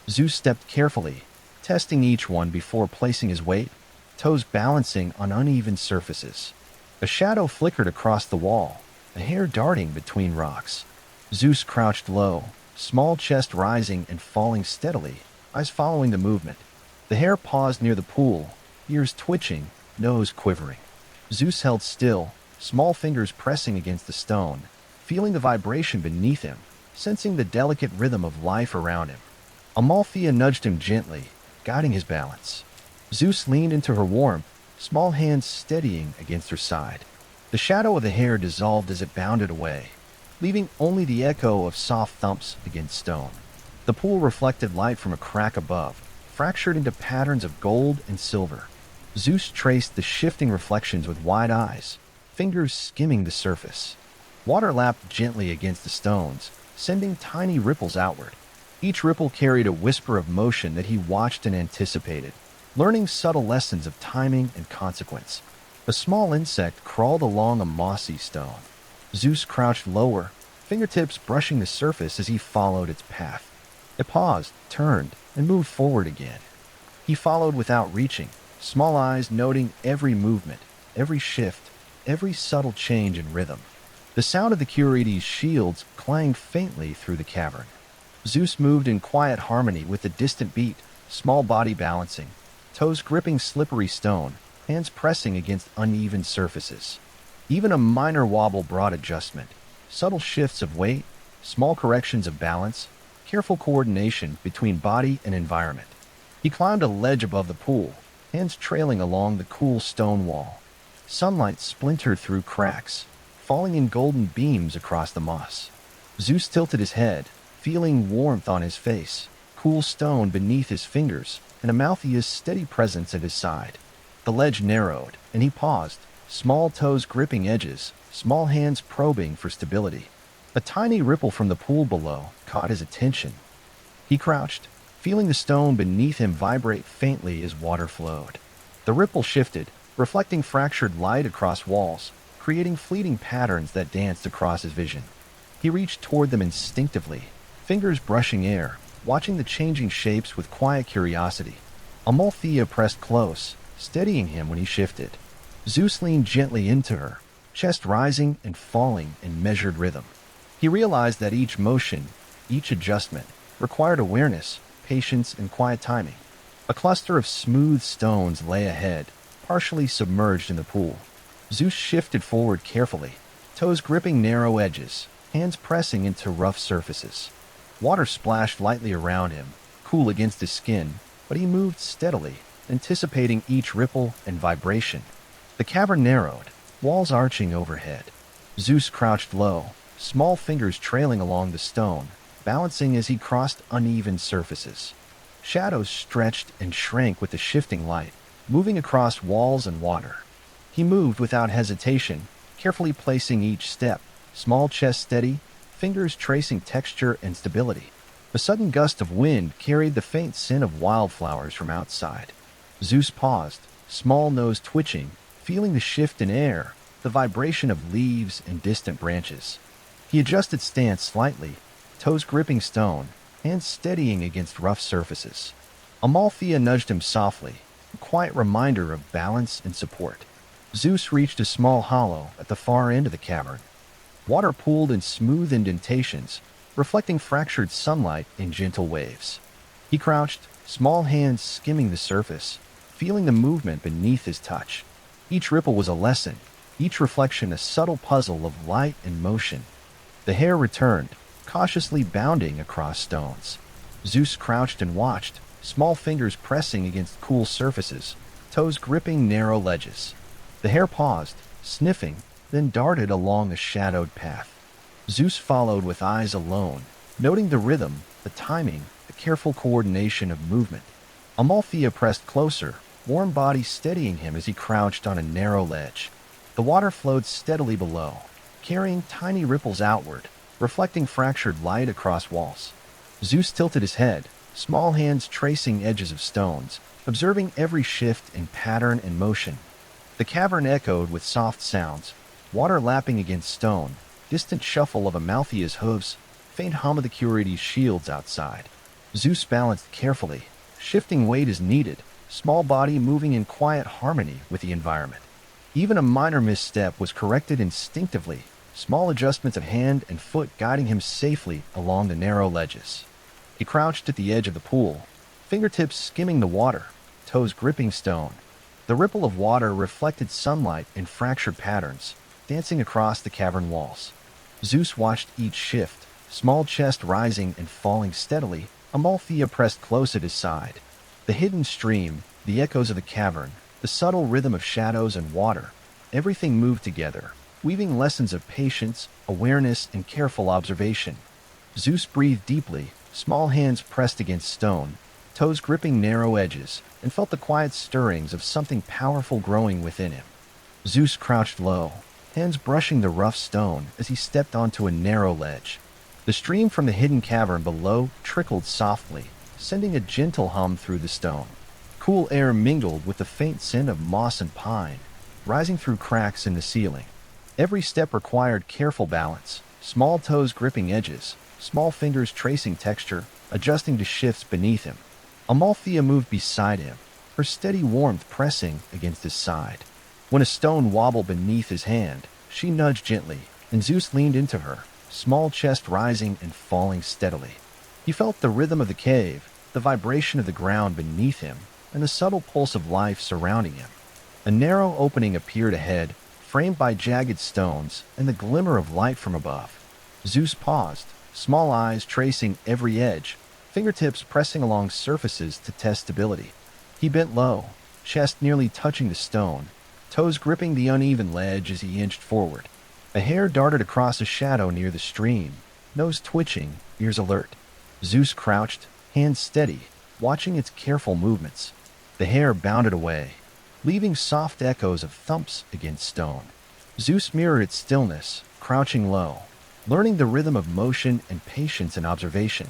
Zeus stepped carefully, testing each one before placing his weight, toes balancing on uneven surfaces. A shadow flickered across the wall, a hair darting between rocks. Zeus crouched low, small chest rising and falling steadily, eyes following the movement. The hair paused near the pool, ears twitching, nose quivering. Zeus held still, small fingers pressing against the stone, feeling the vibration beneath him, sensing the delicate rhythm of life around him. Amalthea nudged him gently, guiding his balance. Zeus leaned into her warmth, small hands steadying against her side. The shadow of the hair dissolved as it bounded away, leaving only the echo of soft thumps against stone. The pool reflected light from a crack above, fractured into patterns of gold and silver. Zeus traced the shifting reflections with wide eyes, fingers skimming the surface. Water lapped gently against the stones, sending tiny ripples outward. Each ripple carried a whisper of motion that he watched and anticipated, learning subtle lessons of timing and consequence. A small insect crawled along a mossy stone. Zeus crouched lower, fingertips brushing the surface as he followed its path. It paused, turned, and moved forward again. He followed without reaching, small eyes noting every movement, every shift, every subtle change in rhythm. The sound of the Curides' shields clanged faintly through the cavern. Zeus moved in quiet harmony with the distant beat, small body balancing, toes gripping slippery stone, hands pressing against uneven surfaces. Even a minor wobble brought adjustment, subtle shifts of weight, small corrections of balance, careful coordination between body and environment. He climbed a ledge above the pool, hands trailing along the cool stone wall. Sunlight splintered through cracks, falling in golden beams across the moss. Zeus tilted his head, feeling warmth on his face, cool stone beneath his fingers, and Amalthea's steady presence at his side. The ledge narrowed, and he paused, small toes gripping edges, small hands probing for stability. A tiny ripple from the pool below caught his attention. He crouched, feeling the stone beneath him vibrate faintly as water flowed. The ripple shifted, reflecting fractured light across walls, creating fleeting patterns that danced across his vision. He reached toward them instinctively, fingers brushing air, watching the changing shapes with quiet curiosity. Amalthea pressed close, steadying him when he shifted. Zeus leaned gently into her, chest rising and falling in measured rhythm. He realized that each motion, each adjustment, required awareness, patience, and quiet timing. A cluster of smooth stones lay ahead, partially submerged in the pool. Zeus shifted forward carefully, toes gripping narrow edges, hands pressing into rough surfaces. Water splashed lightly around him, cool against his skin, but he moved steadily, anticipating each ripple and vibration. The cavern narrowed, walls arching overhead. Zeus crouched low, small fingers trailing along the stone, balancing as he crossed uneven surfaces. Shadows stretched and shrank with the shifting light, moving across walls and water. He moved without hesitation, carefully placing each step, small chest steady, fingers tracing texture and stability. A sudden gust of wind carried the faint scent of wildflowers from outside. Zeus paused, small nose twitching, feeling the shift in air, the vibration of leaves and distant branches. He adjusted stance slightly, toes gripping stone, hands steadying against rough surfaces. Amalthea nudged him softly, a quiet reminder of balance and support. Zeus reached a small hollow at the far end of the cavern. Water pooled in smooth indentations, reflecting fractured sunlight in gentle waves. He crouched, small hands skimming the surface, feeling the movement beneath his touch. Each ripple was a lesson, each reflection a subtle puzzle of light and motion. The hare returned, cautiously bounding across stones. Zeus crouched and watched, small fingers pressing against cool surfaces, toes gripping narrow ledges. The hare paused, sniffing, then darted along a shadowed path. Zeus followed with eyes alone, noting the rhythm, the timing, the careful coordination of movement. Amalthea pressed closer, warm body steadying him as he crouched on a narrow ledge. The water flowed steadily below, carrying tiny ripples outward, reflecting fractured light across walls. Zeus tilted his head, small hands tracing edges of stones, observing every shift in pattern and motion. The cavern echoed with soft sounds, water lapping against stone, distant shuffle of Amalthea's hooves, faint hum of the Curides' shields outside. Zeus balanced carefully, shifting weight as needed, small body moving in quiet harmony with the environment. Even a minor misstep was corrected instinctively, small adjustments of hand and foot guiding him safely along the narrow ledges. He crouched at the edge of the pool, fingertips skimming the water, toes gripping stone. The ripple of water reflected sunlight in fractured patterns, dancing across the cavern walls. Zeus watched each shift, small chest rising and falling steadily. Amalthea pressed close at his side. The hidden stream, the echoes of the cavern, the subtle rhythm of shadows and water, everything moved together, weaving lessons of patience, awareness, and careful observation. Zeus breathed deeply, small hands pressed against stone, toes gripping narrow edges, and felt the quiet stirrings of something powerful growing within him. Zeus crouched low, hands brushing the rough stone as he stepped onto a narrow ledge. The stream from the hidden cavern below trickled softly, sending a gentle hum through the stone. Cool air mingled with the faint scent of moss and pine, rising through cracks in the ceiling. Every step required careful balance, small toes gripping edges, small fingers tracing texture, adjusting to shifts beneath him. Amalthea moved beside him, her steady warmth pressing against his side. When a stone wobbled beneath his hand, she nudged gently, and Zeus leaned into her, small chest rising and falling steadily. He felt the rhythm of the cave, the vibration of the ground beneath him, and the subtle pulse of life surrounding him. A narrow opening appeared ahead, framed by jagged stones and the glimmer of light from above. Zeus paused, small eyes tracing every edge, fingertips pressing along surfaces to test stability. He bent low, chest nearly touching the stone, toes gripping the uneven ledge as he inched forward. A hare darted across a shadow near the stream, nose twitching, ears alert. Zeus crouched, hands steady, watching its careful movements. The hare bounded away, leaving soft echoes of thumps against stone. Zeus mirrored its stillness, crouching low, learning the rhythm of motion and patience in observation.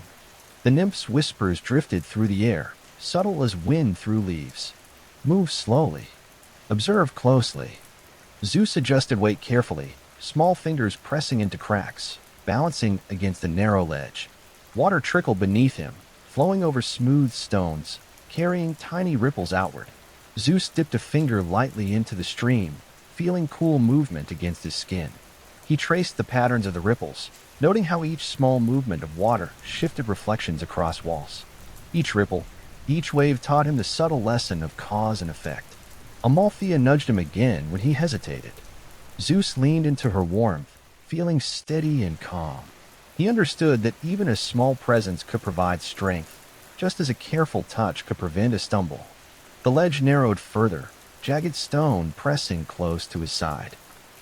The nymph's whispers drifted through the air, subtle as wind through leaves. Move slowly. Observe closely. Zeus adjusted weight carefully, small fingers pressing into cracks, balancing against a narrow ledge. Water trickled beneath him, flowing over smooth stones, carrying tiny ripples outward. Zeus dipped a finger lightly into the stream, feeling cool movement against his skin. He traced the patterns of the ripples, noting how each small movement of water shifted reflections across walls. Each ripple, each wave taught him the subtle lesson of cause and effect. Amalthea nudged him again when he hesitated. Zeus leaned into her warmth, feeling steady and calm. He understood that even a small presence could provide strength, just as a careful touch could prevent a stumble. The ledge narrowed further, jagged stone pressing close to his side.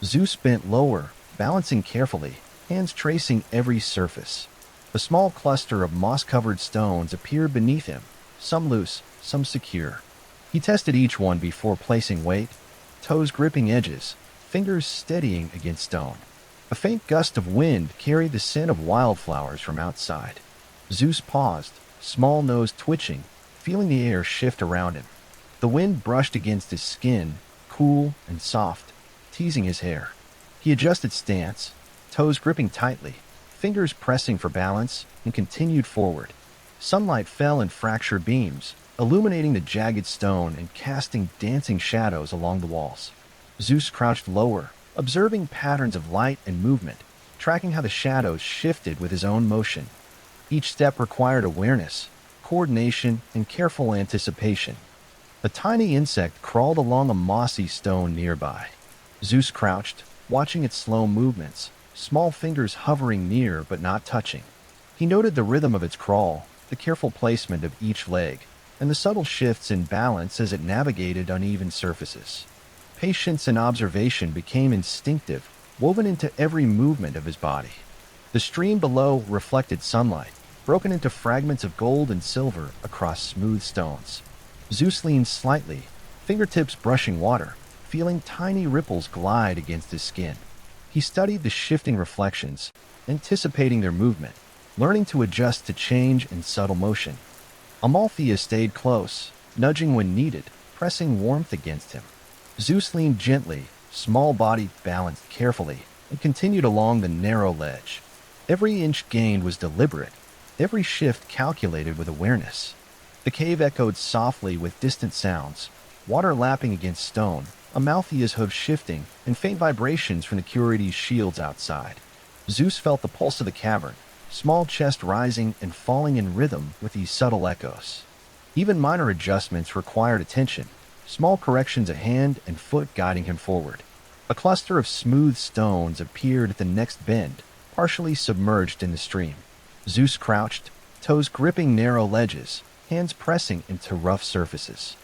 Zeus bent lower, balancing carefully, hands tracing every surface. A small cluster of moss-covered stones appeared beneath him, some loose, some secure. He tested each one before placing weight, toes gripping edges, fingers steadying against stone. A faint gust of wind carried the scent of wildflowers from outside. Zeus paused, small nose twitching, feeling the air shift around him. The wind brushed against his skin, cool and soft, teasing his hair. He adjusted stance, toes gripping tightly, fingers pressing for balance, and continued forward. Sunlight fell in fractured beams, illuminating the jagged stone and casting dancing shadows along the walls. Zeus crouched lower, observing patterns of light and movement, tracking how the shadows shifted with his own motion. Each step required awareness, coordination, and careful anticipation. A tiny insect crawled along a mossy stone nearby. Zeus crouched, watching its slow movements, small fingers hovering near but not touching. He noted the rhythm of its crawl, the careful placement of each leg, and the subtle shifts in balance as it navigated uneven surfaces. Patience and observation became instinctive, woven into every movement of his body. The stream below reflected sunlight, broken into fragments of gold and silver across smooth stones. Zeus leaned slightly, fingertips brushing water, feeling tiny ripples glide against his skin. He studied the shifting reflections, anticipating their movement, learning to adjust to change and subtle motion. Amalthea stayed close, nudging when needed, pressing warmth against him. Zeus leaned gently, small body balanced carefully, and continued along the narrow ledge. Every inch gained was deliberate, every shift calculated with awareness. The cave echoed softly with distant sounds, water lapping against stone, Amalthea's hooves shifting, and faint vibrations from the Curides' shields outside. Zeus felt the pulse of the cavern, small chest rising and falling in rhythm with these subtle echoes. Even minor adjustments required attention, small corrections of hand and foot guiding him forward. A cluster of smooth stones appeared at the next bend, partially submerged in the stream. Zeus crouched, toes gripping narrow ledges, hands pressing into rough surfaces.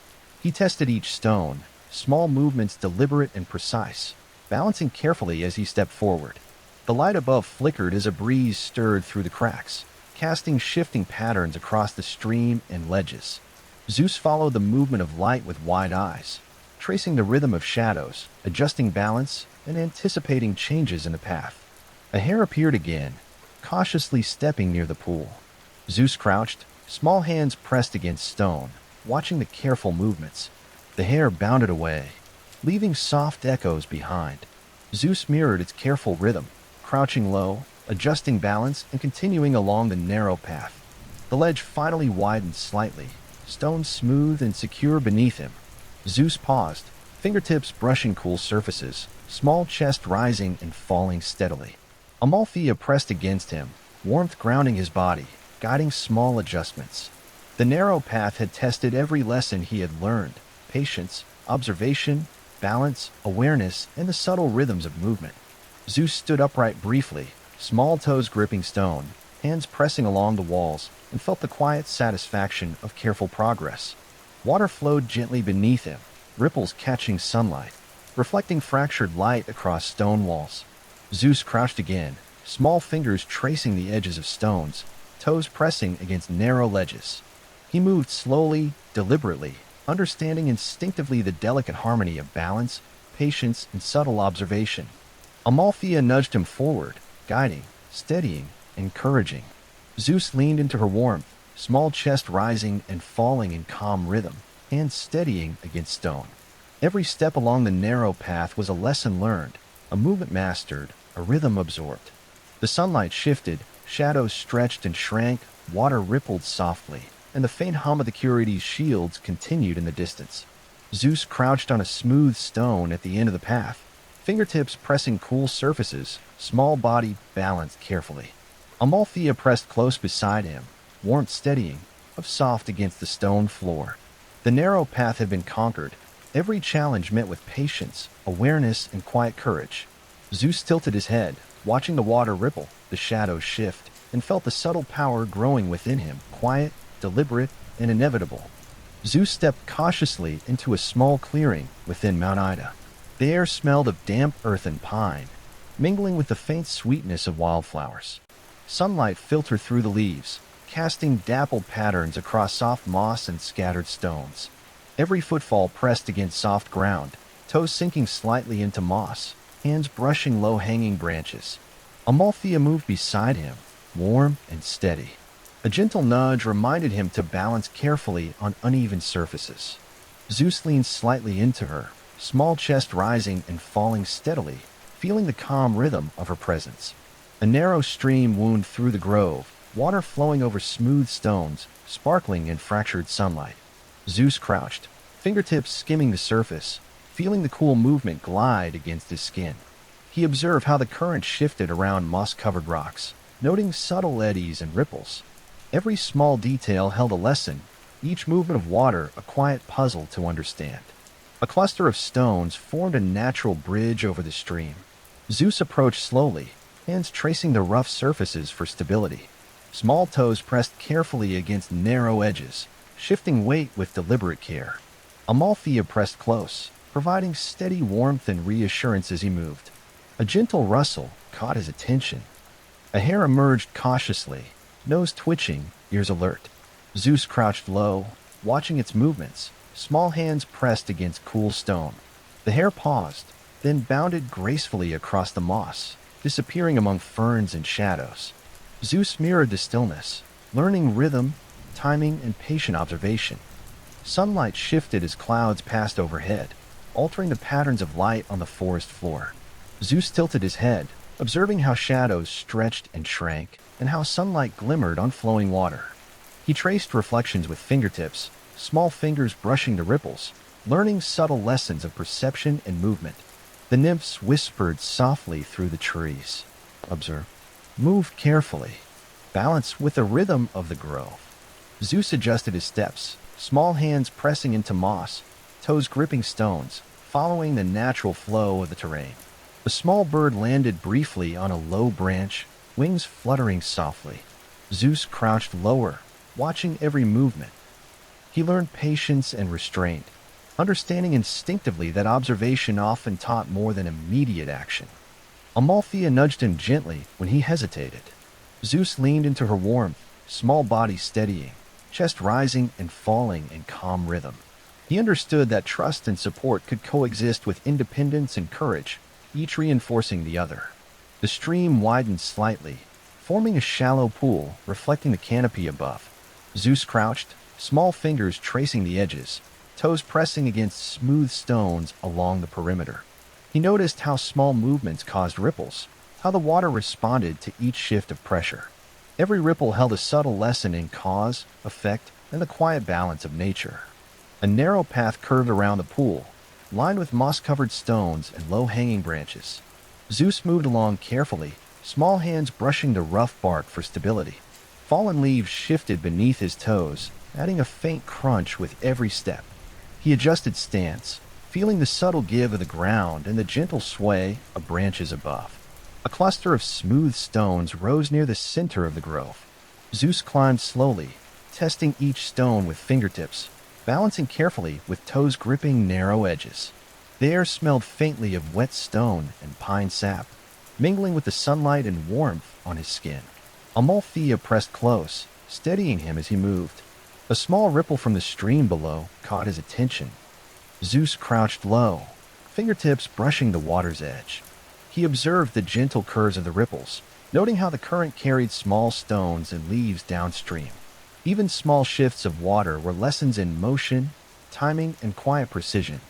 He tested each stone, small movements deliberate and precise, balancing carefully as he stepped forward. The light above flickered as a breeze stirred through the cracks, casting shifting patterns across the stream and ledges. Zeus followed the movement of light with wide eyes, tracing the rhythm of shadows, adjusting balance, and anticipating changes in the path. A hare appeared again, cautiously stepping near the pool. Zeus crouched, small hands pressed against stone, watching the careful movements. The hare bounded away, leaving soft echoes behind. Zeus mirrored its careful rhythm, crouching low, adjusting balance, and continuing along the narrow path. The ledge finally widened slightly, stone smooth and secure beneath him. Zeus paused, fingertips brushing cool surfaces, small chest rising and falling steadily. Amalthea pressed against him, warmth grounding his body, guiding small adjustments. The narrow path had tested every lesson he had learned: patience, observation, balance, awareness, and the subtle rhythms of movement. Zeus stood upright briefly, small toes gripping stone, hands pressing along the walls, and felt the quiet satisfaction of careful progress. Water flowed gently beneath him, ripples catching sunlight, reflecting fractured light across stone walls. Zeus crouched again, small fingers tracing the edges of stones, toes pressing against narrow ledges. He moved slowly, deliberately, understanding instinctively the delicate harmony of balance, patience, and subtle observation. Amalthea nudged him forward, guiding, steadying, encouraging. Zeus leaned into her warmth, small chest rising and falling in calm rhythm, hands steadying against stone. Every step along the narrow path was a lesson learned, a movement mastered, a rhythm absorbed. The sunlight shifted, shadows stretched and shrank, water rippled softly, and the faint hum of the Curides' shields continued in the distance. Zeus crouched on a smooth stone at the end of the path, fingertips pressing cool surfaces, small body balanced carefully. Amalthea pressed close beside him, warmth steadying, of soft against the stone floor. The narrow path had been conquered, every challenge met with patience, awareness, and quiet courage. Zeus tilted his head, watching the water ripple, the shadows shift, and felt the subtle power growing within him, quiet, deliberate, and inevitable. Zeus stepped cautiously into a small clearing within Mount Ida. The air smelled of damp earth and pine, mingling with the faint sweetness of wildflowers. Sunlight filtered through the leaves, casting dappled patterns across soft moss and scattered stones. Every footfall pressed against soft ground, toes sinking slightly into moss, hands brushing low-hanging branches. Amalthea moved beside him, warm and steady. A gentle nudge reminded him to balance carefully on uneven surfaces. Zeus leaned slightly into her, small chest rising and falling steadily, feeling the calm rhythm of her presence. A narrow stream wound through the grove, water flowing over smooth stones, sparkling in fractured sunlight. Zeus crouched, fingertips skimming the surface, feeling the cool movement glide against his skin. He observed how the current shifted around moss-covered rocks, noting subtle eddies and ripples. Every small detail held a lesson, each movement of water a quiet puzzle to understand. A cluster of stones formed a natural bridge over the stream. Zeus approached slowly, hands tracing the rough surfaces for stability. Small toes pressed carefully against narrow edges, shifting weight with deliberate care. Amalthea pressed close, providing steady warmth and reassurance as he moved. A gentle rustle caught his attention. A hair emerged cautiously, nose twitching, ears alert. Zeus crouched low, watching its movements, small hands pressed against cool stone. The hair paused, then bounded gracefully across the moss, disappearing among ferns and shadows. Zeus mirrored the stillness, learning rhythm, timing, and patient observation. Sunlight shifted as clouds passed overhead, altering the patterns of light on the forest floor. Zeus tilted his head, observing how shadows stretched and shrank, and how sunlight glimmered on flowing water. He traced reflections with fingertips, small fingers brushing the ripples, learning subtle lessons of perception and movement. The nymphs whispered softly through the trees. Observe. Move carefully. Balance with the rhythm of the grove. Zeus adjusted his steps, small hands pressing into moss, toes gripping stones, following the natural flow of the terrain. A small bird landed briefly on a low branch, wings fluttering softly. Zeus crouched lower, watching every movement. He learned patience and restraint, understanding instinctively that observation often taught more than immediate action. Amalthea nudged him gently when he hesitated. Zeus leaned into her warmth, small body steadying, chest rising and falling in calm rhythm. He understood that trust and support could coexist with independence and courage, each reinforcing the other. The stream widened slightly, forming a shallow pool reflecting the canopy above. Zeus crouched, small fingers tracing the edges, toes pressing against smooth stones along the perimeter. He noticed how small movements caused ripples, how the water responded to each shift of pressure. Every ripple held a subtle lesson in cause, effect, and the quiet balance of nature. A narrow path curved around the pool, lined with moss-covered stones and low-hanging branches. Zeus moved along carefully, small hands brushing the rough bark for stability. Fallen leaves shifted beneath his toes, adding a faint crunch with every step. He adjusted stance, feeling the subtle give of the ground and the gentle sway of branches above. A cluster of smooth stones rose near the center of the grove. Zeus climbed slowly, testing each stone with fingertips, balancing carefully with toes gripping narrow edges. The air smelled faintly of wet stone and pine sap, mingling with the sunlight and warmth on his skin. Amalthea pressed close, steadying him as he moved. A small ripple from the stream below caught his attention. Zeus crouched low, fingertips brushing the water's edge. He observed the gentle curves of the ripples, noting how the current carried small stones and leaves downstream. Even small shifts of water were lessons in motion, timing, and quiet precision.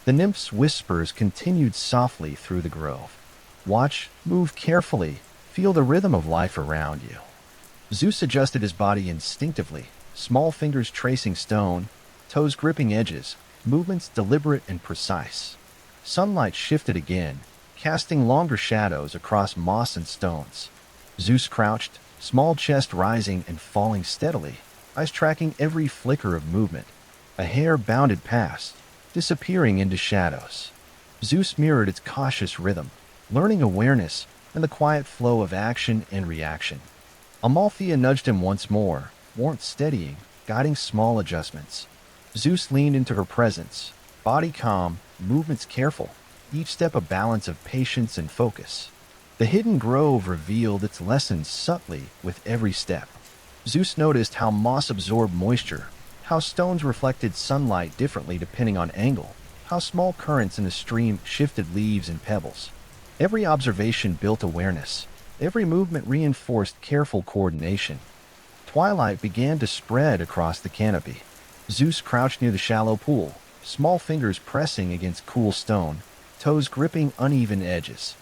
The nymph's whispers continued softly through the grove. Watch, move carefully, feel the rhythm of life around you. Zeus adjusted his body instinctively, small fingers tracing stone, toes gripping edges, movements deliberate and precise. Sunlight shifted again, casting longer shadows across moss and stones. Zeus crouched, small chest rising and falling steadily, eyes tracking every flicker of movement. A hair bounded past, disappearing into shadows. Zeus mirrored its cautious rhythm, learning awareness and the quiet flow of action and reaction. Amalthea nudged him once more, warmth steadying, guiding small adjustments. Zeus leaned into her presence, body calm, movements careful, each step a balance of patience and focus. The hidden grove revealed its lessons subtly with every step. Zeus noticed how moss absorbed moisture, how stones reflected sunlight differently depending on angle, how small currents in the stream shifted leaves and pebbles. Every observation built awareness. Every movement reinforced careful coordination. Twilight began to spread across the canopy. Zeus crouched near the shallow pool, small fingers pressing against cool stone, toes gripping uneven edges.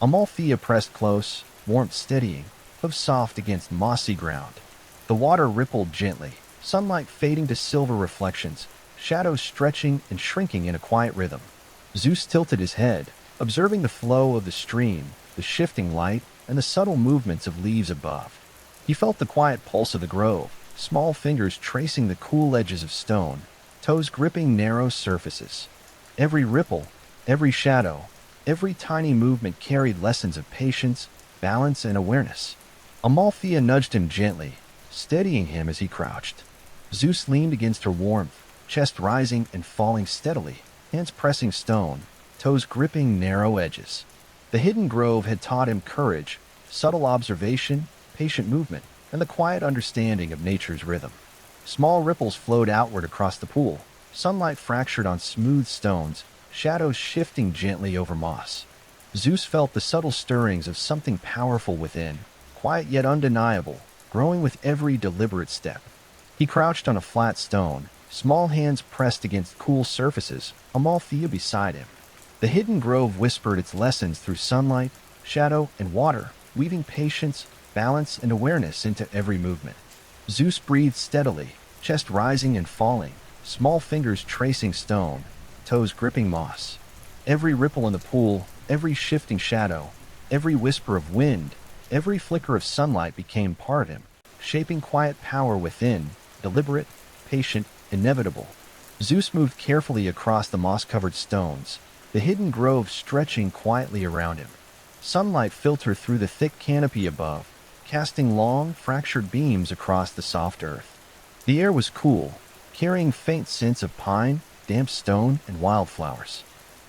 Amalthea pressed close, warmth steadying, hooves soft against mossy ground. The water rippled gently, sunlight fading to silver reflections, shadows stretching and shrinking in a quiet rhythm. Zeus tilted his head, observing the flow of the stream, the shifting light, and the subtle movements of leaves above. He felt the quiet pulse of the grove, small fingers tracing the cool edges of stone, toes gripping narrow surfaces. Every ripple, every shadow, every tiny movement carried lessons of patience, balance, and awareness. Amalthea nudged him gently, steadying him as he crouched. Zeus leaned against her warmth, chest rising and falling steadily, hands pressing stone, toes gripping narrow edges. The hidden grove had taught him courage, subtle observation, patient movement, and the quiet understanding of nature's rhythm. Small ripples flowed outward across the pool, sunlight fractured on smooth stones, shadows shifting gently over moss. Zeus felt the subtle stirrings of something powerful within, quiet yet undeniable, growing with every deliberate step. He crouched on a flat stone, small hands pressed against cool surfaces, Amalthea beside him. The hidden grove whispered its lessons through sunlight, shadow, and water, weaving patience, balance, and awareness into every movement. Zeus breathed steadily, chest rising and falling, small fingers tracing stone, toes gripping moss. Every ripple in the pool, every shifting shadow, every whisper of wind, every flicker of sunlight became part of him, shaping quiet power within, deliberate, patient, inevitable. Zeus moved carefully across the moss-covered stones, the hidden grove stretching quietly around him. Sunlight filtered through the thick canopy above, casting long, fractured beams across the soft earth. The air was cool, carrying faint scents of pine, damp stone, and wildflowers.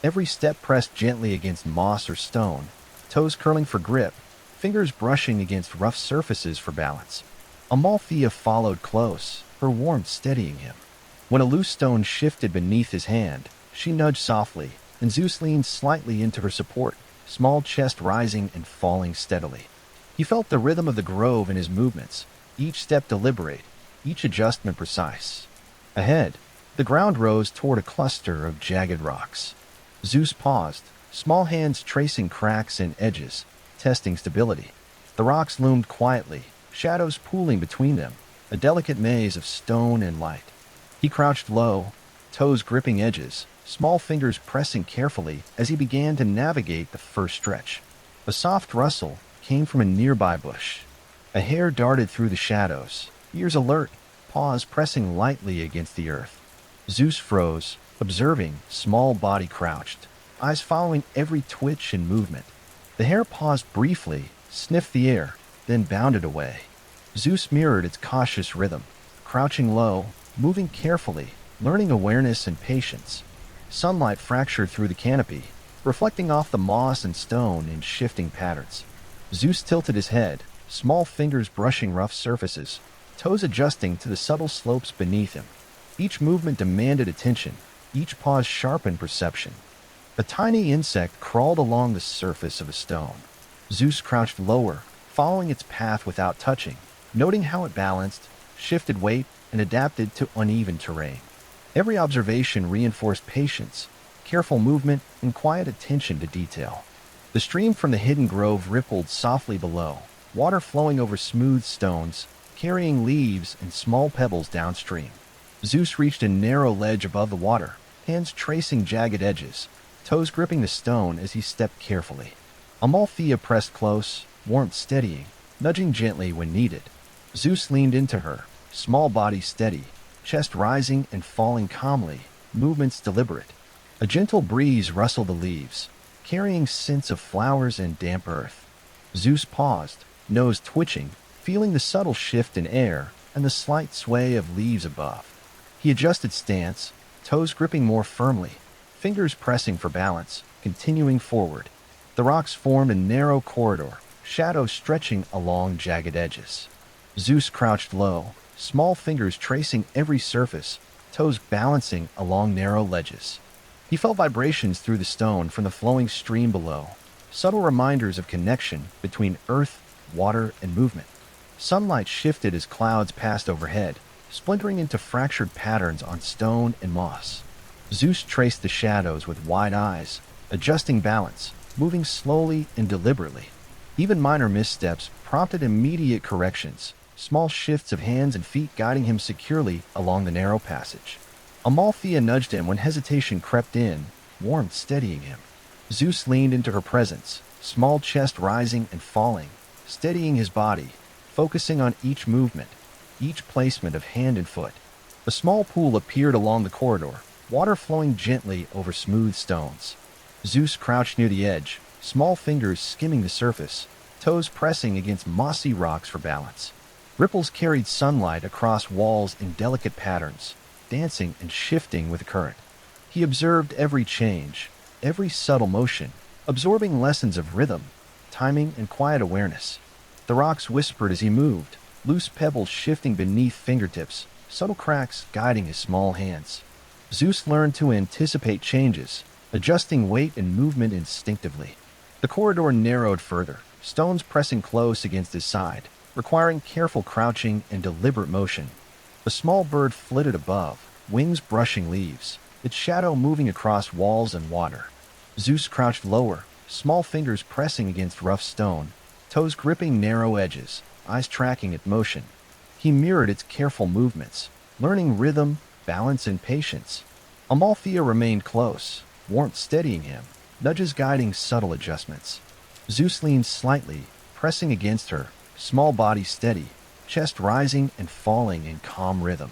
Every step pressed gently against moss or stone, toes curling for grip, fingers brushing against rough surfaces for balance. Amalthea followed close, her warmth steadying him. When a loose stone shifted beneath his hand, she nudged softly, and Zeus leaned slightly into her support, small chest rising and falling steadily. He felt the rhythm of the grove in his movements, each step deliberate, each adjustment precise. Ahead, the ground rose toward a cluster of jagged rocks. Zeus paused, small hands tracing cracks and edges, testing stability. The rocks loomed quietly, shadows pooling between them, a delicate maze of stone and light. He crouched low, toes gripping edges, small fingers pressing carefully as he began to navigate the first stretch. A soft rustle came from a nearby bush. A hare darted through the shadows, ears alert, paws pressing lightly against the earth. Zeus froze, observing, small body crouched, eyes following every twitch and movement. The hare paused briefly, sniffed the air, then bounded away. Zeus mirrored its cautious rhythm, crouching low, moving carefully, learning awareness and patience. Sunlight fractured through the canopy, reflecting off the moss and stone in shifting patterns. Zeus tilted his head, small fingers brushing rough surfaces, toes adjusting to the subtle slopes beneath him. Each movement demanded attention, each pause sharpened perception. A tiny insect crawled along the surface of a stone. Zeus crouched lower, following its path without touching, noting how it balanced, shifted weight, and adapted to uneven terrain. Every observation reinforced patience, careful movement, and quiet attention to detail. The stream from the hidden grove rippled softly below, water flowing over smooth stones, carrying leaves and small pebbles downstream. Zeus reached a narrow ledge above the water, hands tracing jagged edges, toes gripping the stone as he stepped carefully. Amalthea pressed close, warmth steadying, nudging gently when needed. Zeus leaned into her, small body steady, chest rising and falling calmly, movements deliberate. A gentle breeze rustled the leaves, carrying scents of flowers and damp earth. Zeus paused, nose twitching, feeling the subtle shift in air and the slight sway of leaves above. He adjusted stance, toes gripping more firmly, fingers pressing for balance, continuing forward. The rocks formed a narrow corridor, shadows stretching along jagged edges. Zeus crouched low, small fingers tracing every surface, toes balancing along narrow ledges. He felt vibrations through the stone from the flowing stream below, subtle reminders of connection between earth, water, and movement. Sunlight shifted as clouds passed overhead, splintering into fractured patterns on stone and moss. Zeus traced the shadows with wide eyes, adjusting balance, moving slowly and deliberately. Even minor missteps prompted immediate corrections, small shifts of hands and feet guiding him securely along the narrow passage. Amalthea nudged him when hesitation crept in, warmth steadying him. Zeus leaned into her presence, small chest rising and falling, steadying his body, focusing on each movement, each placement of hand and foot. A small pool appeared along the corridor, water flowing gently over smooth stones. Zeus crouched near the edge, small fingers skimming the surface, toes pressing against mossy rocks for balance. Ripples carried sunlight across walls in delicate patterns, dancing and shifting with the current. He observed every change, every subtle motion, absorbing lessons of rhythm, timing, and quiet awareness. The rocks whispered as he moved, loose pebbles shifting beneath fingertips, subtle cracks guiding his small hands. Zeus learned to anticipate changes, adjusting weight and movement instinctively. The corridor narrowed further, stones pressing close against his side, requiring careful crouching and deliberate motion. A small bird flitted above, wings brushing leaves, its shadow moving across walls and water. Zeus crouched lower, small fingers pressing against rough stone, toes gripping narrow edges, eyes tracking its motion. He mirrored its careful movements, learning rhythm, balance, and patience. Amalthea remained close, warmth steadying him, nudges guiding subtle adjustments. Zeus leaned slightly, pressing against her, small body steady, chest rising and falling in calm rhythm.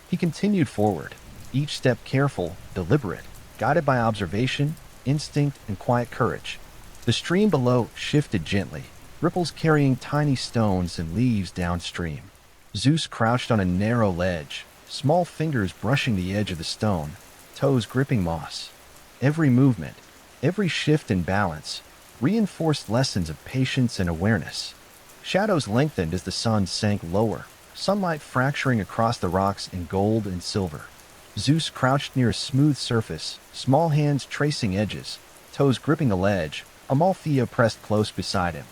He continued forward, each step careful, deliberate, guided by observation, instinct, and quiet courage. The stream below shifted gently, ripples carrying tiny stones and leaves downstream. Zeus crouched on a narrow ledge, small fingers brushing the edge of the stone, toes gripping moss. Every movement, every shift in balance, reinforced lessons of patience and awareness. Shadows lengthened as the sun sank lower, sunlight fracturing across the rocks in gold and silver. Zeus crouched near a smooth surface, small hands tracing edges, toes gripping a ledge. Amalthea pressed close beside him.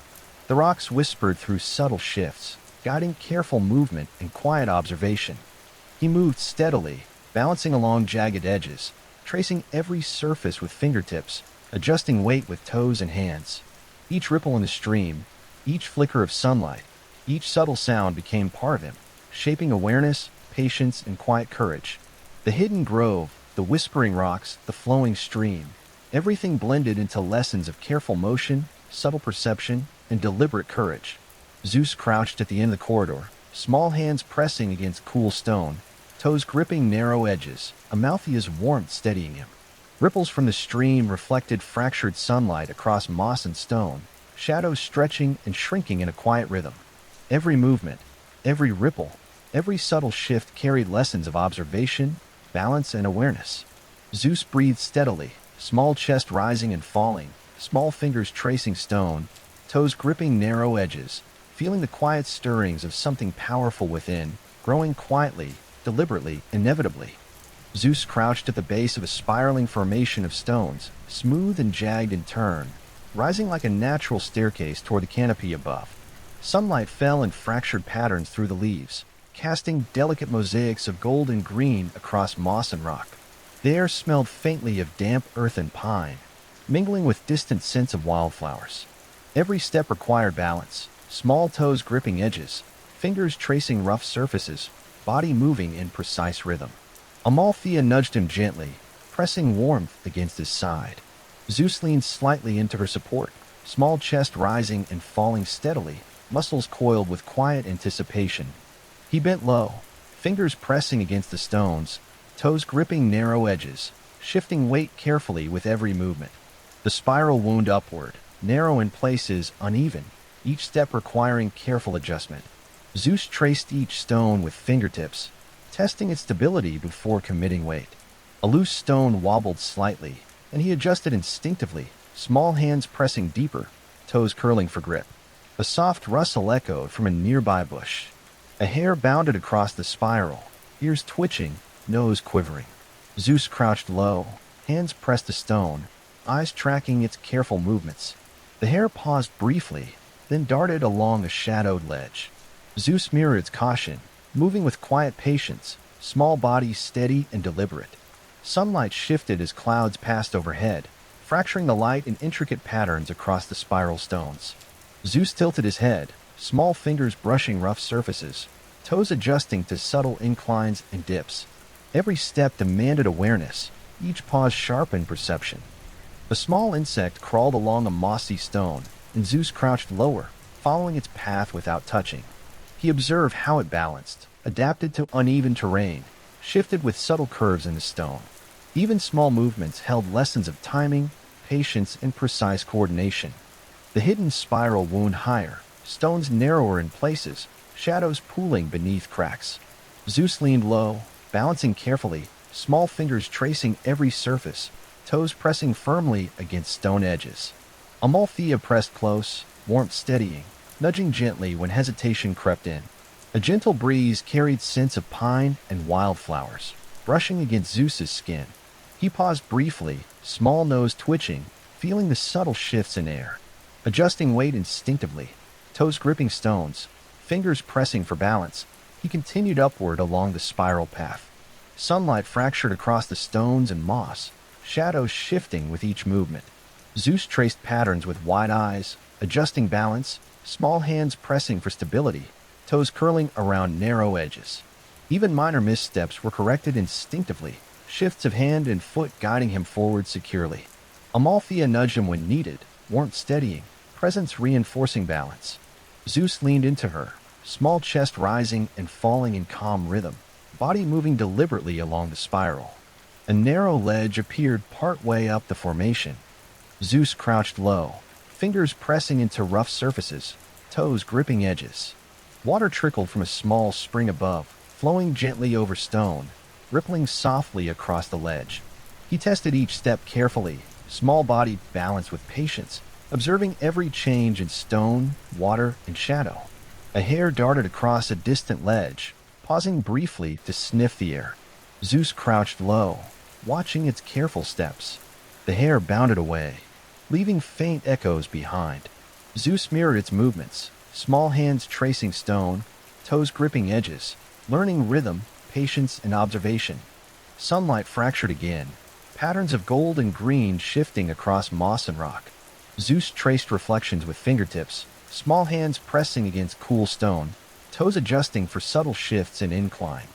The rocks whispered through subtle shifts, guiding careful movement and quiet observation. He moved steadily, balancing along jagged edges, tracing every surface with fingertips, adjusting weight with toes and hands. Each ripple in the stream, each flicker of sunlight, each subtle sound became part of him, shaping awareness, patience, and quiet courage. The hidden grove, the whispering rocks, the flowing stream, everything blended into lessons of careful motion, subtle perception, and deliberate courage. Zeus crouched at the end of the corridor, small hands pressing against cool stone, toes gripping narrow edges, Amalthea's warmth steadying him. Ripples from the stream reflected fractured sunlight across moss and stone, shadows stretching and shrinking in a quiet rhythm. Every movement, every ripple, every subtle shift carried lessons of observation, balance, and awareness. Zeus breathed steadily, small chest rising and falling, small fingers tracing stone, toes gripping narrow edges, feeling the quiet stirrings of something powerful within, growing quietly, deliberately, inevitably. Zeus crouched at the base of a spiraling formation of stones, smooth and jagged in turn, rising like a natural staircase toward the canopy above. Sunlight fell in fractured patterns through the leaves, casting delicate mosaics of gold and green across moss and rock. The air smelled faintly of damp earth and pine, mingling with distant scents of wildflowers. Every step required balance, small toes gripping edges, fingers tracing rough surfaces, body moving in precise rhythm. Amalthea nudged him gently, pressing warmth against his side. Zeus leaned slightly into her support, small chest rising and falling steadily, muscles coiled with quiet anticipation. He bent low, fingers pressing against the stones, toes gripping narrow edges, shifting weight carefully with every movement. The spiral wound upward, narrow in places, uneven, each step requiring careful adjustment. Zeus traced each stone with fingertips, testing its stability before committing weight. A loose stone wobbled slightly, and he adjusted instinctively, small hands pressing deeper, toes curling for grip. A soft rustle echoed from a nearby bush. A hare bounded across the spiral, ears twitching, nose quivering. Zeus crouched low, hands pressed the stone, eyes tracking its careful movements. The hare paused briefly, then darted along a shadowed ledge. Zeus mirrored its caution, moving with quiet patience, small body steady and deliberate. Sunlight shifted as clouds passed overhead, fracturing the light in intricate patterns across the spiral stones. Zeus tilted his head, small fingers brushing rough surfaces, toes adjusting to subtle inclines and dips. Every step demanded awareness, each pause sharpened perception. A small insect crawled along a mossy stone, and Zeus crouched lower, following its path without touching. He observed how it balanced, adapted to uneven terrain, shifted with subtle curves in the stone. Even small movements held lessons of timing, patience, and precise coordination. The hidden spiral wound higher, stones narrower in places, shadows pooling beneath cracks. Zeus leaned low, balancing carefully, small fingers tracing every surface, toes pressing firmly against stone edges. Amalthea pressed close, warmth steadying, nudging gently when hesitation crept in. A gentle breeze carried scents of pine and wildflowers, brushing against Zeus's skin. He paused briefly, small nose twitching, feeling the subtle shifts in air. Adjusting weight instinctively, toes gripping stones, fingers pressing for balance, he continued upward along the spiral path. Sunlight fractured across the stones and moss, shadows shifting with each movement. Zeus traced patterns with wide eyes, adjusting balance, small hands pressing for stability, toes curling around narrow edges. Even minor missteps were corrected instinctively, shifts of hand and foot guiding him forward securely. Amalthea nudged him when needed, warmth steadying, presence reinforcing balance. Zeus leaned into her, small chest rising and falling in calm rhythm, body moving deliberately along the spiral. A narrow ledge appeared partway up the formation. Zeus crouched low, fingers pressing into rough surfaces, toes gripping edges. Water trickled from a small spring above, flowing gently over stone, rippling softly across the ledge. He tested each step carefully, small-bodied, balanced with patience, observing every change in stone, water, and shadow. A hare darted across a distant ledge, pausing briefly to sniff the air. Zeus crouched low, watching its careful steps. The hare bounded away, leaving faint echoes behind. Zeus mirrored its movements, small hands tracing stone, toes gripping edges, learning rhythm, patience, and observation. Sunlight fractured again, patterns of gold and green shifting across moss and rock. Zeus traced reflections with fingertips, small hands pressing against cool stone, toes adjusting for subtle shifts in incline.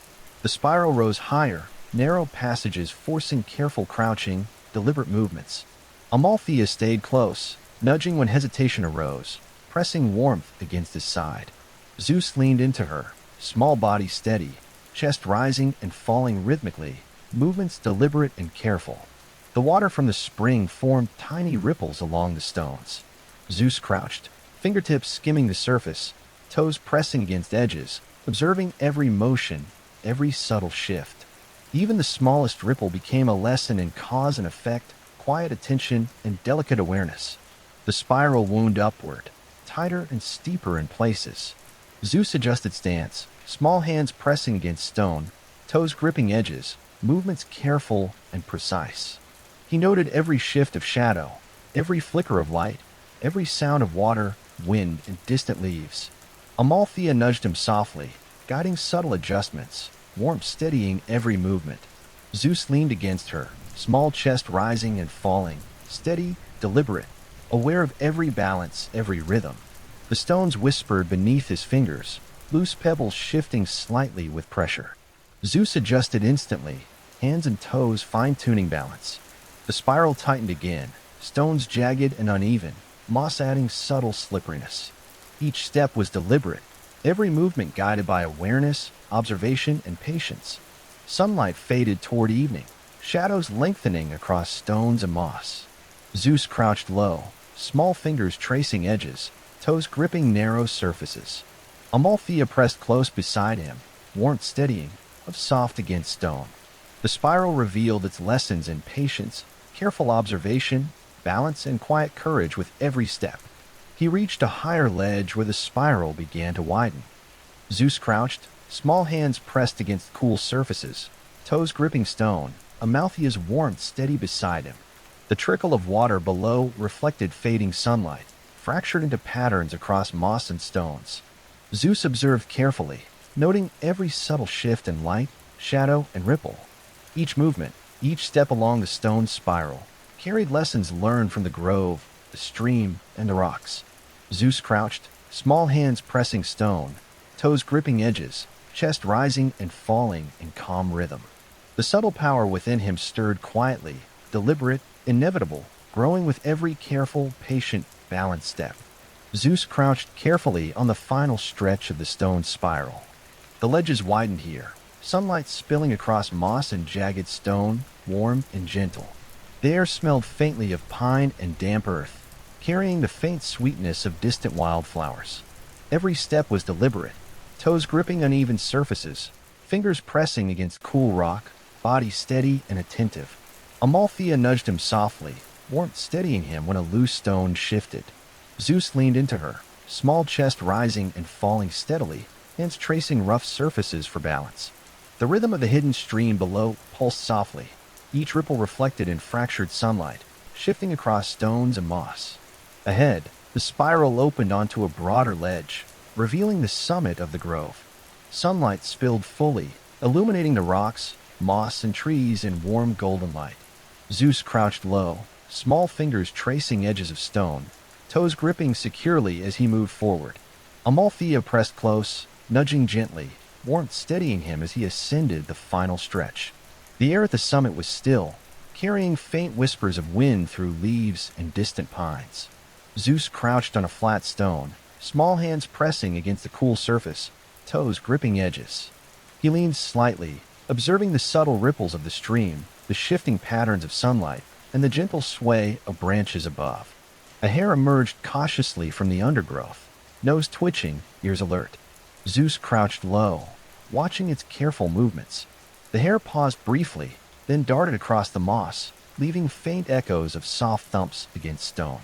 The spiral rose higher, narrow passages forcing careful crouching, deliberate movements. Amalthea stayed close, nudging when hesitation arose, pressing warmth against his side. Zeus leaned into her, small body steady, chest rising and falling rhythmically, movements deliberate and careful. The water from the spring formed tiny ripples along the stones. Zeus crouched, fingertips skimming the surface, toes pressing against edges, observing every motion, every subtle shift. Even the smallest ripple became a lesson in cause and effect, quiet attention, and delicate awareness. The spiral wound upward, tighter and steeper in places. Zeus adjusted stance, small hands pressing against stone, toes gripping edges, movements careful and precise. He noted every shift of shadow, every flicker of light, every sound of water, wind, and distant leaves. Amalthea nudged him softly, guiding subtle adjustments, warmth steadying every movement. Zeus leaned against her, small chest rising and falling, steady, deliberate, aware of every balance, every rhythm. The stones whispered beneath his fingers, loose pebbles shifting slightly with pressure. Zeus adjusted instantly, hands and toes fine-tuning balance. The spiral tightened again, stones jagged and uneven, moss adding subtle slipperiness. Each step was deliberate, every movement guided by awareness, observation, and patience. Sunlight faded toward evening, shadows lengthening across stones and moss. Zeus crouched low, small fingers tracing edges, toes gripping narrow surfaces. Amalthea pressed close beside him, warmth steadying, of soft against stone. The spiral revealed its lessons in patience, careful observation, balance, and quiet courage with every step. He reached a higher ledge where the spiral began to widen. Zeus crouched, small hands pressed against cool surfaces, toes gripping stone, Amalthea's warmth steady beside him. The trickle of water below reflected fading sunlight, fractured into patterns across moss and stones. Zeus observed carefully, noting every subtle shift in light, shadow, and ripple. Each movement, each step along the stone spiral, carried lessons learned from the grove, the stream, and the rocks. Zeus crouched, small hands pressing stone, toes gripping edges, chest rising and falling in calm rhythm. The subtle power within him stirred quietly, deliberate, inevitable, growing with every careful, patient, balanced step. Zeus crouched carefully on the final stretch of the stone spiral. The ledges widened here, sunlight spilling across moss and jagged stone, warm and gentle. The air smelled faintly of pine and damp earth, carrying the faint sweetness of distant wildflowers. Every step was deliberate, toes gripping uneven surfaces, fingers pressing against cool rock, body steady and attentive. Amalthea nudged him softly, warmth steadying him when a loose stone shifted. Zeus leaned into her, small chest rising and falling steadily, hands tracing rough surfaces for balance. The rhythm of the hidden stream below pulsed softly, each ripple reflected in fractured sunlight, shifting across stones and moss. Ahead, the spiral opened onto a broader ledge, revealing the summit of the grove. Sunlight spilled fully, illuminating the rocks, moss, and trees in warm golden light. Zeus crouched low, small fingers tracing edges of stone, toes gripping securely as he moved forward. Amalthea pressed close, nudging gently, warmth steadying him as he ascended the final stretch. The air at the summit was still, carrying faint whispers of wind through leaves and distant pines. Zeus crouched on a flat stone, small hands pressing against the cool surface, toes gripping edges. He leaned slightly, observing the subtle ripples of the stream, the shifting patterns of sunlight, and the gentle sway of branches above. A hare emerged cautiously from the undergrowth, nose twitching, ears alert. Zeus crouched low, watching its careful movements. The hare paused briefly, then darted across the moss, leaving faint echoes of soft thumps against stone.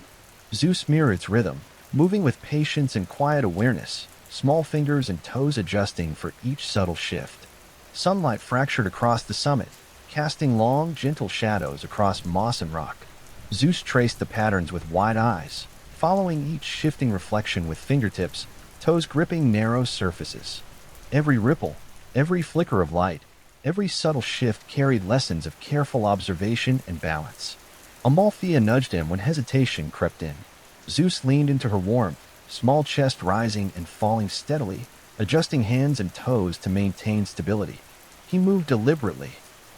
Zeus mirrored its rhythm, moving with patience and quiet awareness, small fingers and toes adjusting for each subtle shift. Sunlight fractured across the summit, casting long, gentle shadows across moss and rock. Zeus traced the patterns with wide eyes, following each shifting reflection with fingertips, toes gripping narrow surfaces. Every ripple, every flicker of light, every subtle shift carried lessons of careful observation and balance. Amalthea nudged him when hesitation crept in. Zeus leaned into her warmth, small chest rising and falling steadily, adjusting hands and toes to maintain stability. He moved deliberately,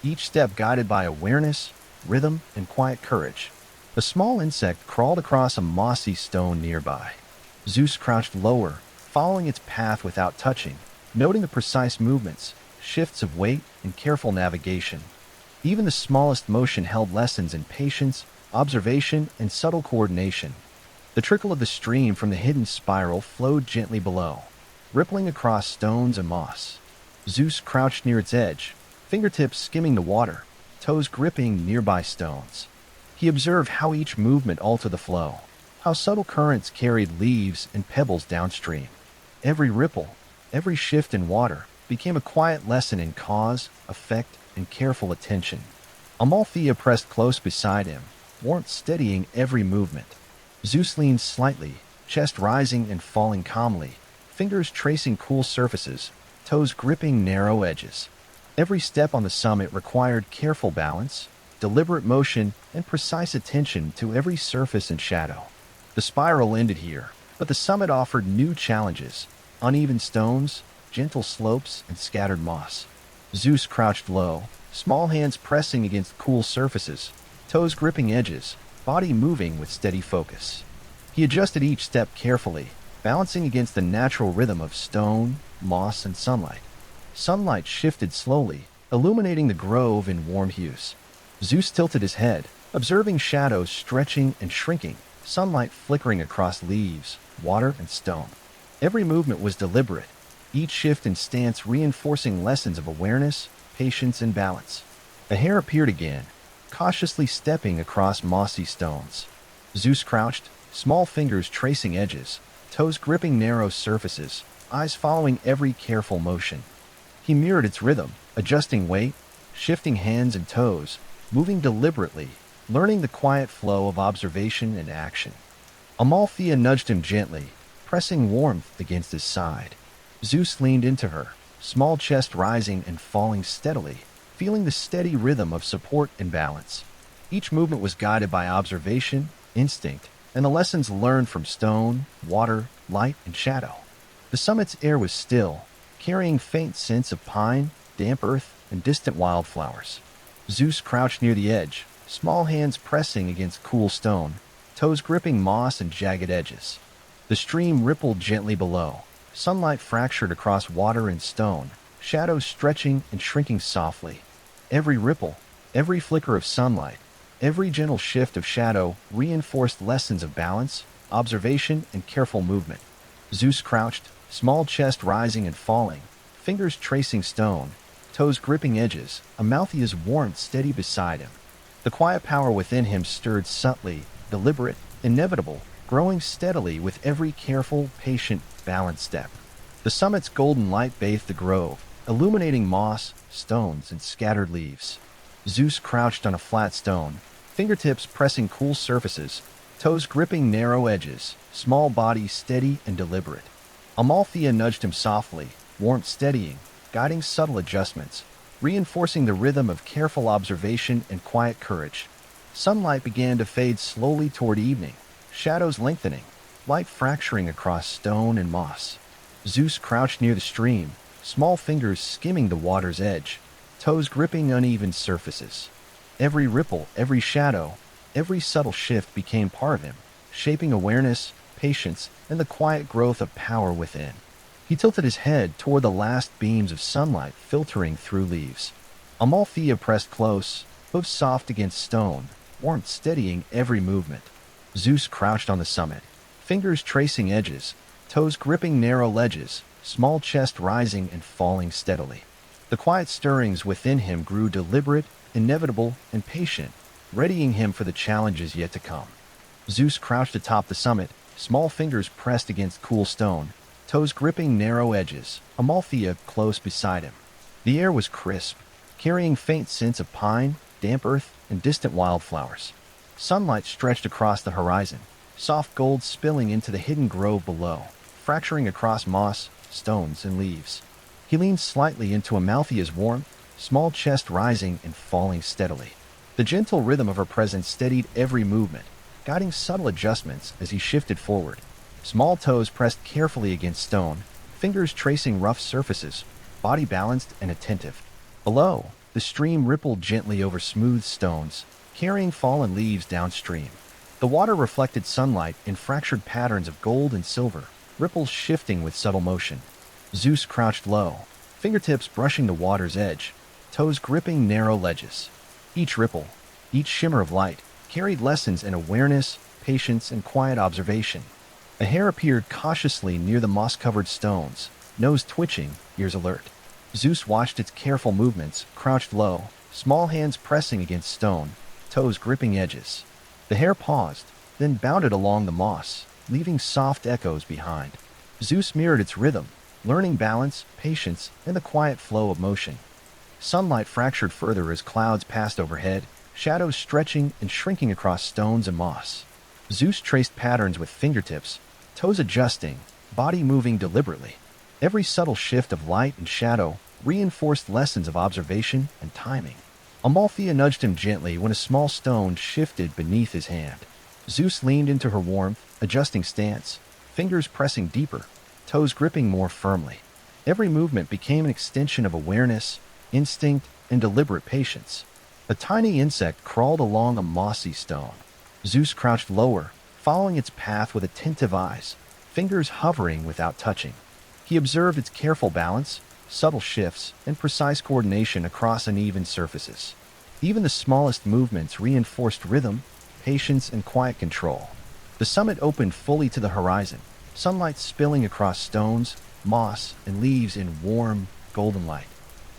each step guided by awareness, rhythm, and quiet courage. A small insect crawled across a mossy stone nearby. Zeus crouched lower, following its path without touching, noting the precise movements, shifts of weight, and careful navigation. Even the smallest motion held lessons in patience, observation, and subtle coordination. The trickle of the stream from the hidden spiral flowed gently below, rippling across stones and moss. Zeus crouched near its edge, fingertips skimming the water, toes gripping nearby stones. He observed how each movement altered the flow, how subtle currents carried leaves and pebbles downstream. Every ripple, every shift in water, became a quiet lesson in cause, effect, and careful attention. Amalthea pressed close beside him, warmth steadying every movement. Zeus leaned slightly, chest rising and falling calmly, fingers tracing cool surfaces, toes gripping narrow edges. Every step on the summit required careful balance, deliberate motion, and precise attention to every surface and shadow. The spiral ended here, but the summit offered new challenges: uneven stones, gentle slopes, and scattered moss. Zeus crouched low, small hands pressing against cool surfaces, toes gripping edges, body moving with steady focus. He adjusted each step carefully, balancing against the natural rhythm of stone, moss, and sunlight. Sunlight shifted slowly, illuminating the grove in warm hues. Zeus tilted his head, observing shadows stretching and shrinking, sunlight flickering across leaves, water, and stone. Every movement was deliberate, each shift and stance reinforcing lessons of awareness, patience, and balance. A hare appeared again, cautiously stepping across mossy stones. Zeus crouched, small fingers tracing edges, toes gripping narrow surfaces, eyes following every careful motion. He mirrored its rhythm, adjusting weight, shifting hands and toes, moving deliberately, learning the quiet flow of observation and action. Amalthea nudged him gently, pressing warmth against his side. Zeus leaned into her, small chest rising and falling steadily, feeling the steady rhythm of support and balance. Each movement was guided by observation, instinct, and the lessons learned from stone, water, light, and shadow. The summit's air was still, carrying faint scents of pine, damp earth, and distant wildflowers. Zeus crouched near the edge, small hands pressing against cool stone, toes gripping moss and jagged edges. The stream rippled gently below, sunlight fractured across water and stone, shadows stretching and shrinking softly. Every ripple, every flicker of sunlight, every gentle shift of shadow reinforced lessons of balance, observation, and careful movement. Zeus crouched, small chest rising and falling, fingers tracing stone, toes gripping edges, Amalthea's warmth steady beside him. The quiet power within him stirred subtly, deliberate, inevitable, growing steadily with every careful, patient, balanced step. The summit's golden light bathed the grove, illuminating moss, stones, and scattered leaves. Zeus crouched on a flat stone, fingertips pressing cool surfaces, toes gripping narrow edges, small body steady and deliberate. Amalthea nudged him softly, warmth steadying, guiding subtle adjustments, reinforcing the rhythm of careful observation and quiet courage. Sunlight began to fade slowly toward evening, shadows lengthening, light fracturing across stone and moss. Zeus crouched near the stream, small fingers skimming the water's edge, toes gripping uneven surfaces. Every ripple, every shadow, every subtle shift became part of him, shaping awareness, patience, and the quiet growth of power within. He tilted his head toward the last beams of sunlight filtering through leaves. Amalthea pressed close, hooves soft against stone, warmth steadying every movement. Zeus crouched on the summit, fingers tracing edges, toes gripping narrow ledges, small chest rising and falling steadily. The quiet stirrings within him grew deliberate, inevitable, and patient, readying him for the challenges yet to come. Zeus crouched atop the summit, small fingers pressed against cool stone, toes gripping narrow edges, Amalthea close beside him. The air was crisp, carrying faint scents of pine, damp earth, and distant wildflowers. Sunlight stretched across the horizon, soft gold spilling into the hidden grove below, fracturing across moss, stones, and leaves. He leaned slightly into Amalthea's warmth, small chest rising and falling steadily. The gentle rhythm of her presence steadied every movement, guiding subtle adjustments as he shifted forward. Small toes pressed carefully against stone, fingers tracing rough surfaces, body balanced and attentive. Below, the stream rippled gently over smooth stones, carrying fallen leaves downstream. The water reflected sunlight in fractured patterns of gold and silver, ripples shifting with subtle motion. Zeus crouched low, fingertips brushing the water's edge, toes gripping narrow ledges. Each ripple, each shimmer of light, carried lessons in awareness, patience, and quiet observation. A hare appeared cautiously near the moss-covered stones, nose twitching, ears alert. Zeus watched its careful movements, crouched low, small hands pressing against stone, toes gripping edges. The hare paused, then bounded along the moss, leaving soft echoes behind. Zeus mirrored its rhythm, learning balance, patience, and the quiet flow of motion. Sunlight fractured further as clouds passed overhead, shadows stretching and shrinking across stones and moss. Zeus traced patterns with fingertips, toes adjusting, body moving deliberately. Every subtle shift of light and shadow reinforced lessons of observation and timing. Amalthea nudged him gently when a small stone shifted beneath his hand. Zeus leaned into her warmth, adjusting stance, fingers pressing deeper, toes gripping more firmly. Every movement became an extension of awareness, instinct, and deliberate patience. A tiny insect crawled along a mossy stone. Zeus crouched lower, following its path with attentive eyes, fingers hovering without touching. He observed its careful balance, subtle shifts, and precise coordination across uneven surfaces. Even the smallest movements reinforced rhythm, patience, and quiet control. The summit opened fully to the horizon, sunlight spilling across stones, moss, and leaves in warm, golden light.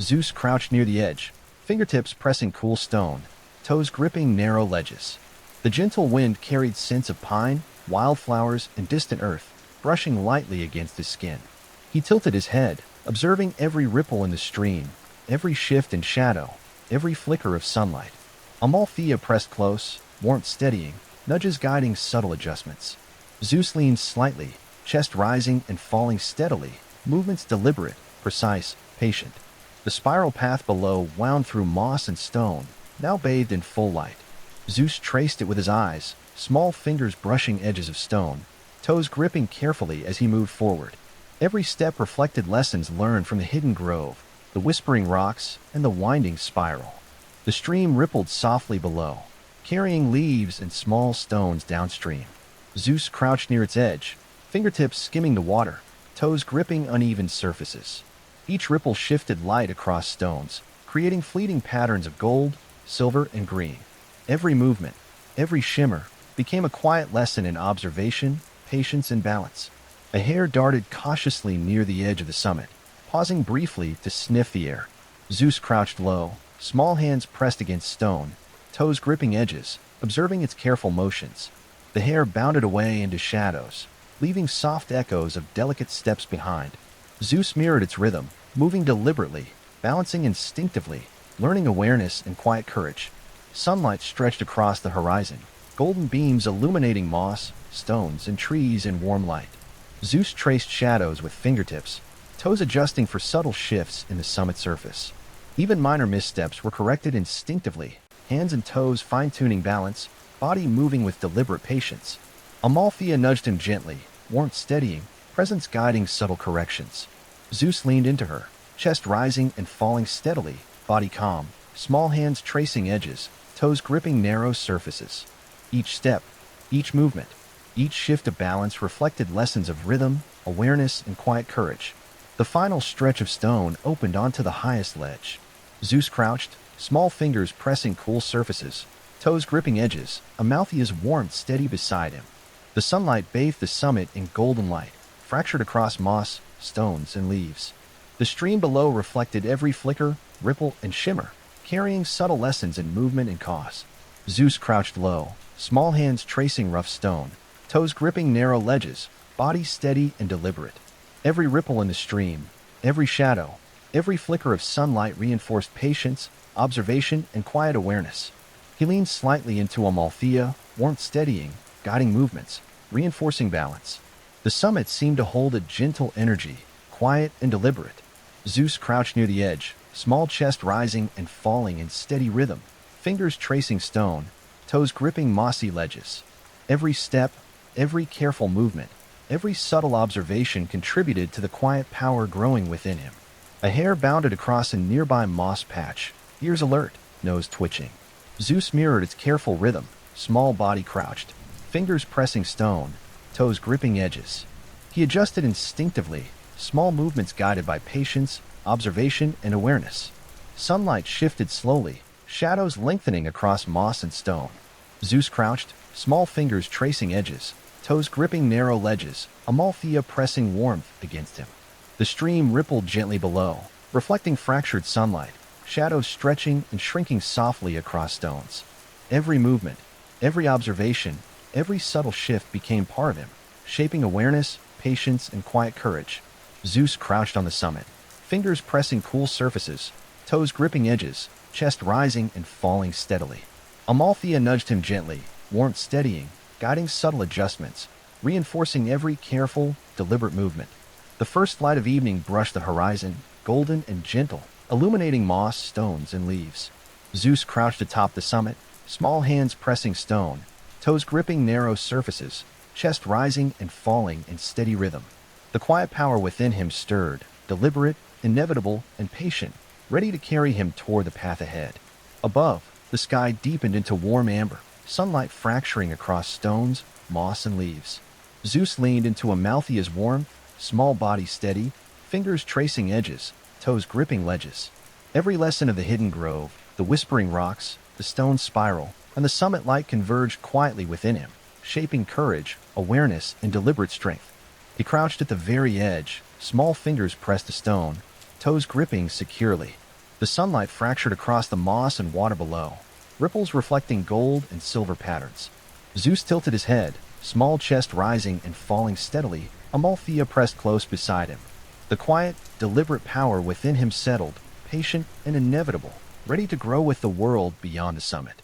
Zeus crouched near the edge, fingertips pressing cool stone, toes gripping narrow ledges. The gentle wind carried scents of pine, wildflowers, and distant earth, brushing lightly against his skin. He tilted his head, observing every ripple in the stream, every shift in shadow, every flicker of sunlight. Amalthea pressed close, warmth steadying, nudges guiding subtle adjustments. Zeus leaned slightly, chest rising and falling steadily, movements deliberate, precise, patient. The spiral path below wound through moss and stone, now bathed in full light. Zeus traced it with his eyes, small fingers brushing edges of stone, toes gripping carefully as he moved forward. Every step reflected lessons learned from the hidden grove, the whispering rocks, and the winding spiral. The stream rippled softly below, carrying leaves and small stones downstream. Zeus crouched near its edge, fingertips skimming the water, toes gripping uneven surfaces. Each ripple shifted light across stones, creating fleeting patterns of gold, silver, and green. Every movement, every shimmer, became a quiet lesson in observation, patience, and balance. A hare darted cautiously near the edge of the summit, pausing briefly to sniff the air. Zeus crouched low, small hands pressed against stone, toes gripping edges, observing its careful motions. The hare bounded away into shadows, leaving soft echoes of delicate steps behind. Zeus mirrored its rhythm, moving deliberately, balancing instinctively, learning awareness and quiet courage. Sunlight stretched across the horizon, golden beams illuminating moss, stones, and trees in warm light. Zeus traced shadows with fingertips, toes adjusting for subtle shifts in the summit surface. Even minor missteps were corrected instinctively, hands and toes fine-tuning balance, body moving with deliberate patience. Amalthea nudged him gently, warmth steadying, presence guiding subtle corrections. Zeus leaned into her, chest rising and falling steadily, body calm, small hands tracing edges, toes gripping narrow surfaces. Each step, each movement, each shift of balance reflected lessons of rhythm, awareness, and quiet courage. The final stretch of stone opened onto the highest ledge. Zeus crouched, small fingers pressing cool surfaces, toes gripping edges, Amalthea's warmth steady beside him. The sunlight bathed the summit in golden light, fractured across moss, stones, and leaves. The stream below reflected every flicker, ripple, and shimmer, carrying subtle lessons in movement and cause. Zeus crouched low, small hands tracing rough stone, toes gripping narrow ledges, body steady and deliberate. Every ripple in the stream, every shadow, every flicker of sunlight reinforced patience, observation, and quiet awareness. He leaned slightly into Amalthea, warmth steadying, guiding movements, reinforcing balance. The summit seemed to hold a gentle energy, quiet and deliberate. Zeus crouched near the edge, small chest rising and falling in steady rhythm, fingers tracing stone, toes gripping mossy ledges. Every step, every careful movement, every subtle observation contributed to the quiet power growing within him. A hare bounded across a nearby moss patch, ears alert, nose twitching. Zeus mirrored its careful rhythm, small body crouched, fingers pressing stone, toes gripping edges. He adjusted instinctively, small movements guided by patience, observation, and awareness. Sunlight shifted slowly, shadows lengthening across moss and stone. Zeus crouched, small fingers tracing edges, toes gripping narrow ledges, Amalthea pressing warmth against him. The stream rippled gently below, reflecting fractured sunlight, shadows stretching and shrinking softly across stones. Every movement, every observation, every subtle shift became part of him, shaping awareness, patience, and quiet courage. Zeus crouched on the summit, fingers pressing cool surfaces, toes gripping edges, chest rising and falling steadily. Amalthea nudged him gently, warmth steadying, guiding subtle adjustments, reinforcing every careful, deliberate movement. The first light of evening brushed the horizon, golden and gentle, illuminating moss, stones, and leaves. Zeus crouched atop the summit, small hands pressing stone, toes gripping narrow surfaces, chest rising and falling in steady rhythm. The quiet power within him stirred, deliberate, inevitable, and patient, ready to carry him toward the path ahead. Above, the sky deepened into warm amber, sunlight fracturing across stones, moss, and leaves. Zeus leaned into Amalthea's warmth, small body steady, fingers tracing edges, toes gripping ledges. Every lesson of the hidden grove, the whispering rocks, the stone spiral, and the summit light converged quietly within him, shaping courage, awareness, and deliberate strength. He crouched at the very edge, small fingers pressed to stone, toes gripping securely. The sunlight fractured across the moss and water below, ripples reflecting gold and silver patterns. Zeus tilted his head, small chest rising and falling steadily, Amalthea pressed close beside him. The quiet, deliberate power within him settled, patient and inevitable, ready to grow with the world beyond the summit.